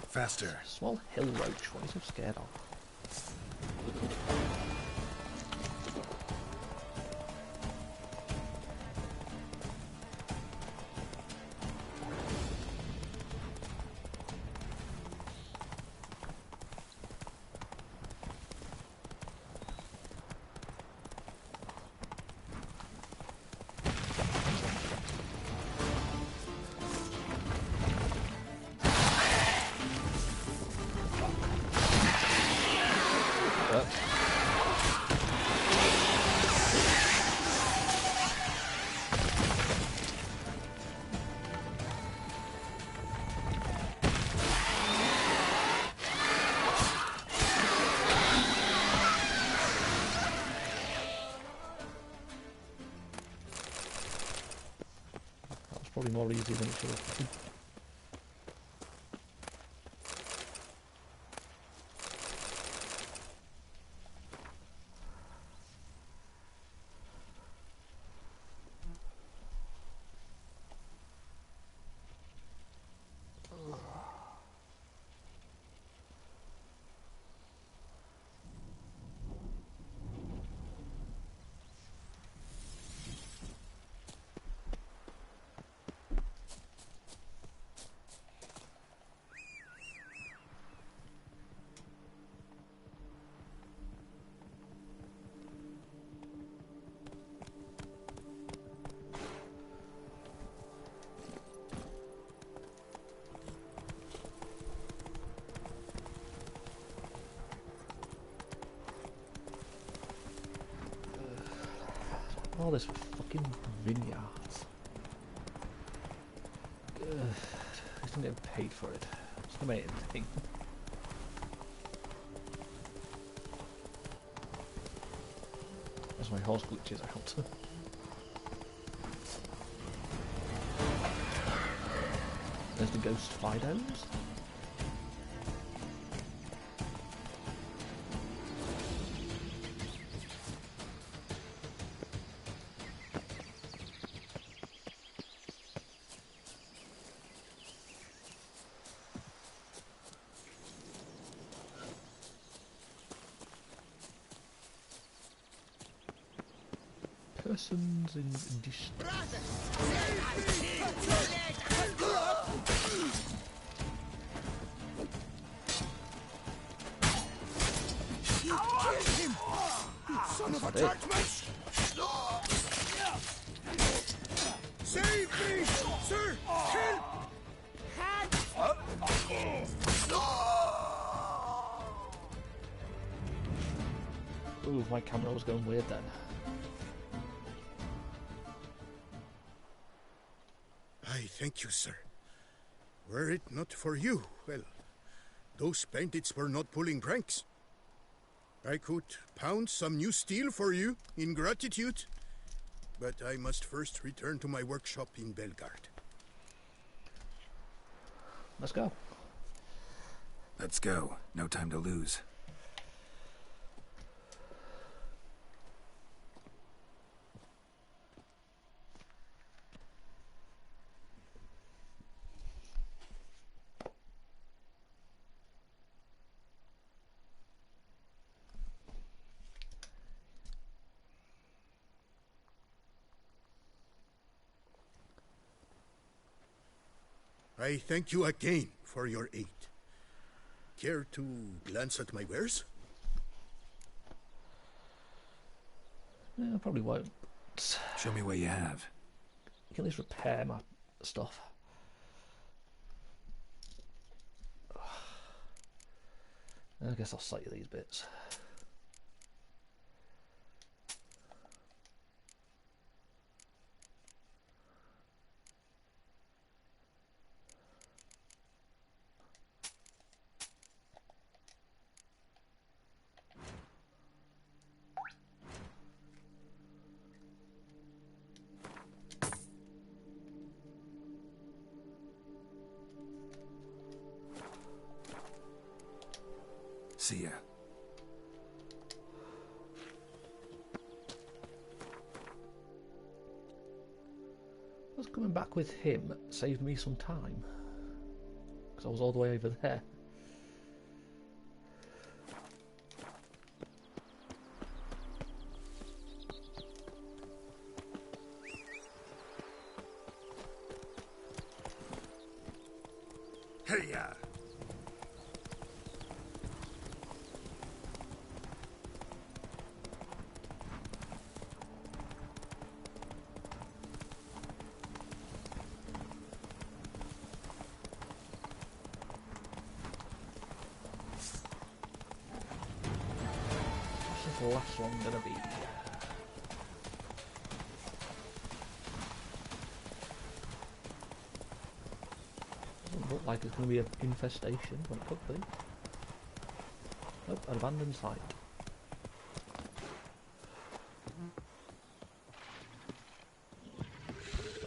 Faster. Small hill roach, what are you so scared of? Probably more easy than it should have been. All this fucking vineyards. He's not getting paid for it. It's the main thing. As my horse glitches out. There's the ghost Fidos. Persons in distress. You killed him! You son of a Dartmouth! Save me, sir! Help! Ooh, my camera was going weird then. I thank you, sir. Were it not for you, well, those bandits were not pulling pranks. I could pound some new steel for you in gratitude, but I must first return to my workshop in Belgard. Let's go. Let's go. No time to lose. I thank you again for your aid. Care to glance at my wares? Yeah, I probably won't. Show me what you have. You can at least repair my stuff. I guess I'll sell you these bits. See ya. Was coming back with him saved me some time, because I was all the way over there. Hey-ya! The last one gonna be? Doesn't look like it's gonna be an infestation, but it could be. Nope, an abandoned site.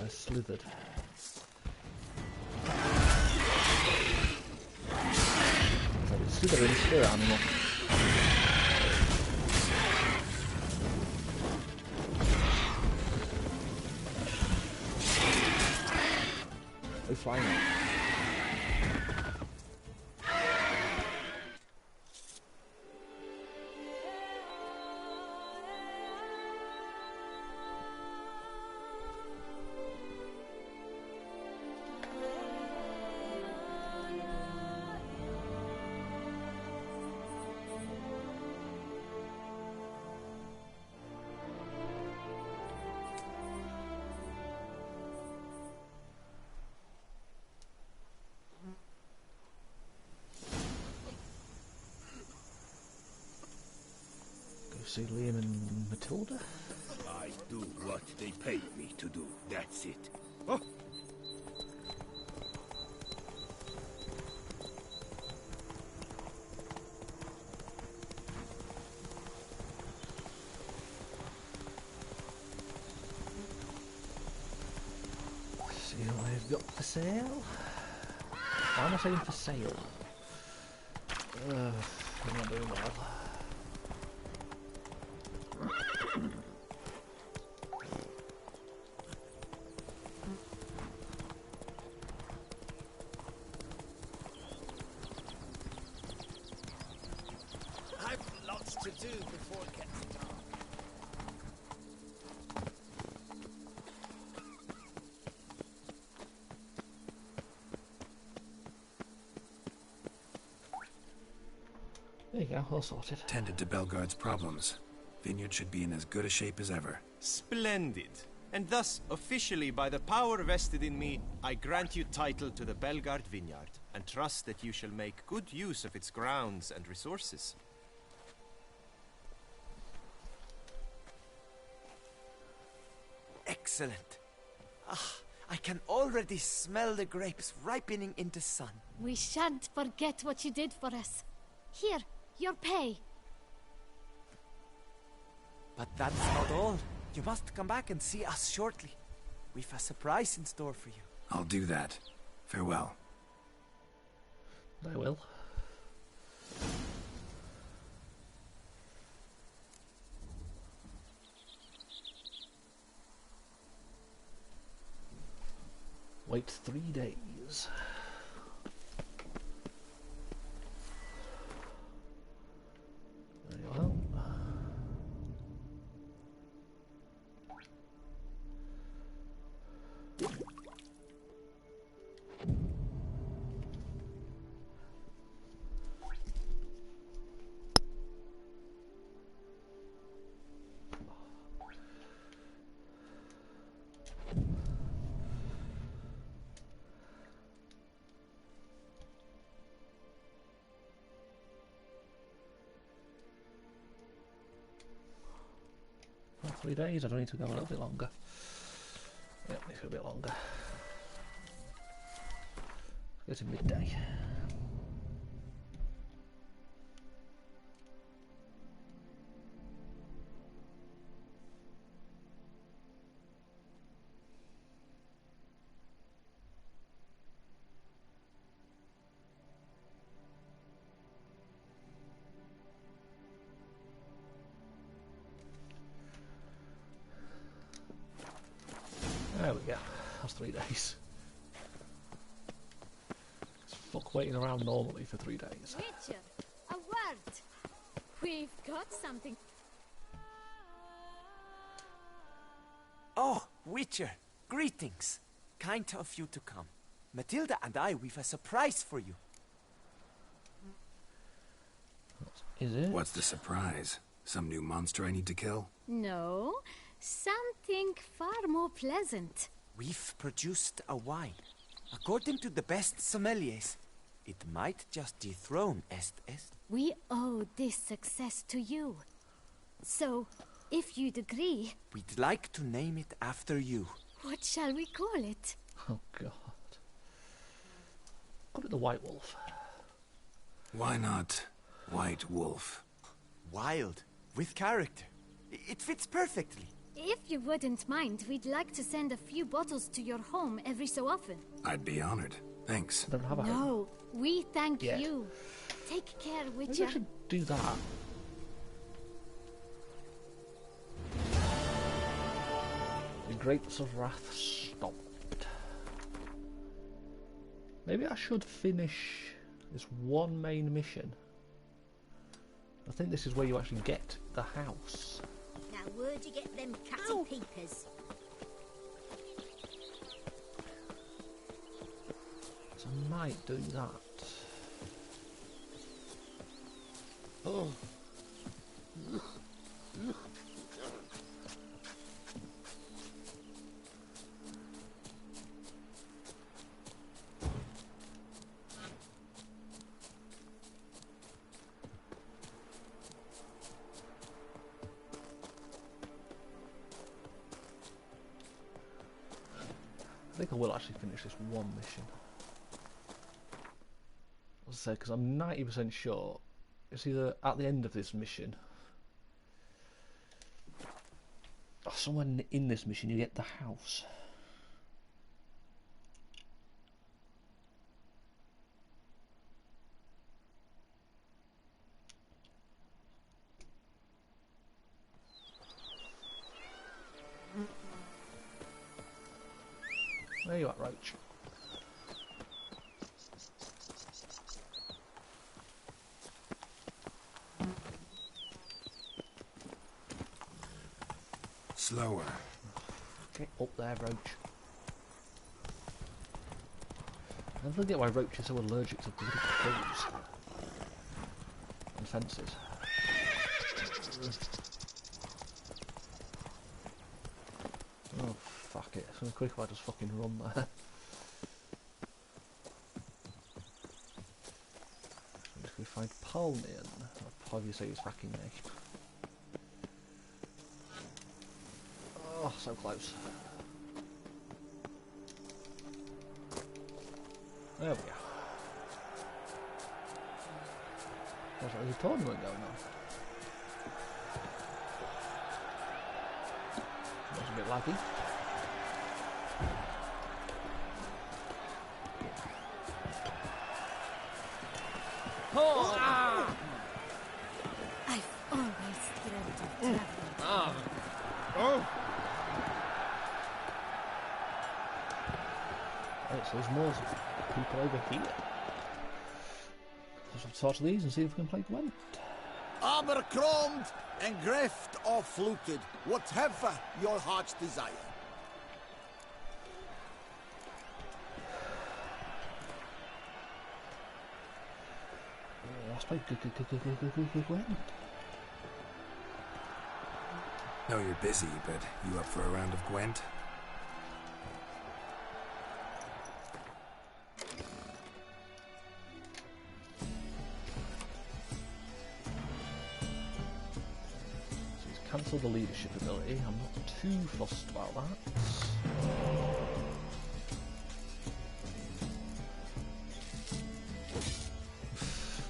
I slithered. It's like a slithering spirit animal. Flying out. See Liam and Matilda? I do what they paid me to do. That's it. Oh. See what I've got for sale? Why am I saying for sale? I'm not doing well. To do before it gets dark. There you go, all sorted. Tended to Belgard's problems. Vineyard should be in as good a shape as ever. Splendid. And thus, officially by the power vested in me, I grant you title to the Belgard Vineyard, and trust that you shall make good use of its grounds and resources. Excellent. Ah, I can already smell the grapes ripening in the sun. We shan't forget what you did for us. Here, your pay. But that's not all. You must come back and see us shortly. We've a surprise in store for you. I'll do that. Farewell. I will. Wait 3 days. Very well. Well, 3 days, I don't need to go a little bit longer. Yep, need to go a bit longer. Go to midday. There we go. That's 3 days. It's fuck waiting around normally for 3 days. Witcher, a word. We've got something. Oh, Witcher, greetings. Kind of you to come. Matilda and I, we've a surprise for you. Is it? What's the surprise? Some new monster I need to kill? No, something far more pleasant. We've produced a wine. According to the best sommeliers, it might just dethrone Est. We owe this success to you. So, if you'd agree... We'd like to name it after you. What shall we call it? Oh god. Call it the White Wolf. Why not White Wolf? Wild, with character. It fits perfectly. If you wouldn't mind, we'd like to send a few bottles to your home every so often. I'd be honored. Thanks. I don't have a home. No, we thank Yeah. you. Take care, Maybe Witcher. I should do that. The Grapes of Wrath stopped. Maybe I should finish this one main mission. I think this is where you actually get the house. Now, where'd you get them catty peepers? So I might do that. Oh. I think I will actually finish this one mission. As I say, because I'm 90% sure it's either at the end of this mission, or somewhere in this mission you get the house. Where you at, Roach? Slower. Get up there, Roach. I don't get why Roach is so allergic to bloody poles and fences. Oh, fuck it. It's quick if I just fucking run there. I'm just going to find Palnian. I'll probably say his fucking name. Oh, so close. There we are. There's a tournament going on. That's a bit laggy. Oh, ah! I've always dreamt of traveling. Ah. Oh. Right, so there's more people over here. Let's have to talk to these and see if we can play Gwent. Armor chromed and greft or fluted, whatever your heart's desire. Let's play Gwent. Know you're busy, but you up for a round of Gwent? Cancel the leadership ability. I'm not too fussed about that.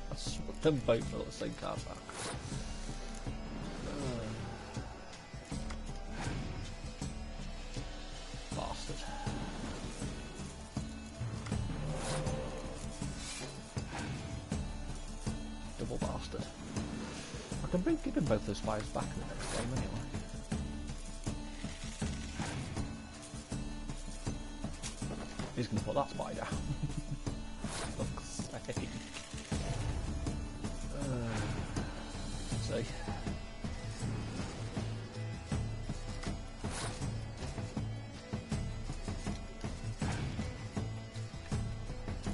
Let's put them both for the same card back. Bastard. Double bastard. I can give him both those fires back in the next game anyway. He's going to put that spy down. Fuck's sake. Let's see.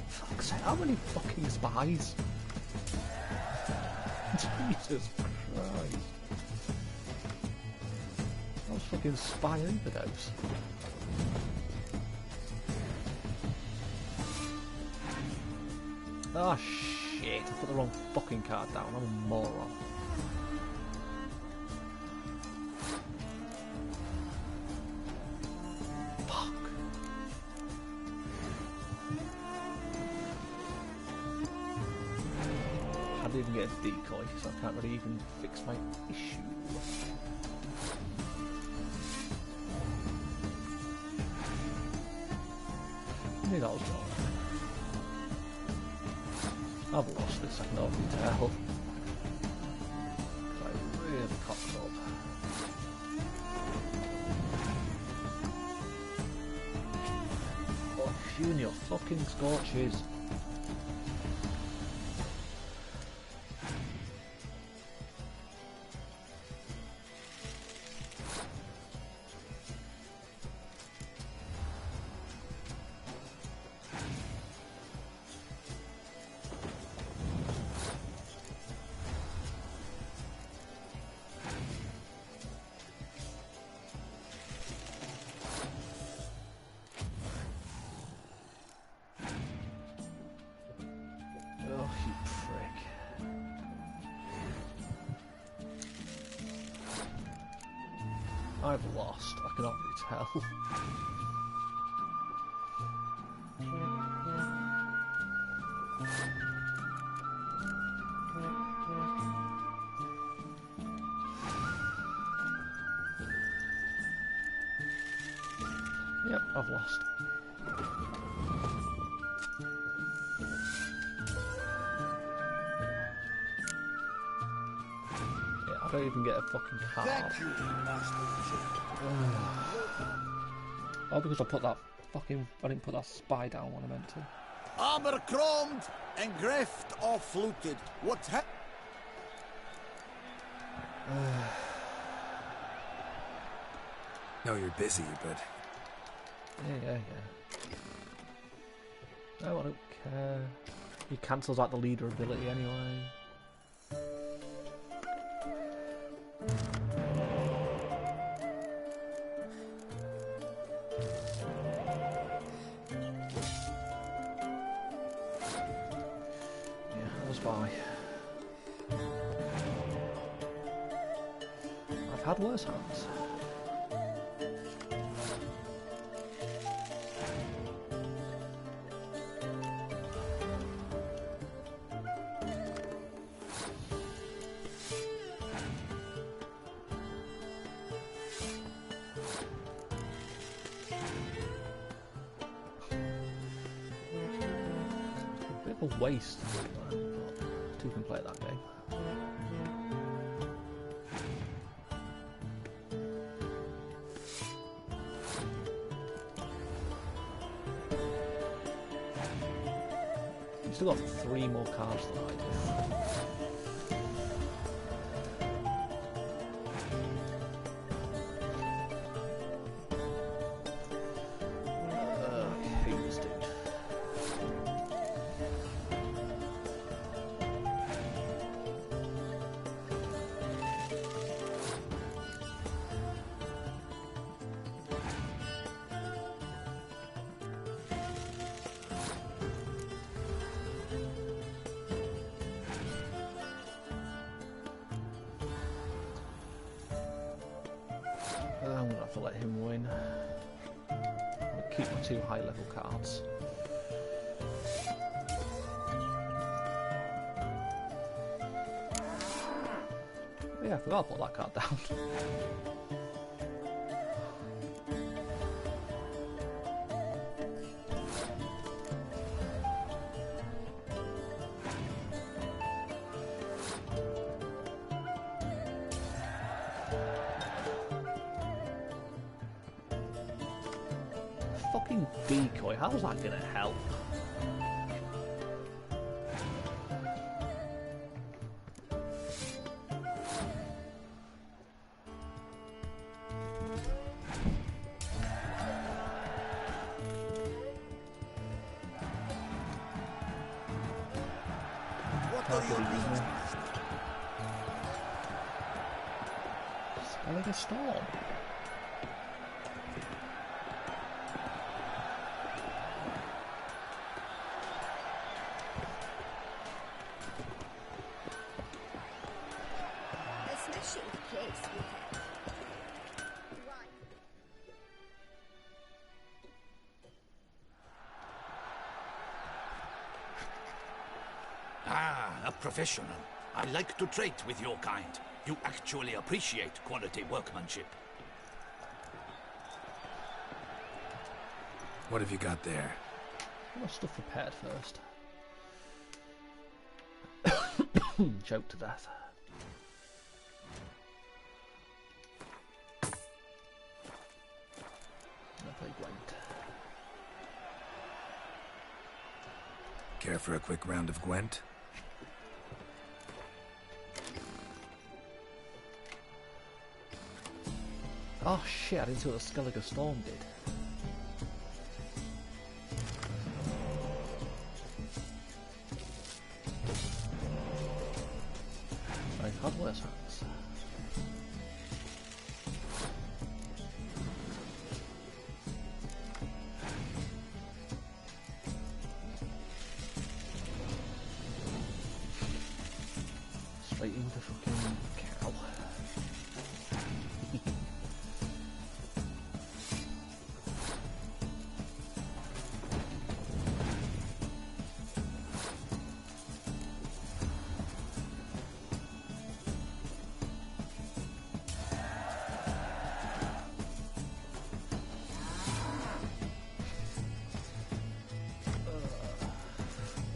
Fuck's sake, how many fucking spies? Jesus Christ. That was fucking spy overdose. Ah, shit, I put the wrong fucking card down, I'm a moron. Fuck. I didn't even get a decoy, so I can't really even fix my issue. I knew that was wrong. I've lost this, I can already tell. I really cocked up. Oh, you and your fucking scorches. I've lost, I can already tell. Yep, I've lost. I don't even get a fucking card. Thank you, Master Oh, because I put that fucking... I didn't put that spy down when I meant to. Armor chromed and greft or fluted. What Know you're busy, but... Yeah. No, I don't care. He cancels out the leader ability anyway. I've had worse hands. Bit of a waste to do that, but two can play that game. You still got 3 more cards than I do. I'm gonna have to let him win. I'm gonna keep my 2 high level cards. Yeah, I forgot to put that card down. Fucking decoy, how's that gonna help? Like a storm. Ah, a professional. I like to trade with your kind. You actually appreciate quality workmanship. What have you got there? Get my stuff prepared first. Choked to death. I'm gonna play Gwent. Care for a quick round of Gwent? Oh shit, I didn't see what the Skellige Storm did. I've had worse hands. Straight into fucking cow.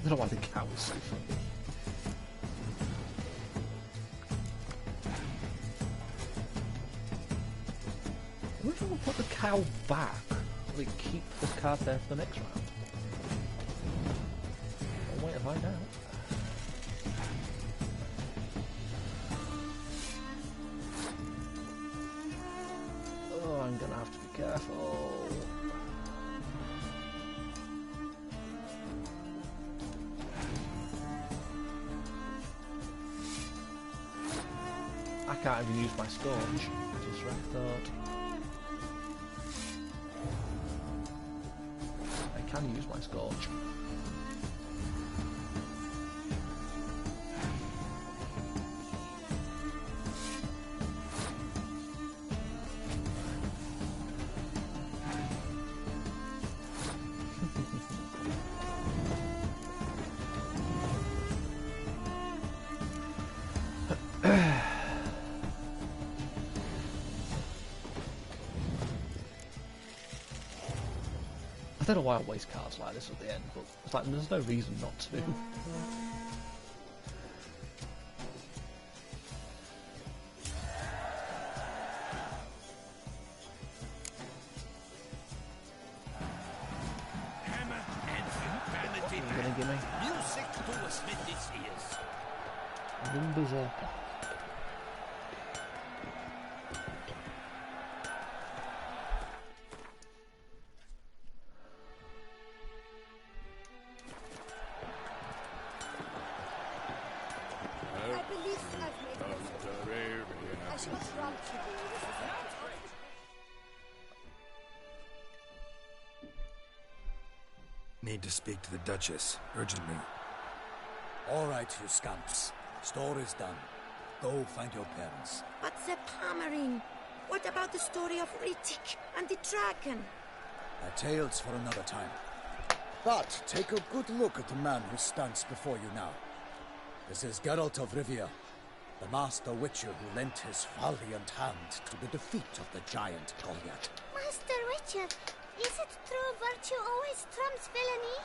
I don't know why the cow is so funny. I wonder if I'll put the cow back, or keep the card there for the next round. I'll wait to find out. Oh, I'm gonna have to be careful. I can't even use my Scourge. Just thought. I can use my Scourge. don't know why I waste cards like this at the end, but it's like there's no reason not to. What are you gonna give me? Music to a smithy's ears. Berserker. I believe I've made a mistake. I should not run to you. This is not Need to speak to the Duchess, urgently. All right, you scamps. Store is done. Go find your parents. But the Palmerine, what about the story of Rittik and the dragon? Tales for another time. But take a good look at the man who stands before you now. This is Geralt of Rivia, the master witcher who lent his valiant hand to the defeat of the giant Goliath. Master Witcher, is it true virtue always trumps villainy?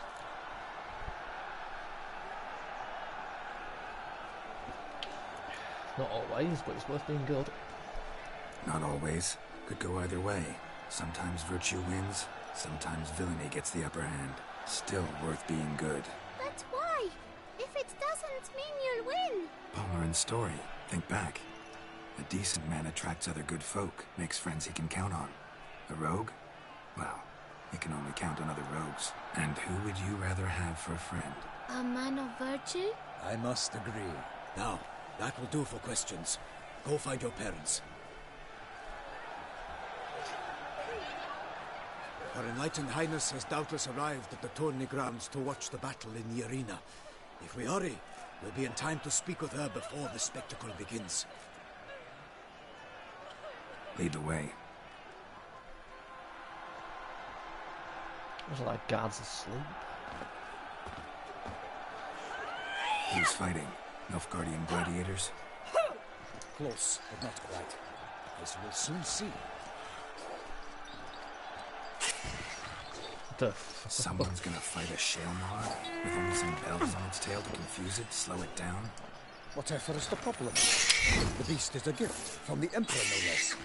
Not always, but it's worth being good. Not always. Could go either way. Sometimes virtue wins, sometimes villainy gets the upper hand. Still worth being good. But why? If it doesn't mean you'll win. Palmerin's story. Think back. A decent man attracts other good folk, makes friends he can count on. A rogue? Well, he can only count on other rogues. And who would you rather have for a friend? A man of virtue? I must agree. Now, that will do for questions. Go find your parents. Her Enlightened Highness has doubtless arrived at the tourney grounds to watch the battle in the arena. If we hurry, we'll be in time to speak with her before the spectacle begins. Lead the way. Was it like guards asleep? Who's fighting? Nilfgaardian gladiators? Close, but not quite. As we'll soon see. Someone's gonna fight a Shaelmaar with only some bells on its tail to confuse it, slow it down? Whatever is the problem? The beast is a gift from the Emperor, no less.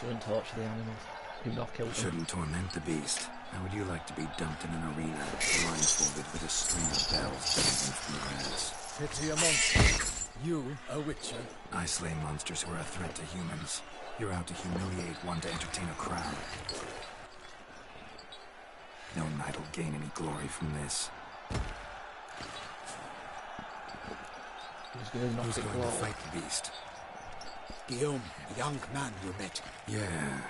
Shouldn't torture the animal. Do not kill them. Shouldn't torment the beast. How would you like to be dumped in an arena, blindfolded with a string of bells dangling from your ass? Pity a monster. You, a witcher. I slay monsters who are a threat to humans. You're out to humiliate one to entertain a crowd. No knight will gain any glory from this. Who's going to fight the beast? Guillaume, the young man you met. Yeah.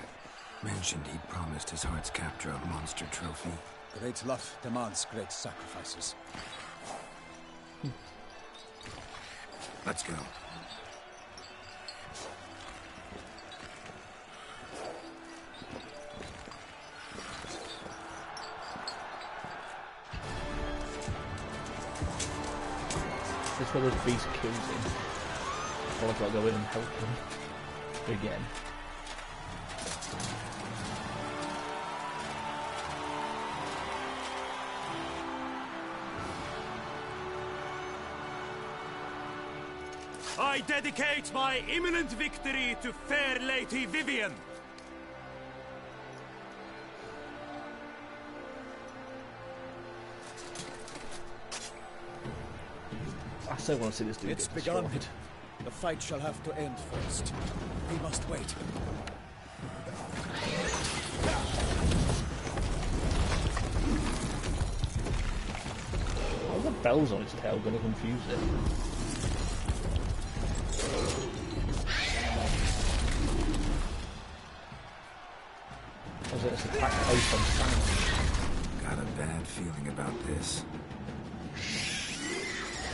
Mentioned he'd promised his heart's capture a monster trophy. Great love demands great sacrifices. Let's go. This is where this beast kills him. Or I've got to go in and help him. Again. I dedicate my imminent victory to fair Lady Vivienne. I still want to see this dude It's get begun. destroyed. The fight shall have to end first. We must wait. Oh, the bells on its tail going to confuse it. Was it an attack based on sound? Got a bad feeling about this.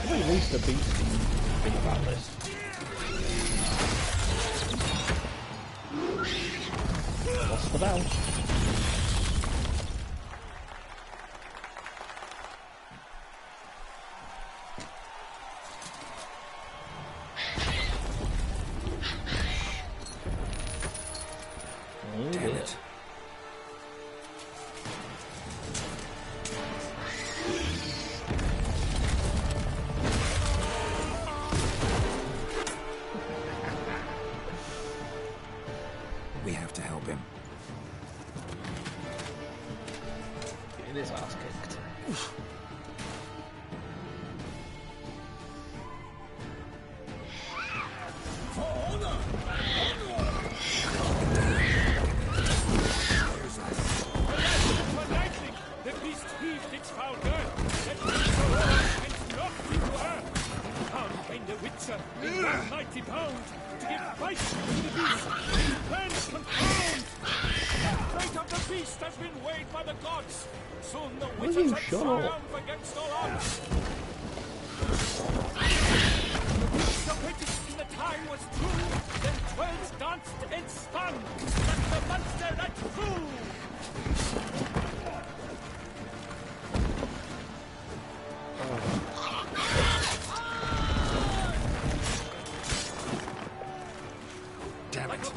At least the beast can think about this. Lost the bell. Oh, Damn it. We have to help him. Getting his ass kicked. The beast heaved its foul girth. Let me go on and knock me to earth. Down came the Witcher in one mighty bound to give fight to the beast. Plans confound. The fate of the beast has been weighed by the gods. Soon the Witcher shall triumph against all odds. The beast of it in the time was true. Then 12 danced and spun. That the monster that flew. Damn it.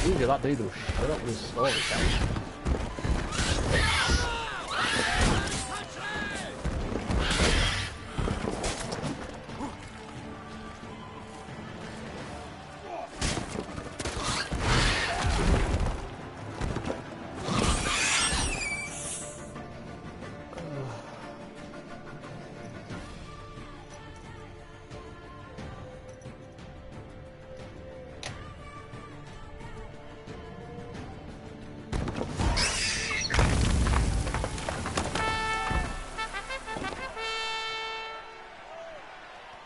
Usually that dude will shut up with his story time.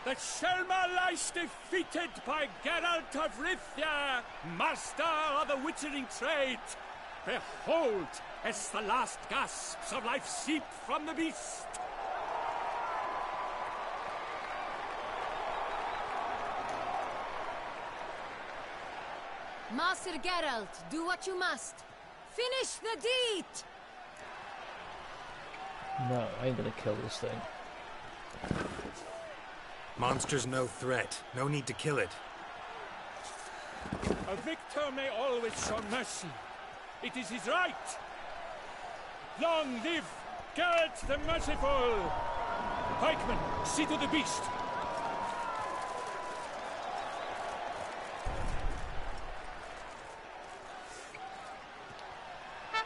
The Shelma lies defeated by Geralt of Rivia, master of the witchering trade. Behold, as the last gasps of life seep from the beast. Master Geralt, do what you must. Finish the deed! No, I ain't gonna kill this thing. Monster's no threat. No need to kill it. A victor may always show mercy. It is his right. Long live Geralt the Merciful! Pikeman, see to the beast.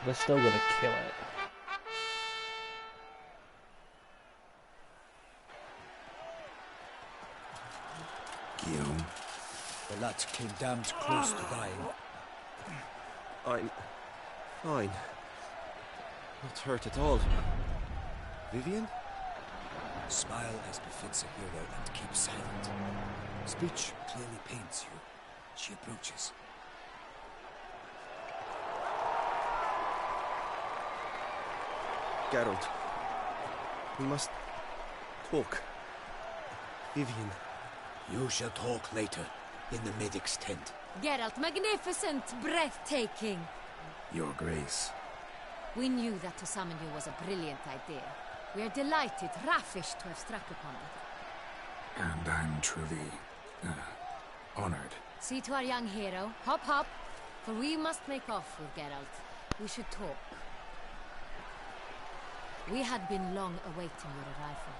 We're still gonna kill it. Guillaume. The lad came damned close to dying. I'm fine. Not hurt at all. Vivian? Smile as befits a hero and keep silent. Speech clearly pains you. She approaches. Geralt. We must talk. Vivian. You shall talk later, in the medic's tent. Geralt, magnificent, breathtaking. Your Grace. We knew that to summon you was a brilliant idea. We are delighted, ravished to have struck upon it. And I'm truly honored. See to our young hero. Hop, hop. For we must make off with Geralt. We should talk. We had been long awaiting your arrival.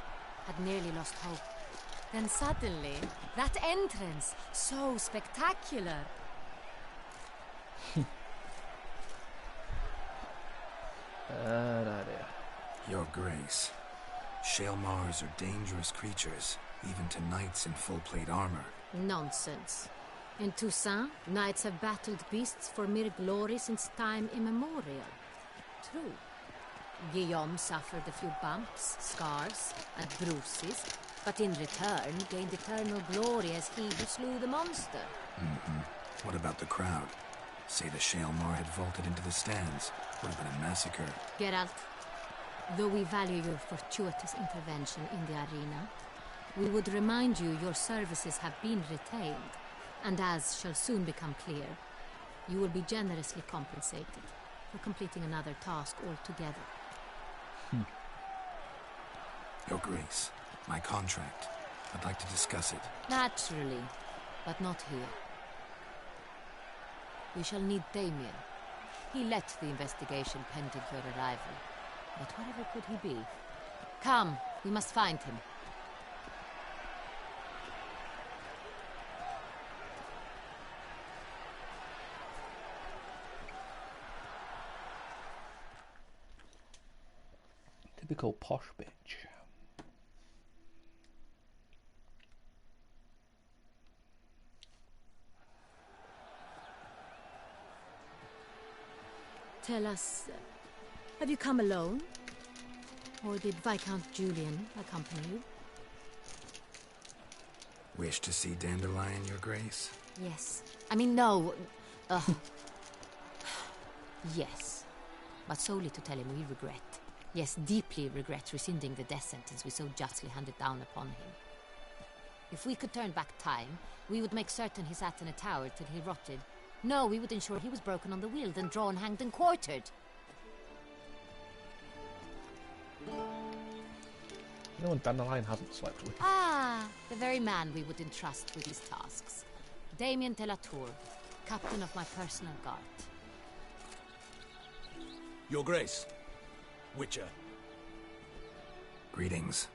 Had nearly lost hope. Then suddenly, that entrance, so spectacular. Idea. Your Grace. Shaelmars are dangerous creatures, even to knights in full-plate armor. Nonsense. In Toussaint, knights have battled beasts for mere glory since time immemorial. True. Guillaume suffered a few bumps, scars, and bruises, but in return gained eternal glory as he who slew the monster. What about the crowd? Say the Shaelmar had vaulted into the stands. Would have been a massacre. Geralt, though we value your fortuitous intervention in the arena, We would remind you your services have been retained, and as shall soon become clear, you will be generously compensated for completing another task altogether. Your Grace, my contract. I'd like to discuss it. Naturally, but not here. We shall need Damien. He led the investigation pending your arrival. But wherever could he be? Come, we must find him. Typical posh bitch. Tell us, have you come alone? Or did Viscount Julian accompany you? Wish to see Dandelion, Your Grace? Yes. I mean, no. Yes. But solely to tell him we regret. Yes, deeply regret rescinding the death sentence we so justly handed down upon him. If we could turn back time, we would make certain he sat in a tower till he rotted. No, we would ensure he was broken on the wheel, then drawn, hanged, and quartered. No one Dandelion hasn't slept with. Ah, the very man we would entrust with these tasks. Damien de la Tour, captain of my personal guard. Your Grace, Witcher. Greetings.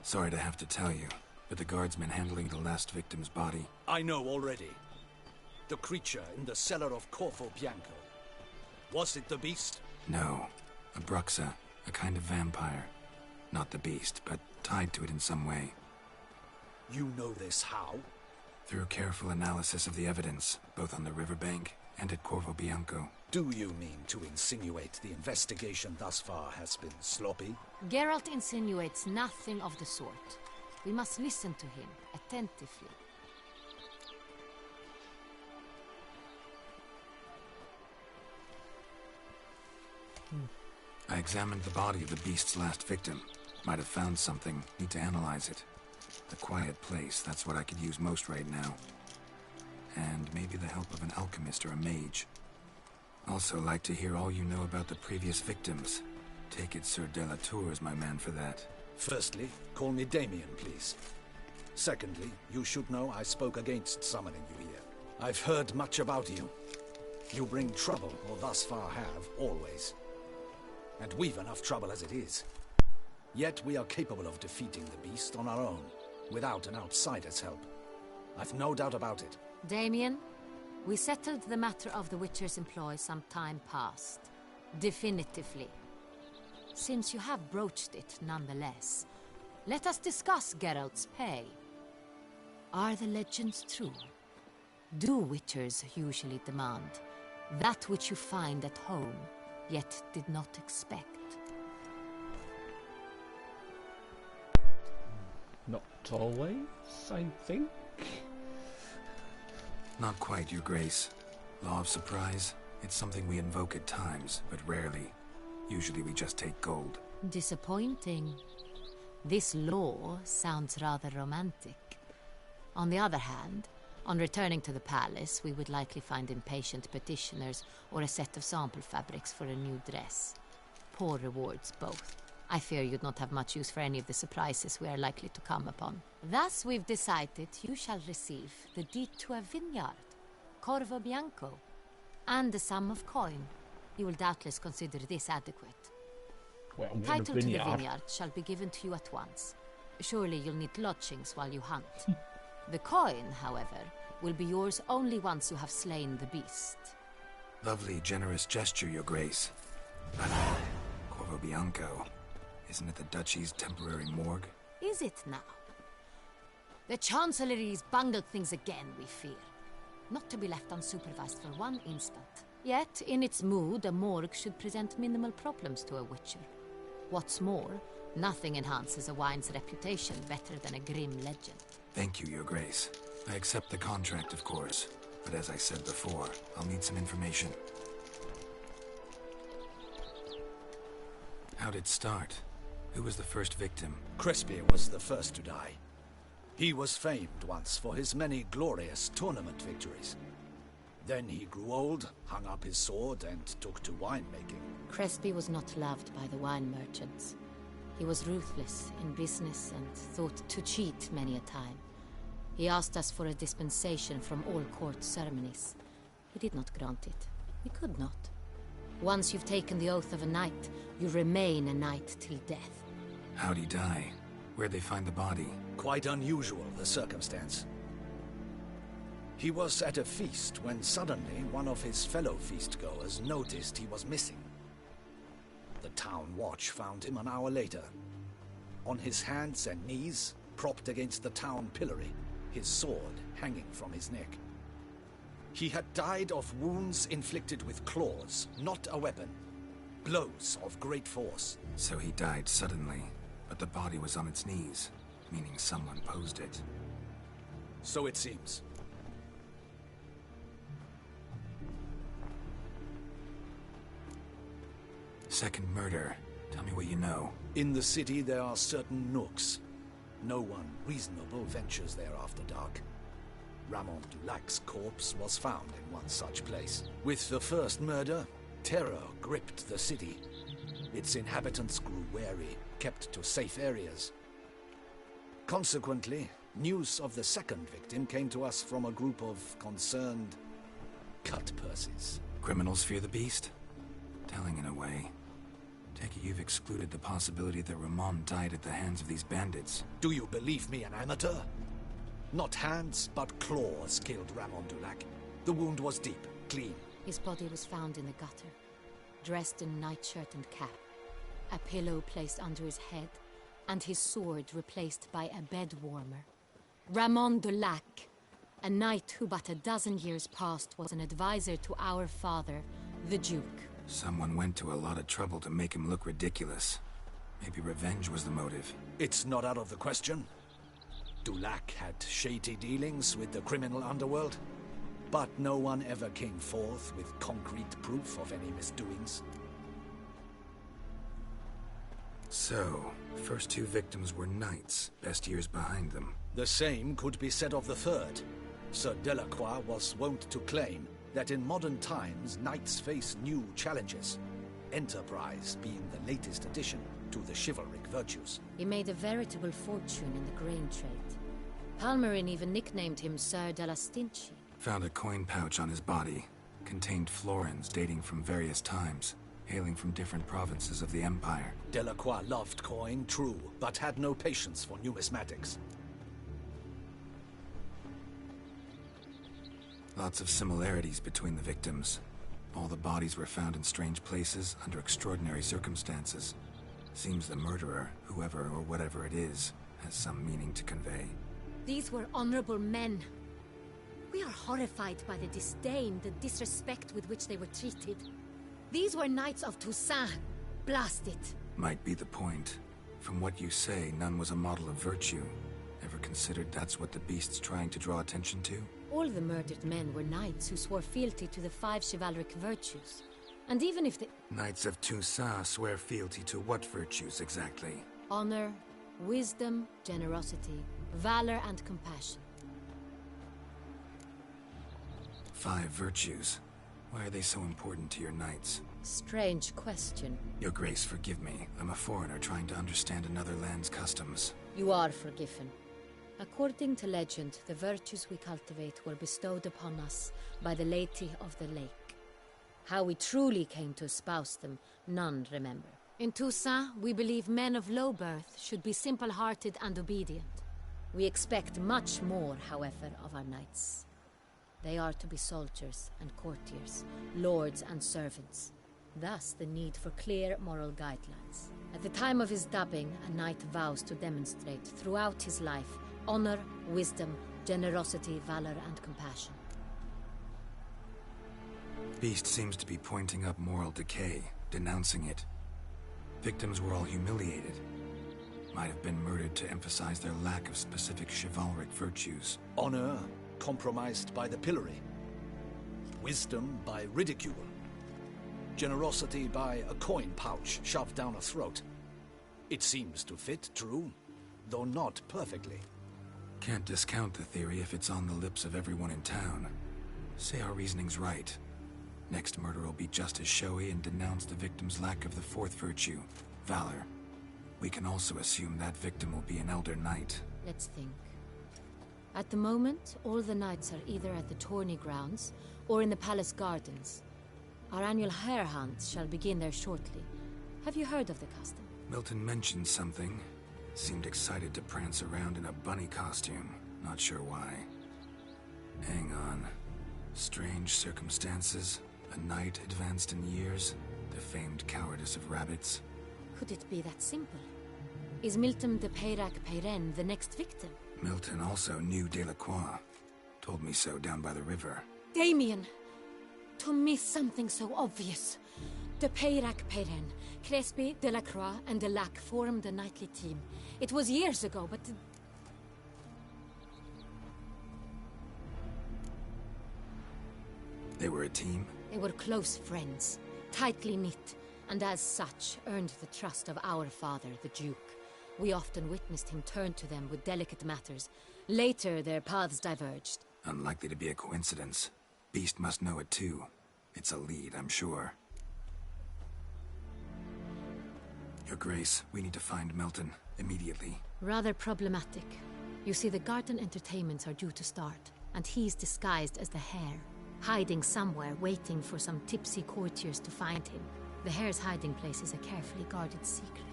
Sorry to have to tell you, but the guardsman handling the last victim's body... I know already. The creature in the cellar of Corvo Bianco. Was it the beast? No. A Bruxa, a kind of vampire. Not the beast, but tied to it in some way. You know this how? Through careful analysis of the evidence, both on the riverbank and at Corvo Bianco. Do you mean to insinuate the investigation thus far has been sloppy? Geralt insinuates nothing of the sort. We must listen to him attentively. I examined the body of the beast's last victim. Might have found something. Need to analyze it. A quiet place, that's what I could use most right now. And maybe the help of an alchemist or a mage. Also like to hear all you know about the previous victims. Take it Sir de la Tour is my man for that. Firstly, call me Damien, please. Secondly, you should know I spoke against summoning you here. I've heard much about you. You bring trouble, or thus far have, always. And we've enough trouble as it is. Yet we are capable of defeating the beast on our own, without an outsider's help. I've no doubt about it. Damien, we settled the matter of the Witcher's employ some time past. Definitively. Since you have broached it nonetheless, let us discuss Geralt's pay. Are the legends true? Do Witchers usually demand that which you find at home, yet did not expect? Not always, I think. Not quite, Your Grace. Law of surprise, it's something we invoke at times, but rarely. Usually we just take gold. Disappointing. This law sounds rather romantic. On the other hand, on returning to the palace, we would likely find impatient petitioners or a set of sample fabrics for a new dress. Poor rewards, both. I fear you'd not have much use for any of the surprises we are likely to come upon. Thus, we've decided you shall receive the deed to a vineyard, Corvo Bianco, and the sum of coin. You will doubtless consider this adequate. Well, Title to the vineyard shall be given to you at once. Surely you'll need lodgings while you hunt. The coin, however, will be yours only once you have slain the beast. Lovely, generous gesture, Your Grace. But Corvo Bianco, isn't it the Duchy's temporary morgue? Is it now? The Chancellery's bungled things again, we fear. Not to be left unsupervised for one instant. Yet, in its mood, a morgue should present minimal problems to a Witcher. What's more, nothing enhances a wine's reputation better than a grim legend. Thank you, Your Grace. I accept the contract, of course. But as I said before, I'll need some information. How'd it start? Who was the first victim? Crespi was the first to die. He was famed once for his many glorious tournament victories. Then he grew old, hung up his sword, and took to winemaking. Crespi was not loved by the wine merchants. He was ruthless in business and thought to cheat many a time. He asked us for a dispensation from all court ceremonies. We did not grant it. We could not. Once you've taken the oath of a knight, you remain a knight till death. How'd he die? Where'd they find the body? Quite unusual, the circumstance. He was at a feast when suddenly one of his fellow feastgoers noticed he was missing. The town watch found him an hour later. On his hands and knees, propped against the town pillory, his sword hanging from his neck. He had died of wounds inflicted with claws, not a weapon. Blows of great force. So he died suddenly, but the body was on its knees, meaning someone posed it. So it seems. Second murder. Tell me what you know. In the city there are certain nooks. No one reasonable ventures there after dark. Ramon Dulac's corpse was found in one such place. With the first murder, terror gripped the city. Its inhabitants grew wary, kept to safe areas. Consequently, news of the second victim came to us from a group of concerned cut-purses. Criminals fear the beast? Telling in a way. Take it you've excluded the possibility that Ramon died at the hands of these bandits. Do you believe me an amateur? Not hands, but claws killed Ramon Dulac. The wound was deep, clean. His body was found in the gutter, dressed in nightshirt and cap, a pillow placed under his head, and his sword replaced by a bed warmer. Ramon Dulac, a knight who but a dozen years past was an advisor to our father, the Duke. Someone went to a lot of trouble to make him look ridiculous. Maybe revenge was the motive. It's not out of the question. Dulac had shady dealings with the criminal underworld, but no one ever came forth with concrete proof of any misdoings. So, first two victims were knights, best years behind them. The same could be said of the third. Sir Delacroix was wont to claim that in modern times knights face new challenges, enterprise being the latest addition to the chivalric virtues. He made a veritable fortune in the grain trade. Palmerin even nicknamed him Sir de la Stinchi. Found a coin pouch on his body. Contained florins dating from various times, hailing from different provinces of the Empire. Delacroix loved coin, true, but had no patience for numismatics. Lots of similarities between the victims. All the bodies were found in strange places under extraordinary circumstances. Seems the murderer, whoever or whatever it is, has some meaning to convey. These were honorable men. We are horrified by the disdain, the disrespect with which they were treated. These were knights of Toussaint. Blast it. Might be the point. From what you say, none was a model of virtue. Ever considered that's what the beast's trying to draw attention to? All the murdered men were knights who swore fealty to the 5 chivalric virtues. And even if the... Knights of Toussaint swear fealty to what virtues exactly? Honor, wisdom, generosity, valor, and compassion. 5 virtues. Why are they so important to your knights? Strange question. Your Grace, forgive me. I'm a foreigner trying to understand another land's customs. You are forgiven. According to legend, the virtues we cultivate were bestowed upon us by the Lady of the Lake. How we truly came to espouse them, none remember. In Toussaint, we believe men of low birth should be simple-hearted and obedient. We expect much more, however, of our knights. They are to be soldiers and courtiers, lords and servants. Thus, the need for clear moral guidelines. At the time of his dubbing, a knight vows to demonstrate throughout his life honor, wisdom, generosity, valor, and compassion. Beast seems to be pointing up moral decay, denouncing it. Victims were all humiliated. Might have been murdered to emphasize their lack of specific chivalric virtues. Honor compromised by the pillory. Wisdom by ridicule. Generosity by a coin pouch shoved down a throat. It seems to fit, true, though not perfectly. Can't discount the theory if it's on the lips of everyone in town. Say our reasoning's right. Next murder will be just as showy and denounce the victim's lack of the fourth virtue, valor. We can also assume that victim will be an elder knight. Let's think. At the moment, all the knights are either at the tourney grounds or in the palace gardens. Our annual hare hunts shall begin there shortly. Have you heard of the custom? Milton mentioned something. Seemed excited to prance around in a bunny costume. Not sure why. Hang on. Strange circumstances. A knight advanced in years. The famed cowardice of rabbits. Could it be that simple? Is Milton de Peyrac Peyren the next victim? Milton also knew Delacroix. Told me so down by the river. Damien! To miss something so obvious. De Peyrac Peyren, Crespi, Delacroix, and Delac formed a knightly team. It was years ago, but... They were a team? They were close friends, tightly knit, and as such earned the trust of our father, the Duke. We often witnessed him turn to them with delicate matters. Later, their paths diverged. Unlikely to be a coincidence. Beast must know it too. It's a lead, I'm sure. Your Grace, we need to find Milton, immediately. Rather problematic. You see, the garden entertainments are due to start, and he's disguised as the hare, hiding somewhere, waiting for some tipsy courtiers to find him. The hare's hiding place is a carefully guarded secret.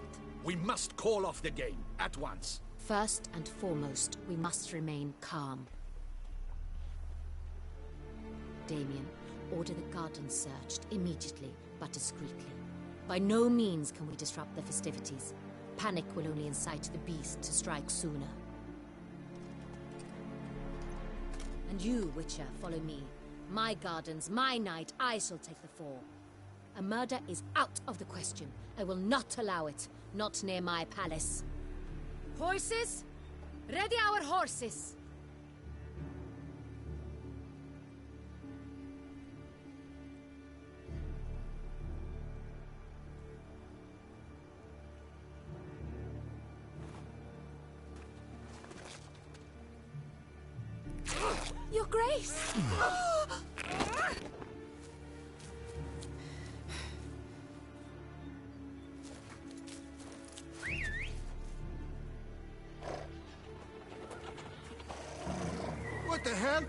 We must call off the game, at once. First and foremost, we must remain calm. Damien, order the garden searched immediately, but discreetly. By no means can we disrupt the festivities. Panic will only incite the beast to strike sooner. And you, Witcher, follow me. My gardens, my night, I shall take the fall. A murder is out of the question. I will not allow it. Not near my palace. Horses? Ready our horses! Your Grace! What the hell?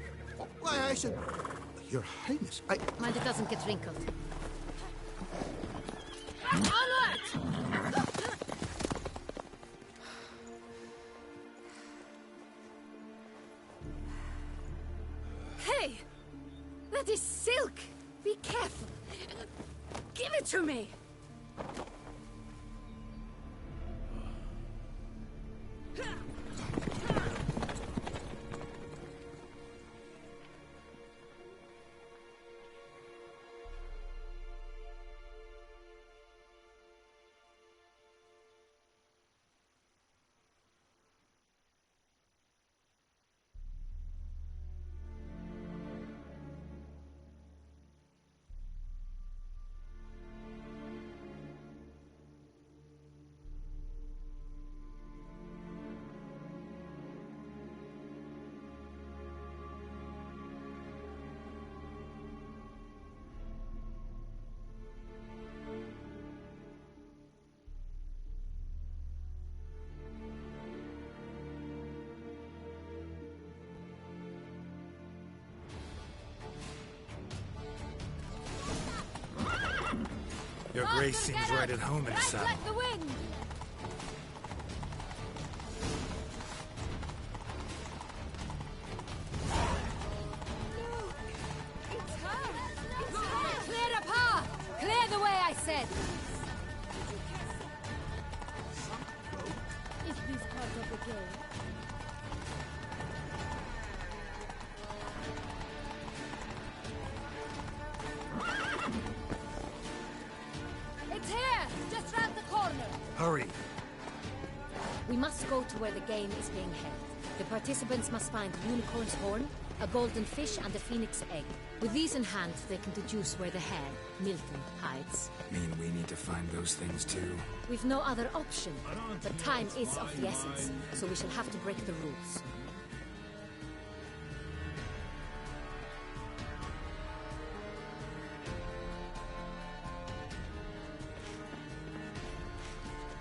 Why, I should... Your Highness, I... Mind it doesn't get wrinkled. Onward! Hey! That is silk! Be careful! Give it to me! Your Grace seems right at home in the saddle. Like the wind! Clear the path! Clear the way, I said! Is this part of the game? It's here! Just round the corner! Hurry! We must go to where the game is being held. The participants must find a unicorn's horn, a golden fish, and a phoenix egg. With these in hand, they can deduce where the hare, Milton, hides. Mean we need to find those things too? We've no other option, but time is of the essence, so we shall have to break the rules.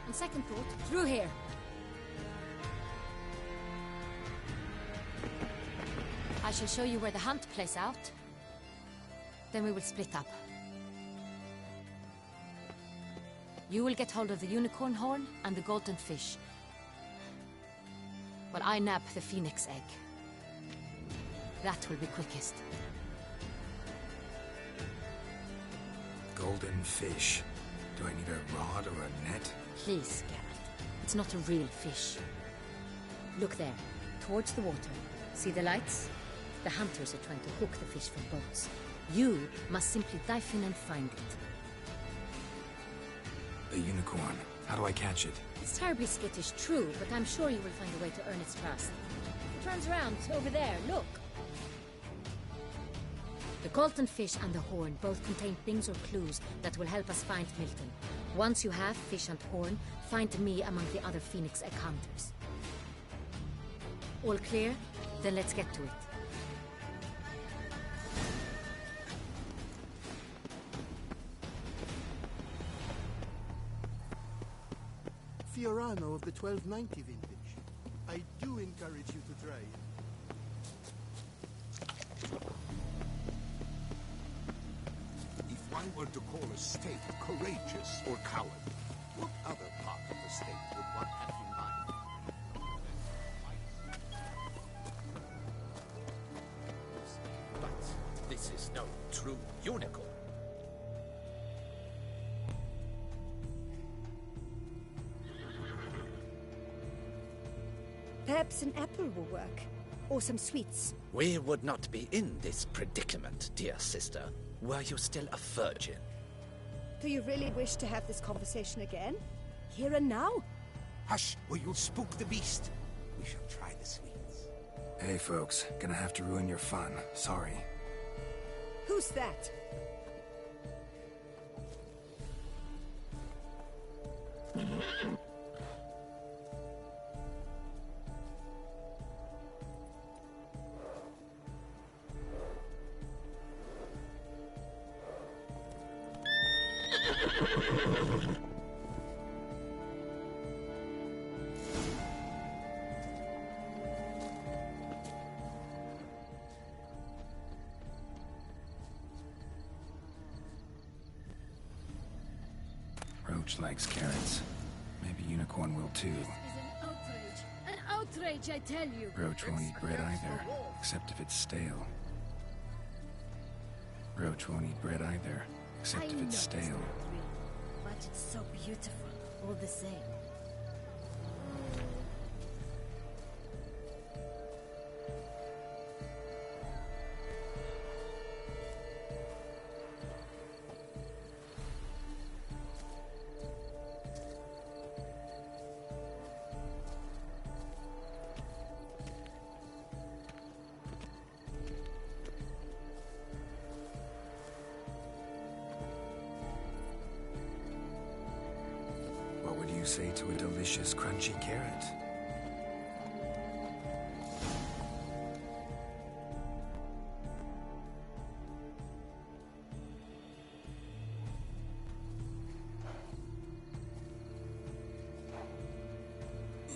On second thought, through here. I shall show you where the hunt plays out. Then we will split up. You will get hold of the unicorn horn and the golden fish, while I nab the phoenix egg. That will be quickest. Golden fish. Do I need a rod or a net? Please, Geralt. It's not a real fish. Look there, towards the water. See the lights? The hunters are trying to hook the fish from boats. You must simply dive in and find it. The unicorn. How do I catch it? It's terribly skittish, true, but I'm sure you will find a way to earn its trust. It turns around, over there, look. The golden fish and the horn both contain things or clues that will help us find Milton. Once you have fish and horn, find me among the other Phoenix Egg hunters. All clear? Then let's get to it. Fiorano of the 1290 vintage. I do encourage you to try it. If one were to call a state courageous or coward, what other part of the state would one have in mind? But this is no true unicorn. Perhaps an apple will work. Or some sweets. We would not be in this predicament, dear sister, were you still a virgin. Do you really wish to have this conversation again? Here and now? Hush, or you'll spook the beast. We shall try the sweets. Hey folks, gonna have to ruin your fun. Sorry. Who's that? Roach likes carrots. Maybe Unicorn will too. An outrage, I tell you. Roach won't eat bread either, except if it's stale. Roach won't eat bread either, except if it's stale. But it's so beautiful, all the same. What would you say to a delicious, crunchy carrot?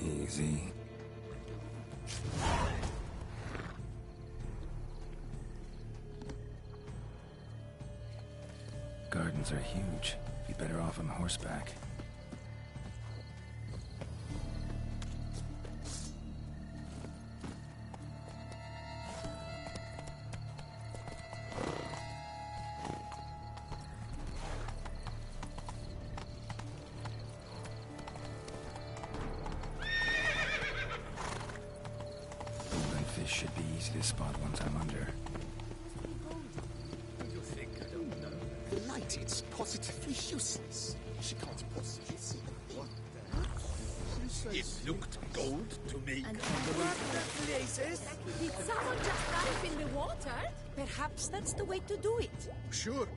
Easy. Gardens are huge. Be better off on horseback. Should be easy to spot once I'm under. You think I don't know? The light, it's positively useless. She can't possibly see what the... It looked gold to me. And what the places? Did someone just dive in the water? Perhaps that's the way to do it. Sure.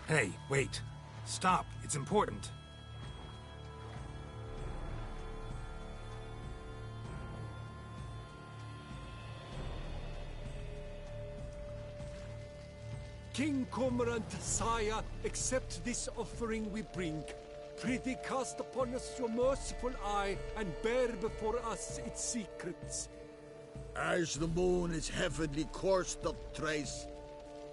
Hey, wait. Stop. It's important. King Cormorant, sire, accept this offering we bring. Prithee cast upon us your merciful eye, and bear before us its secrets. As the moon its heavenly course doth trace,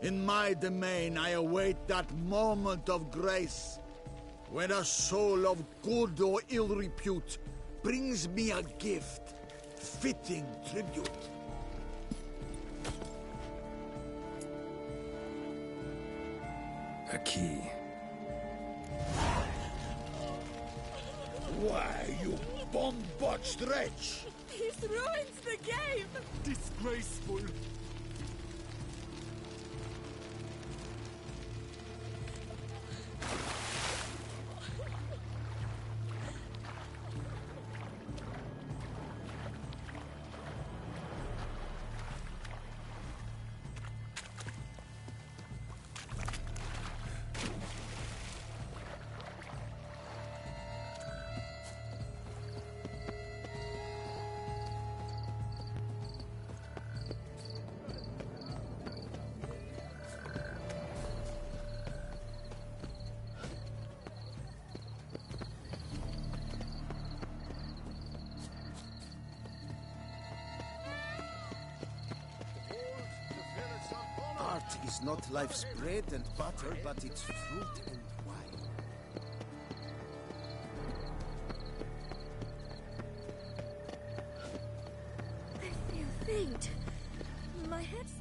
in my domain I await that moment of grace, when a soul of good or ill repute brings me a gift, fitting tribute. A key. Why, you bomb-botched wretch! This ruins the game! Disgraceful! Art is not life's bread and butter, but its fruit and wine. I feel faint. My head's...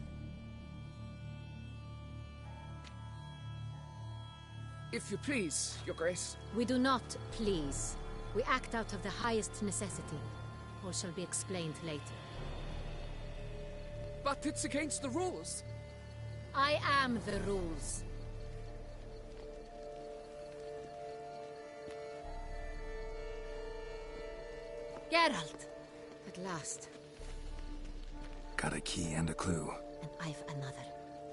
If you please, Your Grace. We do not please. We act out of the highest necessity. All shall be explained later. But it's against the rules. I am the rules. Geralt! At last. Got a key and a clue. And I've another.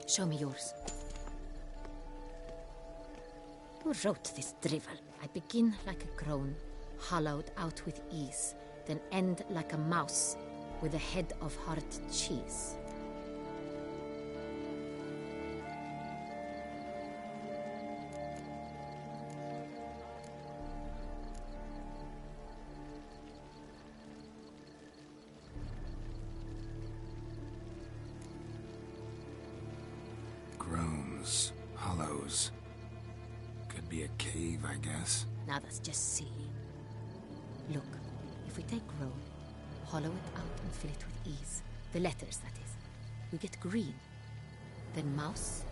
Show me yours. Who wrote this drivel? I begin like a crone, hollowed out with ease, then end like a mouse, with a head of hard cheese. Groans, hollows. Could be a cave, I guess. Now that's just silly. Look, if we take Rome, hollow it out and fill it with ease, the letters, that is, we get green. Then mouse,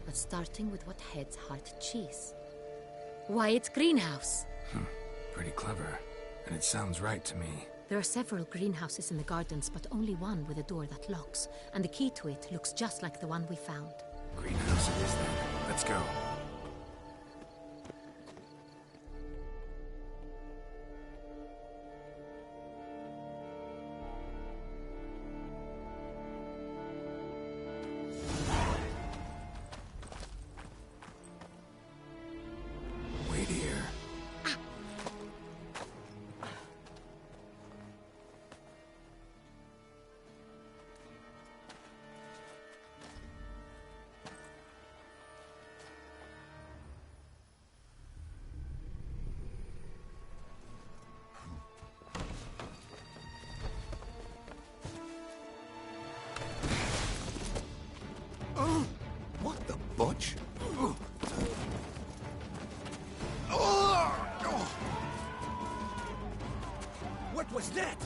but starting with what heads heart cheese. Why, it's greenhouse! Pretty clever. And it sounds right to me. There are several greenhouses in the gardens, but only one with a door that locks, and the key to it looks just like the one we found. Greenhouse it is then. Let's go. that?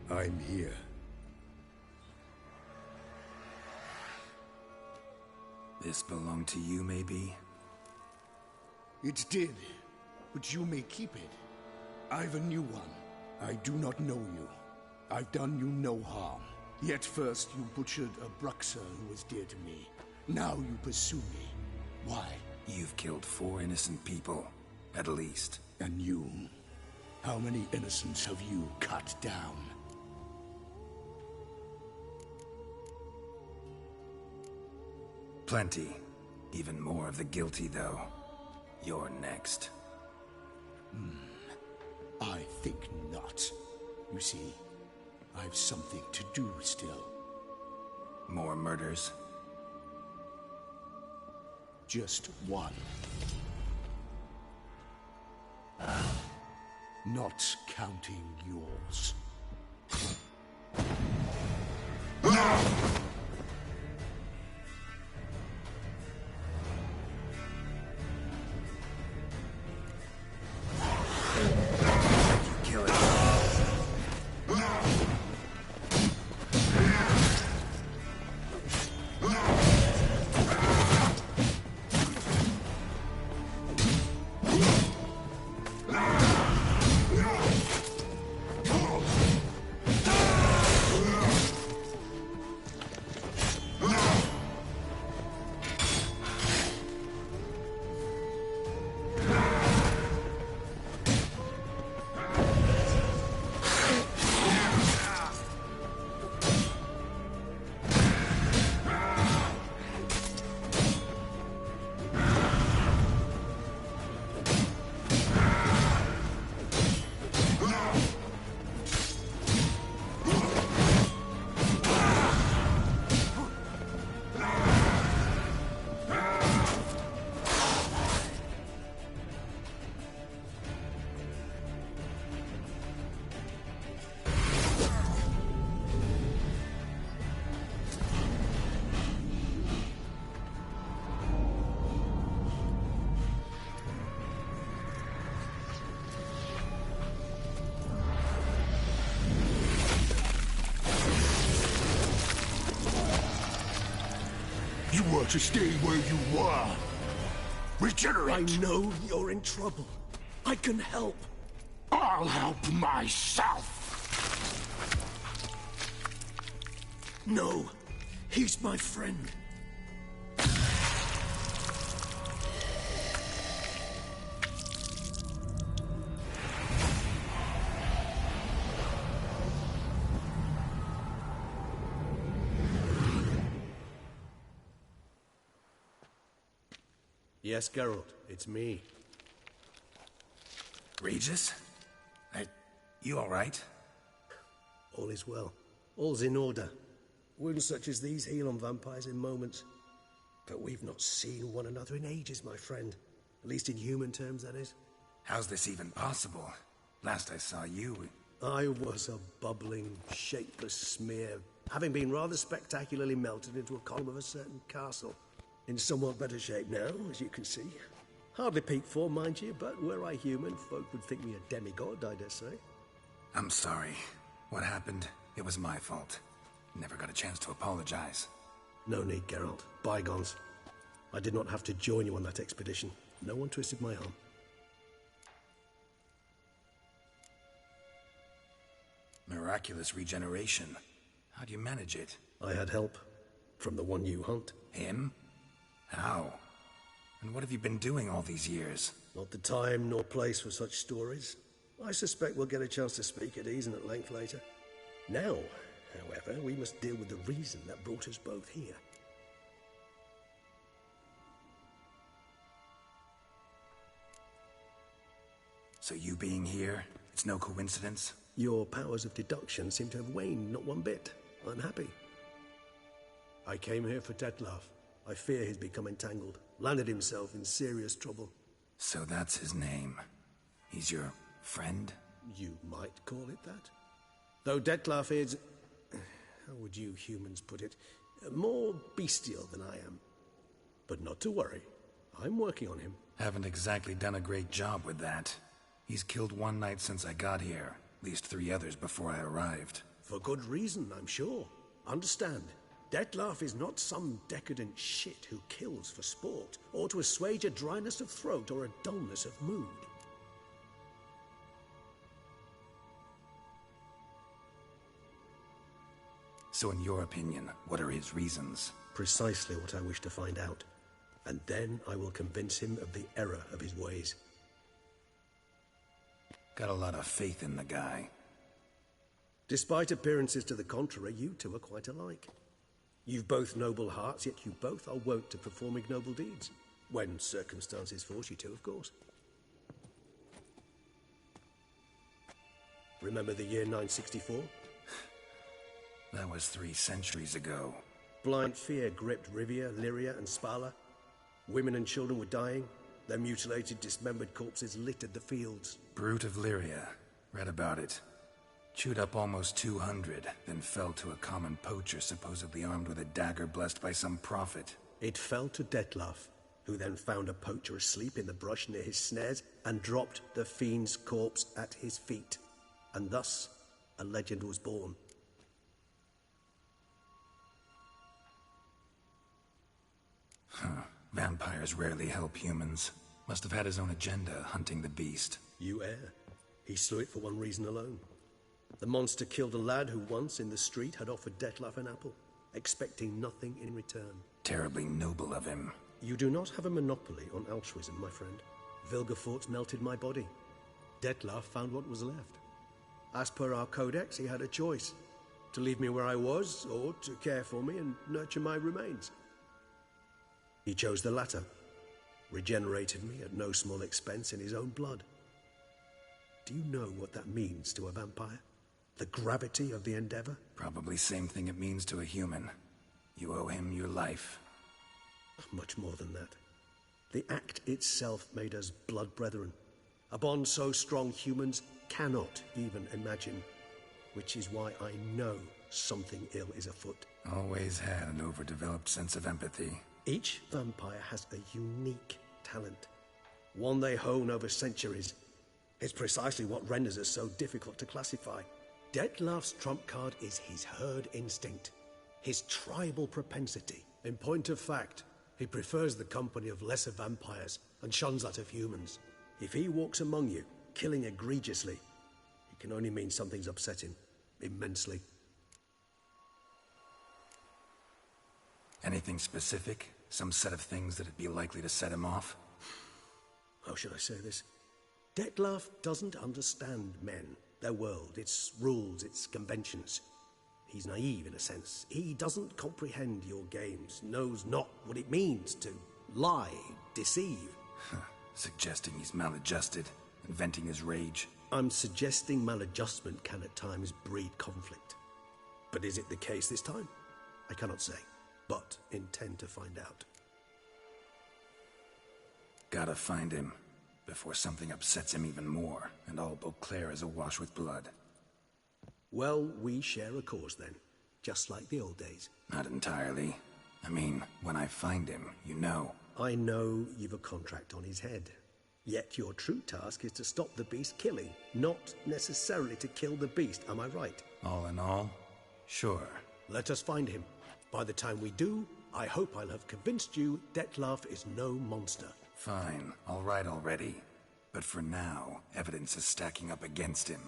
I'm here. This belonged to you, maybe? It did, but you may keep it. I've a new one. I do not know you. I've done you no harm. Yet first you butchered a Bruxer who was dear to me. Now you pursue me. Why? You've killed 4 innocent people, at least. And you? How many innocents have you cut down? Plenty. Even more of the guilty, though. You're next. I think not. You see, I've something to do still. More murders? Just one. Not counting yours. You were to stay where you were. Regenerate. I know you're in trouble. I can help. I'll help myself. No, he's my friend. Yes, Geralt, it's me. Regis? You all right? All is well. All's in order. Wounds such as these heal on vampires in moments. But we've not seen one another in ages, my friend. At least in human terms, that is. How's this even possible? Last I saw you... I was a bubbling, shapeless smear, having been rather spectacularly melted into a column of a certain castle. In somewhat better shape now, as you can see. Hardly peak form, mind you, but were I human, folk would think me a demigod, I dare say. I'm sorry. What happened, it was my fault. Never got a chance to apologize. No need, Geralt. Bygones. I did not have to join you on that expedition. No one twisted my arm. Miraculous regeneration. How do you manage it? I had help. From the one you hunt. Him? How? And what have you been doing all these years? Not the time nor place for such stories. I suspect we'll get a chance to speak at ease and at length later. Now, however, we must deal with the reason that brought us both here. So you being here, it's no coincidence? Your powers of deduction seem to have waned not one bit. I'm happy. I came here for Dettlaff. I fear he's become entangled, landed himself in serious trouble. So that's his name. He's your friend? You might call it that. Though Dettlaff is, how would you humans put it, more bestial than I am. But not to worry. I'm working on him. Haven't exactly done a great job with that. He's killed one knight since I got here. At least 3 others before I arrived. For good reason, I'm sure. Understand, Dettlaff is not some decadent shit who kills for sport, or to assuage a dryness of throat or a dullness of mood. So in your opinion, what are his reasons? Precisely what I wish to find out. And then I will convince him of the error of his ways. Got a lot of faith in the guy. Despite appearances to the contrary, you two are quite alike. You've both noble hearts, yet you both are wont to perform ignoble deeds. When circumstances force you to, of course. Remember the year 964? That was 3 centuries ago. Blind fear gripped Rivia, Lyria, and Spala. Women and children were dying. Their mutilated, dismembered corpses littered the fields. Brute of Lyria. Read about it. Chewed up almost 200, then fell to a common poacher supposedly armed with a dagger blessed by some prophet. It fell to Dettlaff, who then found a poacher asleep in the brush near his snares and dropped the fiend's corpse at his feet. And thus, a legend was born. Vampires rarely help humans. Must have had his own agenda, hunting the beast. You err. He slew it for one reason alone. The monster killed a lad who once, in the street, had offered Dettlaff an apple, expecting nothing in return. Terribly noble of him. You do not have a monopoly on altruism, my friend. Vilgefortz melted my body. Dettlaff found what was left. As per our codex, he had a choice. To leave me where I was, or to care for me and nurture my remains. He chose the latter. Regenerated me at no small expense in his own blood. Do you know what that means to a vampire? The gravity of the endeavor? Probably same thing it means to a human. You owe him your life. Much more than that. The act itself made us blood brethren. A bond so strong humans cannot even imagine. Which is why I know something ill is afoot. Always had an overdeveloped sense of empathy. Each vampire has a unique talent. One they hone over centuries. It's precisely what renders us so difficult to classify. Dettlaff's trump card is his herd instinct. His tribal propensity. In point of fact, he prefers the company of lesser vampires and shuns that of humans. If he walks among you, killing egregiously, it can only mean something's upset him. Immensely. Anything specific? Some set of things that'd be likely to set him off? How should I say this? Dettlaff doesn't understand men, their world, its rules, its conventions. He's naive in a sense. He doesn't comprehend your games, knows not what it means to lie, deceive. Suggesting he's maladjusted, and venting his rage. I'm suggesting maladjustment can at times breed conflict. But is it the case this time? I cannot say, but intend to find out. Gotta find him, before something upsets him even more, and all Beauclair is awash with blood. Well, we share a cause then, just like the old days. Not entirely. I mean, when I find him, you know. I know you've a contract on his head. Yet your true task is to stop the beast killing, not necessarily to kill the beast, am I right? All in all, sure. Let us find him. By the time we do, I hope I'll have convinced you Dettlaff is no monster. Fine, all right already. But for now, evidence is stacking up against him.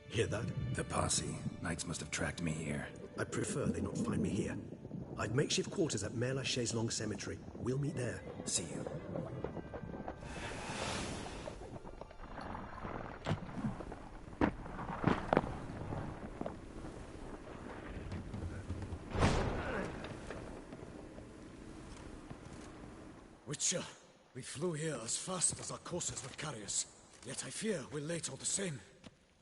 Hear that? The posse. Knights must have tracked me here. I prefer they not find me here. I've makeshift quarters at Mère Lachaise Long Cemetery. We'll meet there. See you. Witcher, we flew here as fast as our courses would carry us. Yet I fear we're late all the same.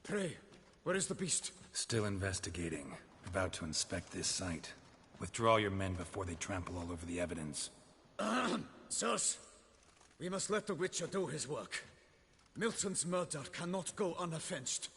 Pray, where is the beast? Still investigating. About to inspect this site. Withdraw your men before they trample all over the evidence. Sirs, we must let the Witcher do his work. Milton's murder cannot go unavenged.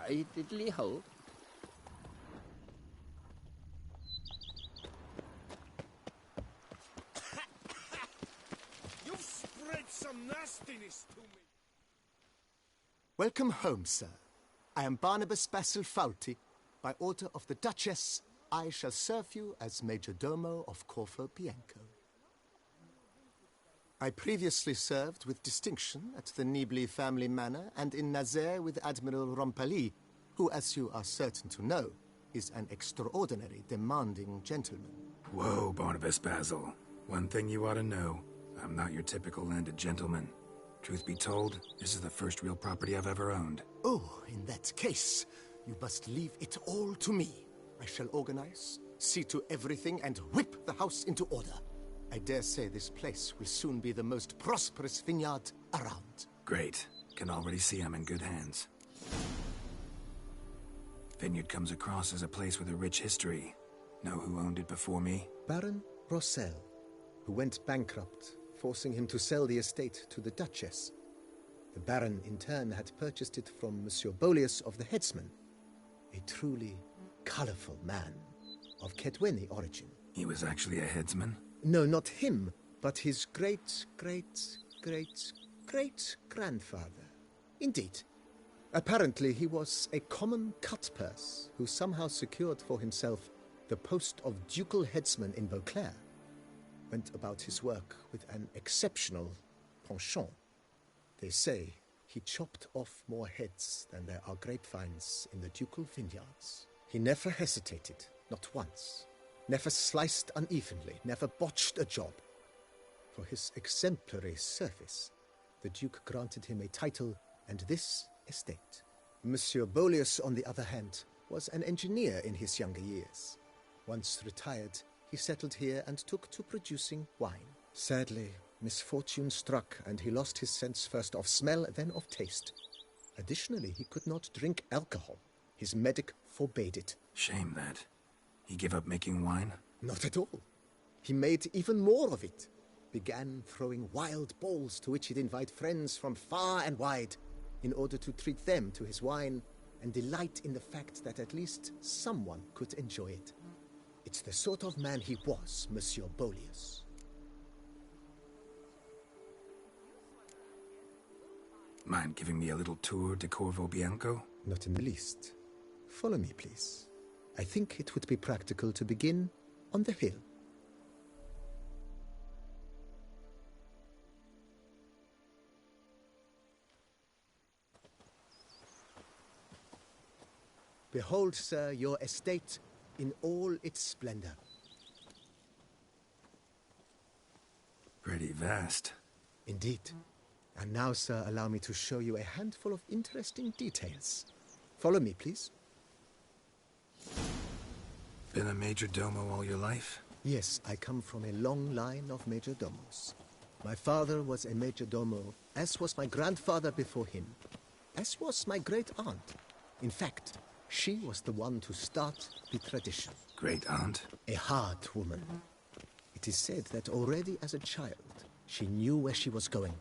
I diddly ho. You've spread some nastiness to me. Welcome home, sir. I am Barnabas Basil Fawlty. By order of the Duchess, I shall serve you as Major Domo of Corvo Bianco. I previously served with distinction at the Nibley family manor and in Nazaire with Admiral Rompali, who, as you are certain to know, is an extraordinary demanding gentleman. Whoa, Barnabas Basil. One thing you ought to know. I'm not your typical landed gentleman. Truth be told, this is the first real property I've ever owned. Oh, in that case, you must leave it all to me. I shall organize, see to everything, and whip the house into order. I dare say this place will soon be the most prosperous vineyard around. Great. Can already see I'm in good hands. Vineyard comes across as a place with a rich history. Know who owned it before me? Baron Rossel, who went bankrupt, forcing him to sell the estate to the Duchess. The Baron, in turn, had purchased it from Monsieur Bolius of the Headsman, a truly colorful man of Kedweni origin. He was actually a headsman? No, not him, but his great-great-great-great-grandfather. Indeed. Apparently, he was a common cut-purse who somehow secured for himself the post of ducal headsman in Beauclair. Went about his work with an exceptional penchant. They say he chopped off more heads than there are grapevines in the ducal vineyards. He never hesitated, not once. Never sliced unevenly, never botched a job. For his exemplary service, the Duke granted him a title and this estate. Monsieur Bolius, on the other hand, was an engineer in his younger years. Once retired, he settled here and took to producing wine. Sadly, misfortune struck and he lost his sense first of smell, then of taste. Additionally, he could not drink alcohol. His medic forbade it. Shame that. He gave up making wine? Not at all. He made even more of it. began throwing wild balls to which he'd invite friends from far and wide in order to treat them to his wine and delight in the fact that at least someone could enjoy it. It's the sort of man he was, Monsieur Bolius. Mind giving me a little tour de Corvo Bianco? Not in the least. Follow me, please. I think it would be practical to begin on the hill. Behold, sir, your estate in all its splendor. Pretty vast. Indeed. And now, sir, allow me to show you a handful of interesting details. Follow me, please. Been a major domo all your life? Yes, I come from a long line of major domos. My father was a major domo, as was my grandfather before him, as was my great-aunt. In fact, she was the one to start the tradition. Great-aunt? A hard woman. It is said that already as a child, she knew where she was going,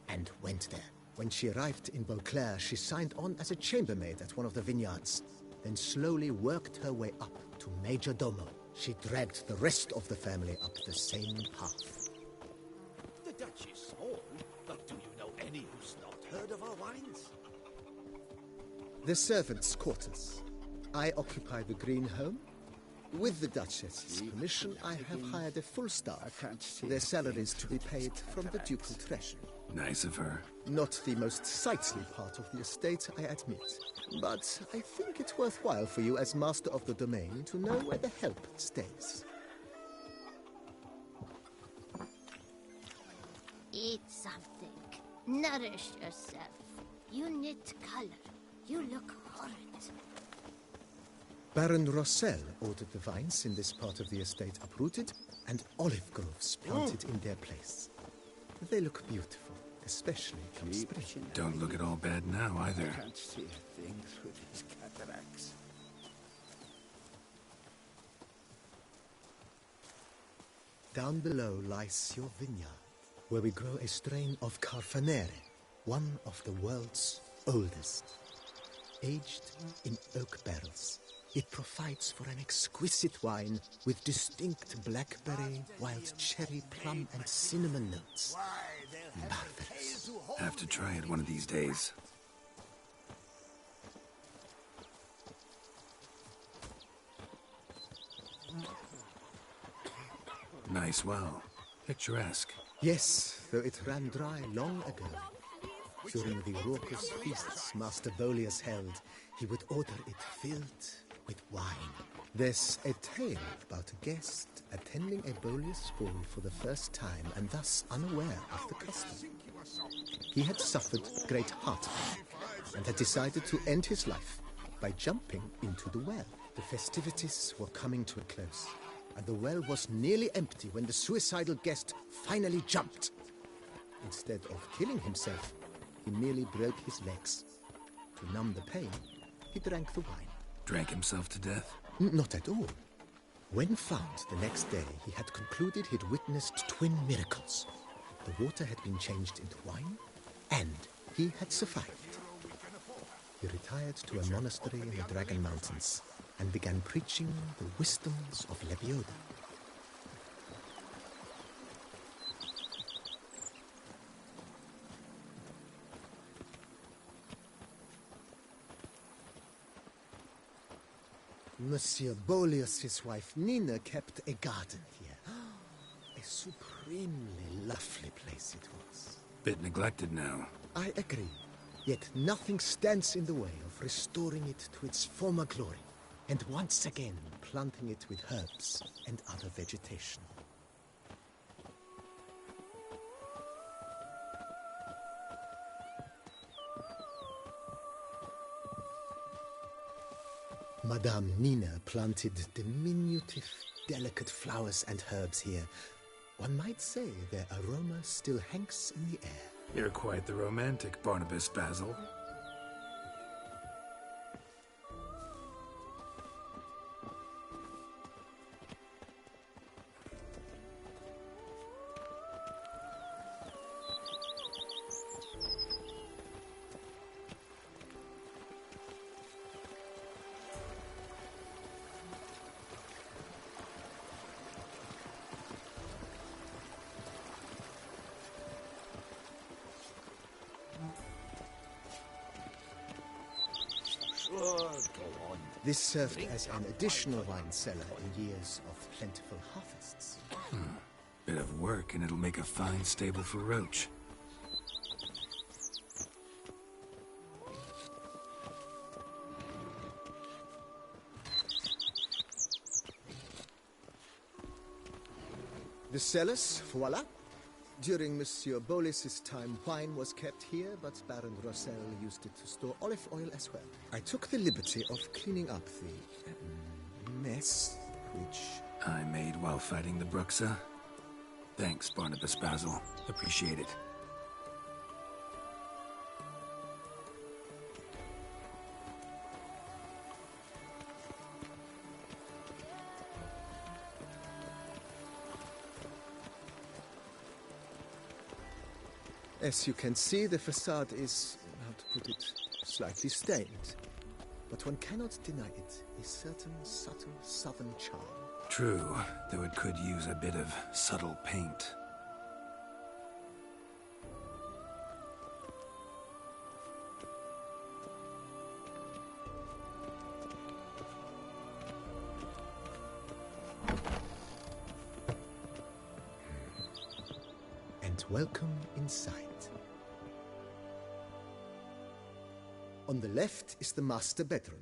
and went there. When she arrived in Beauclair, she signed on as a chambermaid at one of the vineyards, then slowly worked her way up to major domo. She dragged the rest of the family up the same path. The Dutch is small, but do you know any who's not heard of our wines? The servants' quarters. I occupy the green home. With the Duchess's permission, I have hired a full staff. Their salaries to be paid from the ducal treasury. Nice of her. Not the most sightly part of the estate, I admit. But I think it's worthwhile for you as master of the domain to know where the help stays. Eat something. Nourish yourself. You knit color. You look horrid. Baron Rossel ordered the vines in this part of the estate uprooted and olive groves planted in their place. They look beautiful, especially from spring. Don't look at all bad now, either. I can't see a thing through these cataracts. Down below lies your vineyard, where we grow a strain of Carfanere, one of the world's oldest. Aged in oak barrels, it provides for an exquisite wine with distinct blackberry, wild cherry, plum, and cinnamon notes. Marvelous. Have to try it one of these days. Nice well. Picturesque. Yes, though it ran dry long ago. During the raucous feasts Master Bolius held, he would order it filled with wine. There's a tale about a guest attending a Bolius ball for the first time and thus unaware of the custom. He had suffered great heartburn and had decided to end his life by jumping into the well. The festivities were coming to a close, and the well was nearly empty when the suicidal guest finally jumped. Instead of killing himself, he merely broke his legs. To numb the pain, he drank the wine. Drank himself to death? Not at all. When found the next day, he had concluded he'd witnessed twin miracles. The water had been changed into wine, and he had survived. He retired to a monastery in the Dragon Mountains and began preaching the wisdoms of Lebioda. Monsieur Bolius' wife Nina kept a garden here. A supremely lovely place it was. Bit neglected now. I agree. Yet nothing stands in the way of restoring it to its former glory, and once again planting it with herbs and other vegetation. Madame Nina planted diminutive, delicate flowers and herbs here. One might say their aroma still hangs in the air. You're quite the romantic, Barnabas Basil. This served as an additional wine cellar in years of plentiful harvests. Bit of work, and it'll make a fine stable for Roach. The cellars, voila. During Monsieur Bolis's time, wine was kept here, but Baron Rossel used it to store olive oil as well. I took the liberty of cleaning up the mess, which I made while fighting the Bruxa. Thanks, Barnabas Basil. Appreciate it. As you can see, the facade is, how to put it, slightly stained. But one cannot deny it, a certain subtle southern charm. True, though it could use a bit of subtle paint. And welcome inside. On the left is the master bedroom.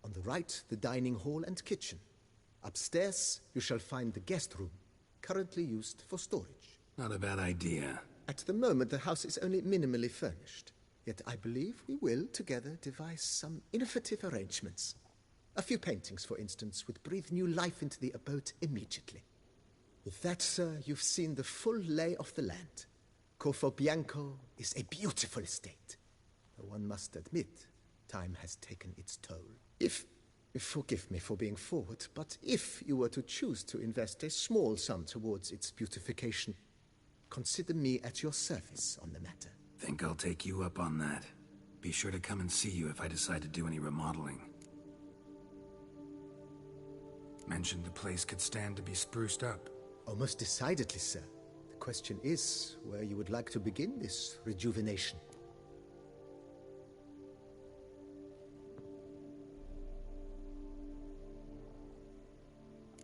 On the right, the dining hall and kitchen. Upstairs, you shall find the guest room, currently used for storage. Not a bad idea. At the moment, the house is only minimally furnished. Yet I believe we will, together, devise some innovative arrangements. A few paintings, for instance, would breathe new life into the abode immediately. With that, sir, you've seen the full lay of the land. Corvo Bianco is a beautiful estate. Though one must admit, time has taken its toll. Forgive me for being forward, but if you were to choose to invest a small sum towards its beautification, consider me at your service on the matter. Think I'll take you up on that. Be sure to come and see you if I decide to do any remodeling. Mentioned the place could stand to be spruced up. Oh, most decidedly, sir. The question is where you would like to begin this rejuvenation.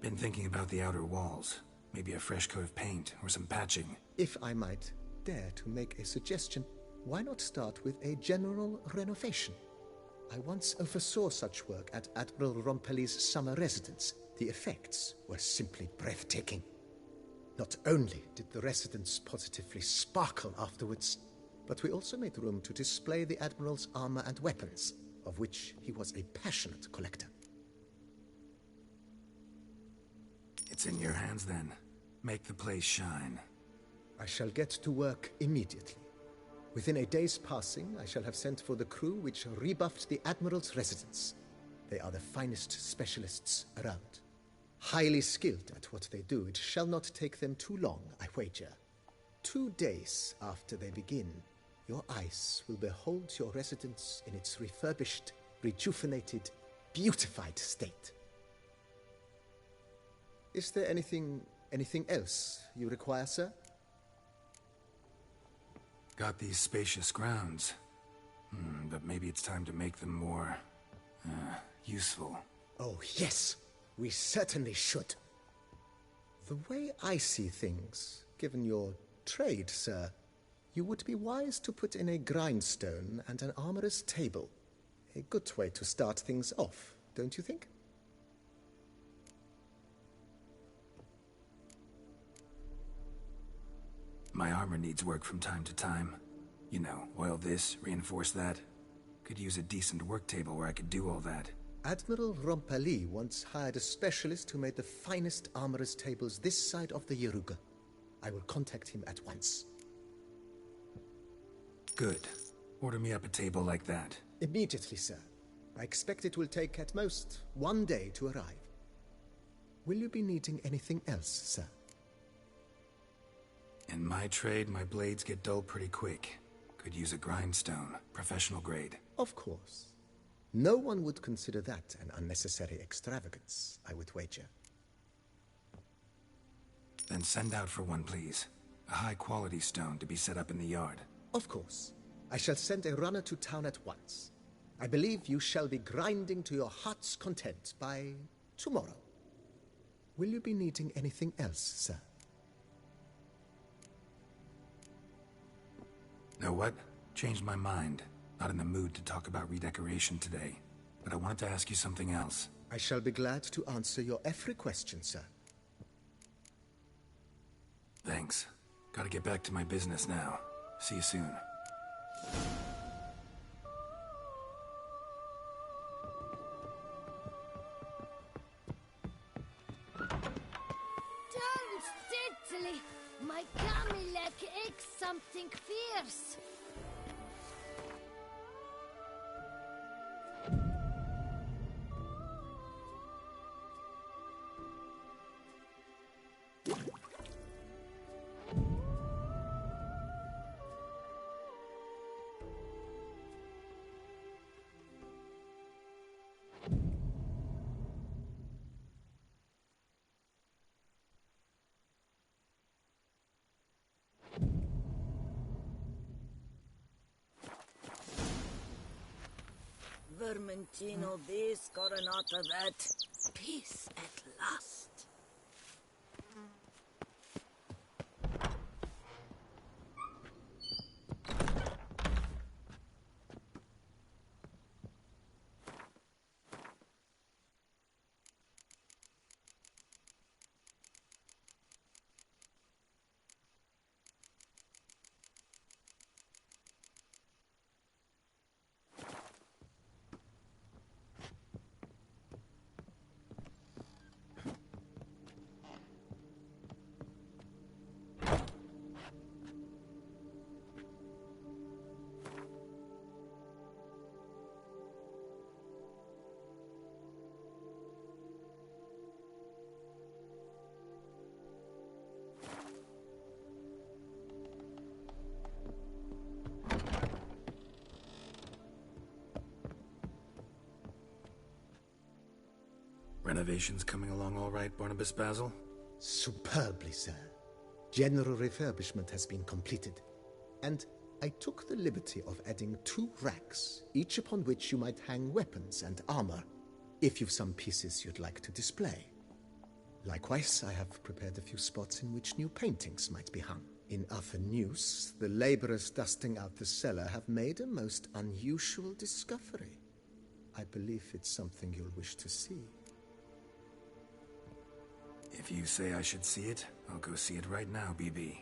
Been thinking about the outer walls. Maybe a fresh coat of paint or some patching. If I might dare to make a suggestion, why not start with a general renovation? I once oversaw such work at Admiral Rompelli's summer residence. The effects were simply breathtaking. Not only did the residence positively sparkle afterwards, but we also made room to display the Admiral's armor and weapons, of which he was a passionate collector. It's in your hands then. Make the place shine. I shall get to work immediately. Within a day's passing, I shall have sent for the crew which rebuffed the Admiral's residence. They are the finest specialists around. Highly skilled at what they do, it shall not take them too long, I wager. 2 days after they begin, your eyes will behold your residence in its refurbished, rejuvenated, beautified state. Is there anything else you require, sir? Got these spacious grounds. But maybe it's time to make them more... useful. Oh, yes. We certainly should. The way I see things, given your trade, sir, you would be wise to put in a grindstone and an armorer's table. A good way to start things off, don't you think? My armor needs work from time to time. You know, oil this, reinforce that. Could use a decent work table where I could do all that. Admiral Rompelli once hired a specialist who made the finest armorer's tables this side of the Yaruga. I will contact him at once. Good. Order me up a table like that. Immediately, sir. I expect it will take at most 1 day to arrive. Will you be needing anything else, sir? In my trade, my blades get dull pretty quick. Could use a grindstone, professional grade. Of course. No one would consider that an unnecessary extravagance, I would wager. Then send out for one, please. A high-quality stone to be set up in the yard. Of course. I shall send a runner to town at once. I believe you shall be grinding to your heart's content by tomorrow. Will you be needing anything else, sir? Know what? Changed my mind. Not in the mood to talk about redecoration today. But I wanted to ask you something else. I shall be glad to answer your every question, sir. Thanks. Gotta get back to my business now. See you soon. Don't diddly! My Camilek aches something fierce. Vermentino this, Coronata that. Peace at last. Renovations coming along all right, Barnabas Basil? Superbly, sir. General refurbishment has been completed, and I took the liberty of adding 2 racks, each upon which you might hang weapons and armor, if you've some pieces you'd like to display. Likewise, I have prepared a few spots in which new paintings might be hung. In Athenus, the laborers dusting out the cellar have made a most unusual discovery. I believe it's something you'll wish to see. If you say I should see it, I'll go see it right now, BB.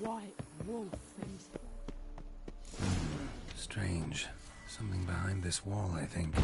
White wolf things. Strange. Something behind this wall, I think.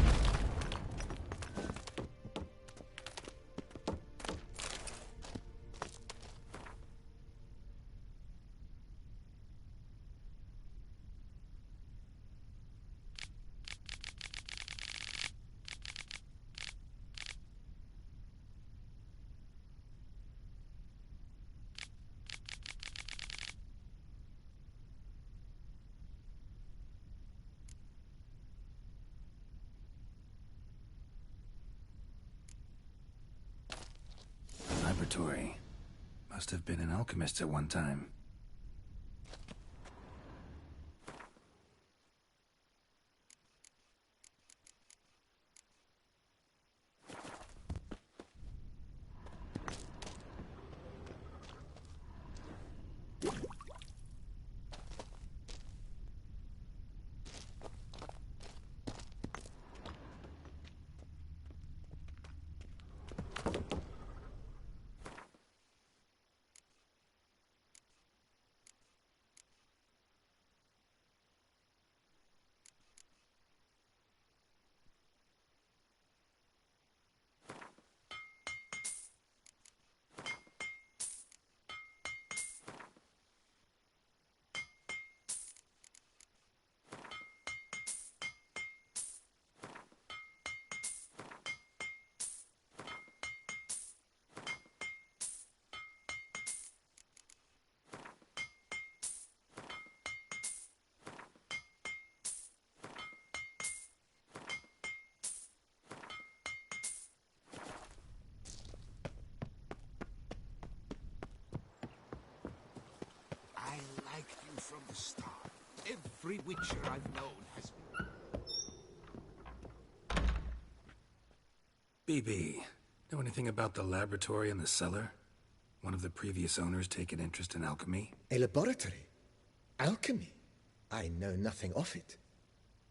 Laboratory. Must have been an alchemist at one time. liked you from the start. Every Witcher I've known has... BB, know anything about the laboratory in the cellar? One of the previous owners take an interest in alchemy? A laboratory? Alchemy? I know nothing of it.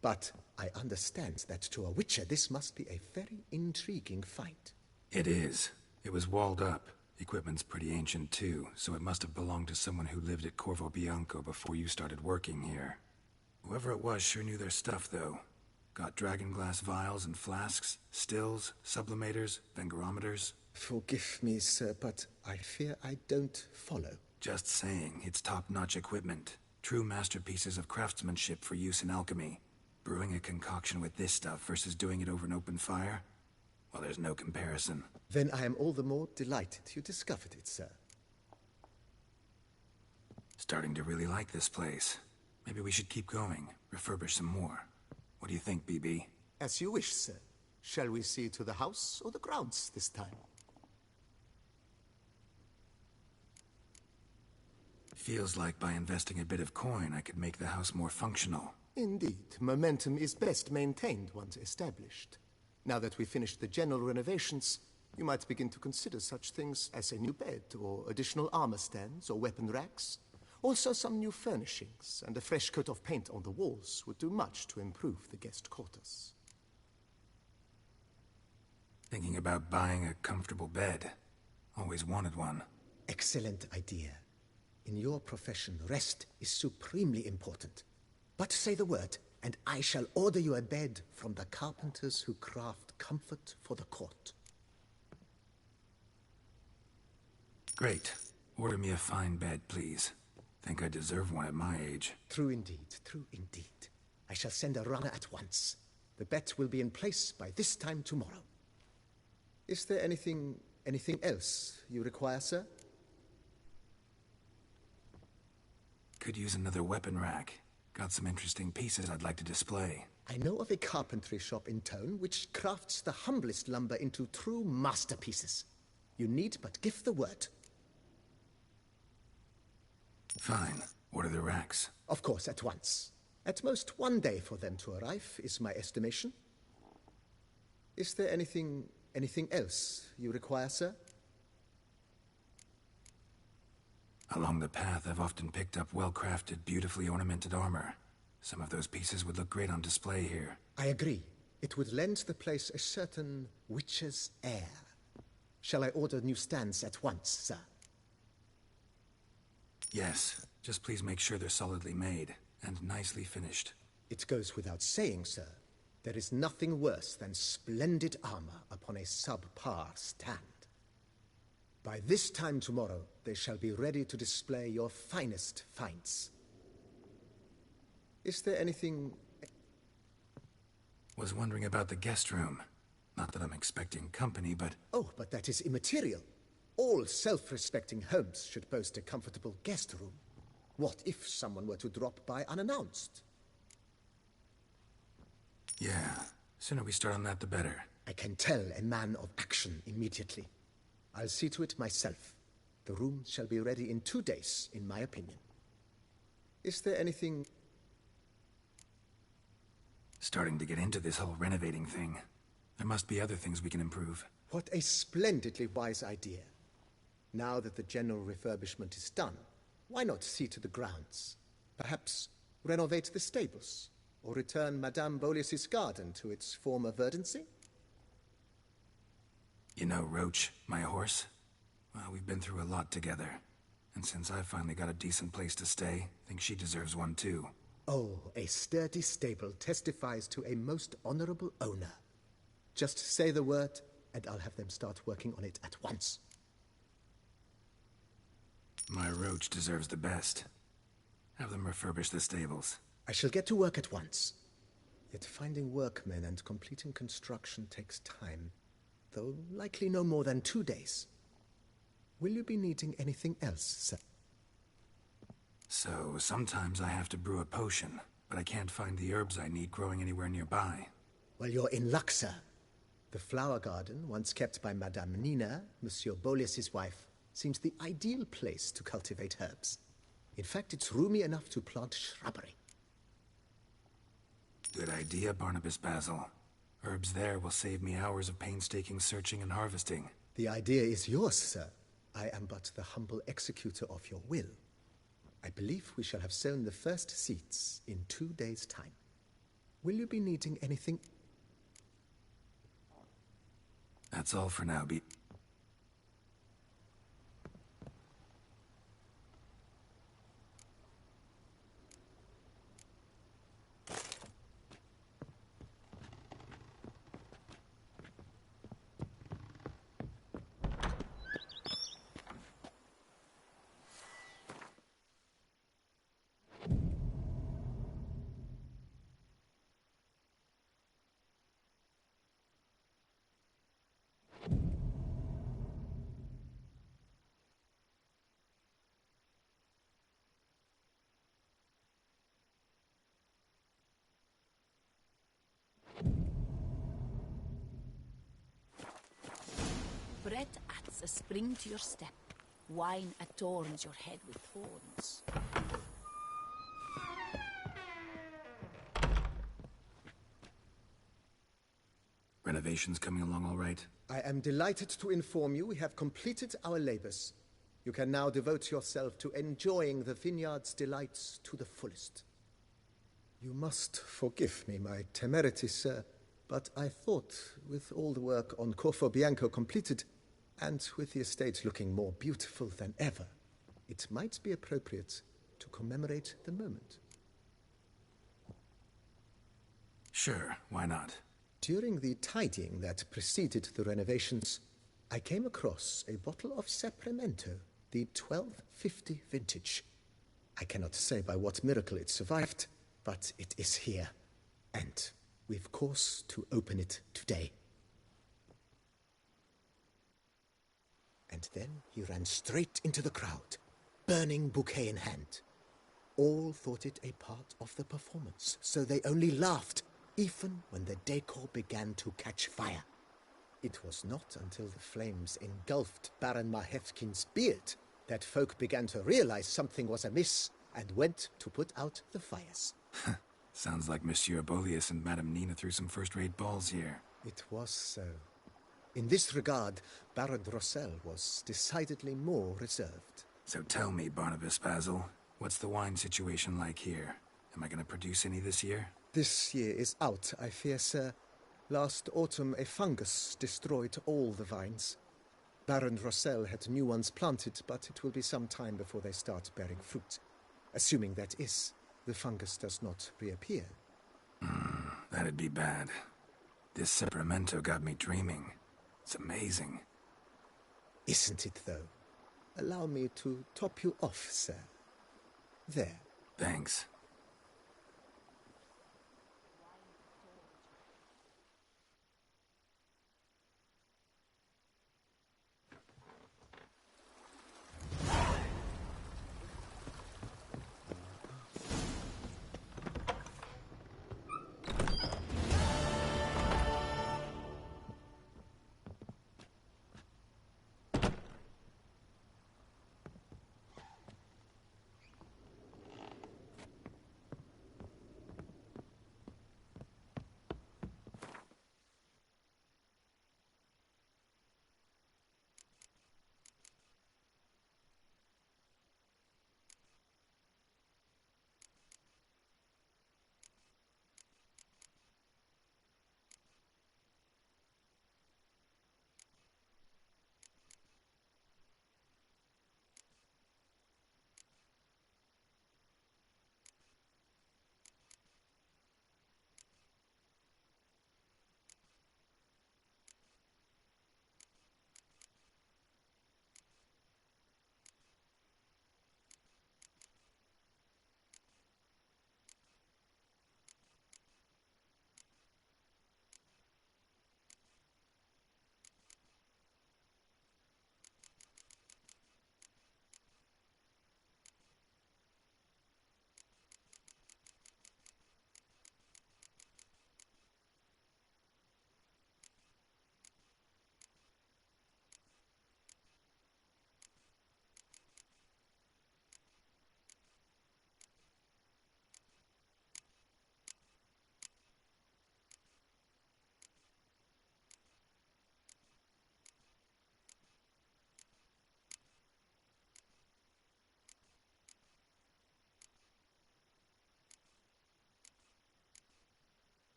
But I understand that to a Witcher this must be a very intriguing find. It is. It was walled up. Equipment's pretty ancient too, so it must have belonged to someone who lived at Corvo Bianco before you started working here. Whoever it was sure knew their stuff, though. Got dragonglass vials and flasks, stills, sublimators, vengerometers. Forgive me, sir, but I fear I don't follow. Just saying, it's top-notch equipment. True masterpieces of craftsmanship for use in alchemy. Brewing a concoction with this stuff versus doing it over an open fire? Well, there's no comparison. Then I am all the more delighted you discovered it, sir. Starting to really like this place. Maybe we should keep going, refurbish some more. What do you think, BB? As you wish, sir. Shall we see to the house or the grounds this time? Feels like by investing a bit of coin, I could make the house more functional. Indeed, momentum is best maintained once established. Now that we've finished the general renovations, you might begin to consider such things as a new bed, or additional armor stands, or weapon racks. Also some new furnishings, and a fresh coat of paint on the walls would do much to improve the guest quarters. Thinking about buying a comfortable bed. Always wanted one. Excellent idea. In your profession, rest is supremely important. But say the word, and I shall order you a bed from the carpenters who craft comfort for the court. Great. Order me a fine bed, please. Think I deserve one at my age. True indeed, true indeed. I shall send a runner at once. The bet will be in place by this time tomorrow. Is there anything else you require, sir? Could use another weapon rack. Got some interesting pieces I'd like to display. I know of a carpentry shop in town which crafts the humblest lumber into true masterpieces. You need but give the word. Fine. Order the racks. Of course, at once. At most 1 day for them to arrive, is my estimation. Is there anything else you require, sir? Along the path, I've often picked up well-crafted, beautifully ornamented armor. Some of those pieces would look great on display here. I agree. It would lend the place a certain witch's air. Shall I order new stands at once, sir? Yes. Just please make sure they're solidly made and nicely finished. It goes without saying, sir. There is nothing worse than splendid armor upon a subpar stand. By this time tomorrow, they shall be ready to display your finest finds. Is there anything... Was wondering about the guest room. Not that I'm expecting company, but... Oh, but that is immaterial. All self-respecting homes should boast a comfortable guest room. What if someone were to drop by unannounced? Yeah, sooner we start on that the better. I can tell a man of action immediately. I'll see to it myself. The room shall be ready in 2 days, in my opinion. Is there anything... Starting to get into this whole renovating thing. There must be other things we can improve. What a splendidly wise idea. Now that the general refurbishment is done, why not see to the grounds? Perhaps renovate the stables, or return Madame Boleus's garden to its former verdancy? You know Roach, my horse? Well, we've been through a lot together. And since I've finally got a decent place to stay, I think she deserves one too. Oh, a sturdy stable testifies to a most honorable owner. Just say the word, and I'll have them start working on it at once. My Roach deserves the best. Have them refurbish the stables. I shall get to work at once. Yet finding workmen and completing construction takes time, though likely no more than 2 days. Will you be needing anything else, sir? So, sometimes I have to brew a potion, but I can't find the herbs I need growing anywhere nearby. Well, you're in luck, sir. The flower garden, once kept by Madame Nina, Monsieur Boleus's wife, seems the ideal place to cultivate herbs. In fact, it's roomy enough to plant shrubbery. Good idea, Barnabas Basil. Herbs there will save me hours of painstaking searching and harvesting. The idea is yours, sir. I am but the humble executor of your will. I believe we shall have sown the first seeds in 2 days' time. Will you be needing anything? That's all for now, Bread adds a spring to your step. Wine adorns your head with thorns. Renovations coming along all right? I am delighted to inform you we have completed our labors. You can now devote yourself to enjoying the vineyard's delights to the fullest. You must forgive me my temerity, sir, but I thought, with all the work on Corvo Bianco completed, and with the estate looking more beautiful than ever, it might be appropriate to commemorate the moment. Sure, why not? During the tidying that preceded the renovations, I came across a bottle of Sapramento, the 1250 vintage. I cannot say by what miracle it survived, but it is here, and we've cause to open it today. And then he ran straight into the crowd, burning bouquet in hand. All thought it a part of the performance, so they only laughed, even when the decor began to catch fire. It was not until the flames engulfed Baron Mahevkin's beard that folk began to realize something was amiss and went to put out the fires. Sounds like Monsieur Bolius and Madame Nina threw some first-rate balls here. It was so. In this regard, Baron Rossel was decidedly more reserved. So tell me, Barnabas Basil, what's the wine situation like here? Am I going to produce any this year? This year is out, I fear, sir. Last autumn, a fungus destroyed all the vines. Baron Rossel had new ones planted, but it will be some time before they start bearing fruit. Assuming that is, the fungus does not reappear. That'd be bad. This Sapramento got me dreaming. It's amazing. Isn't it, though? Allow me to top you off, sir. There. Thanks.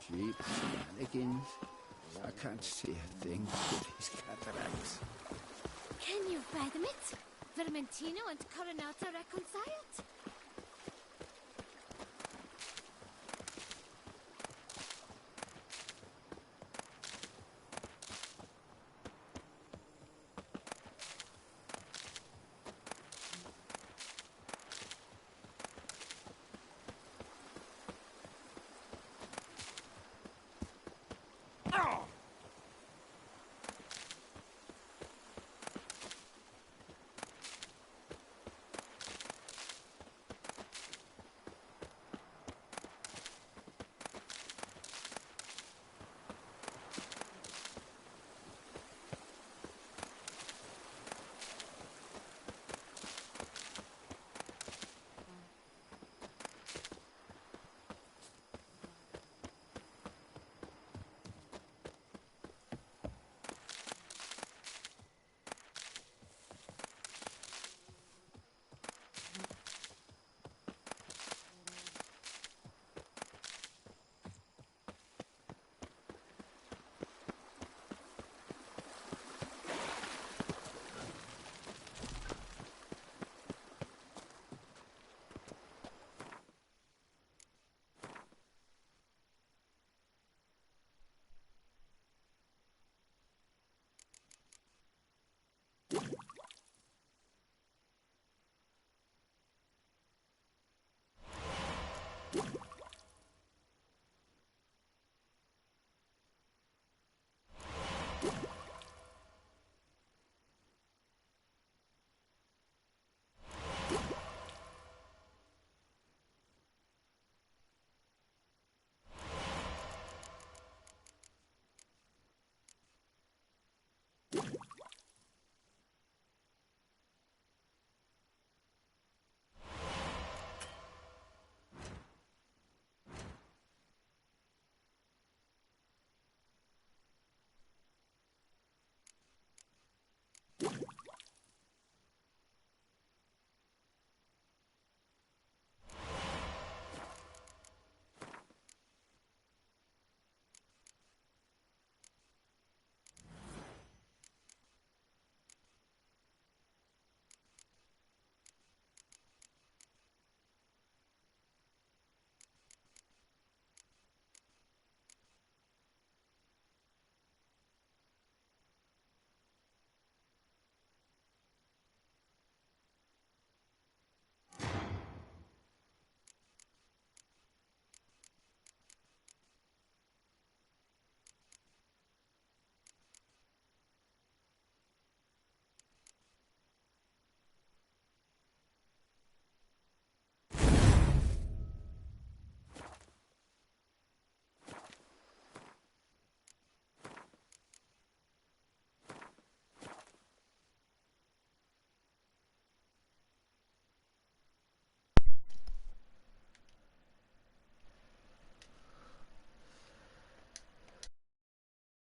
Cheap mannequins. I can't see a thing with these cataracts. Can you fathom it? Vermentino and Coronata reconciled?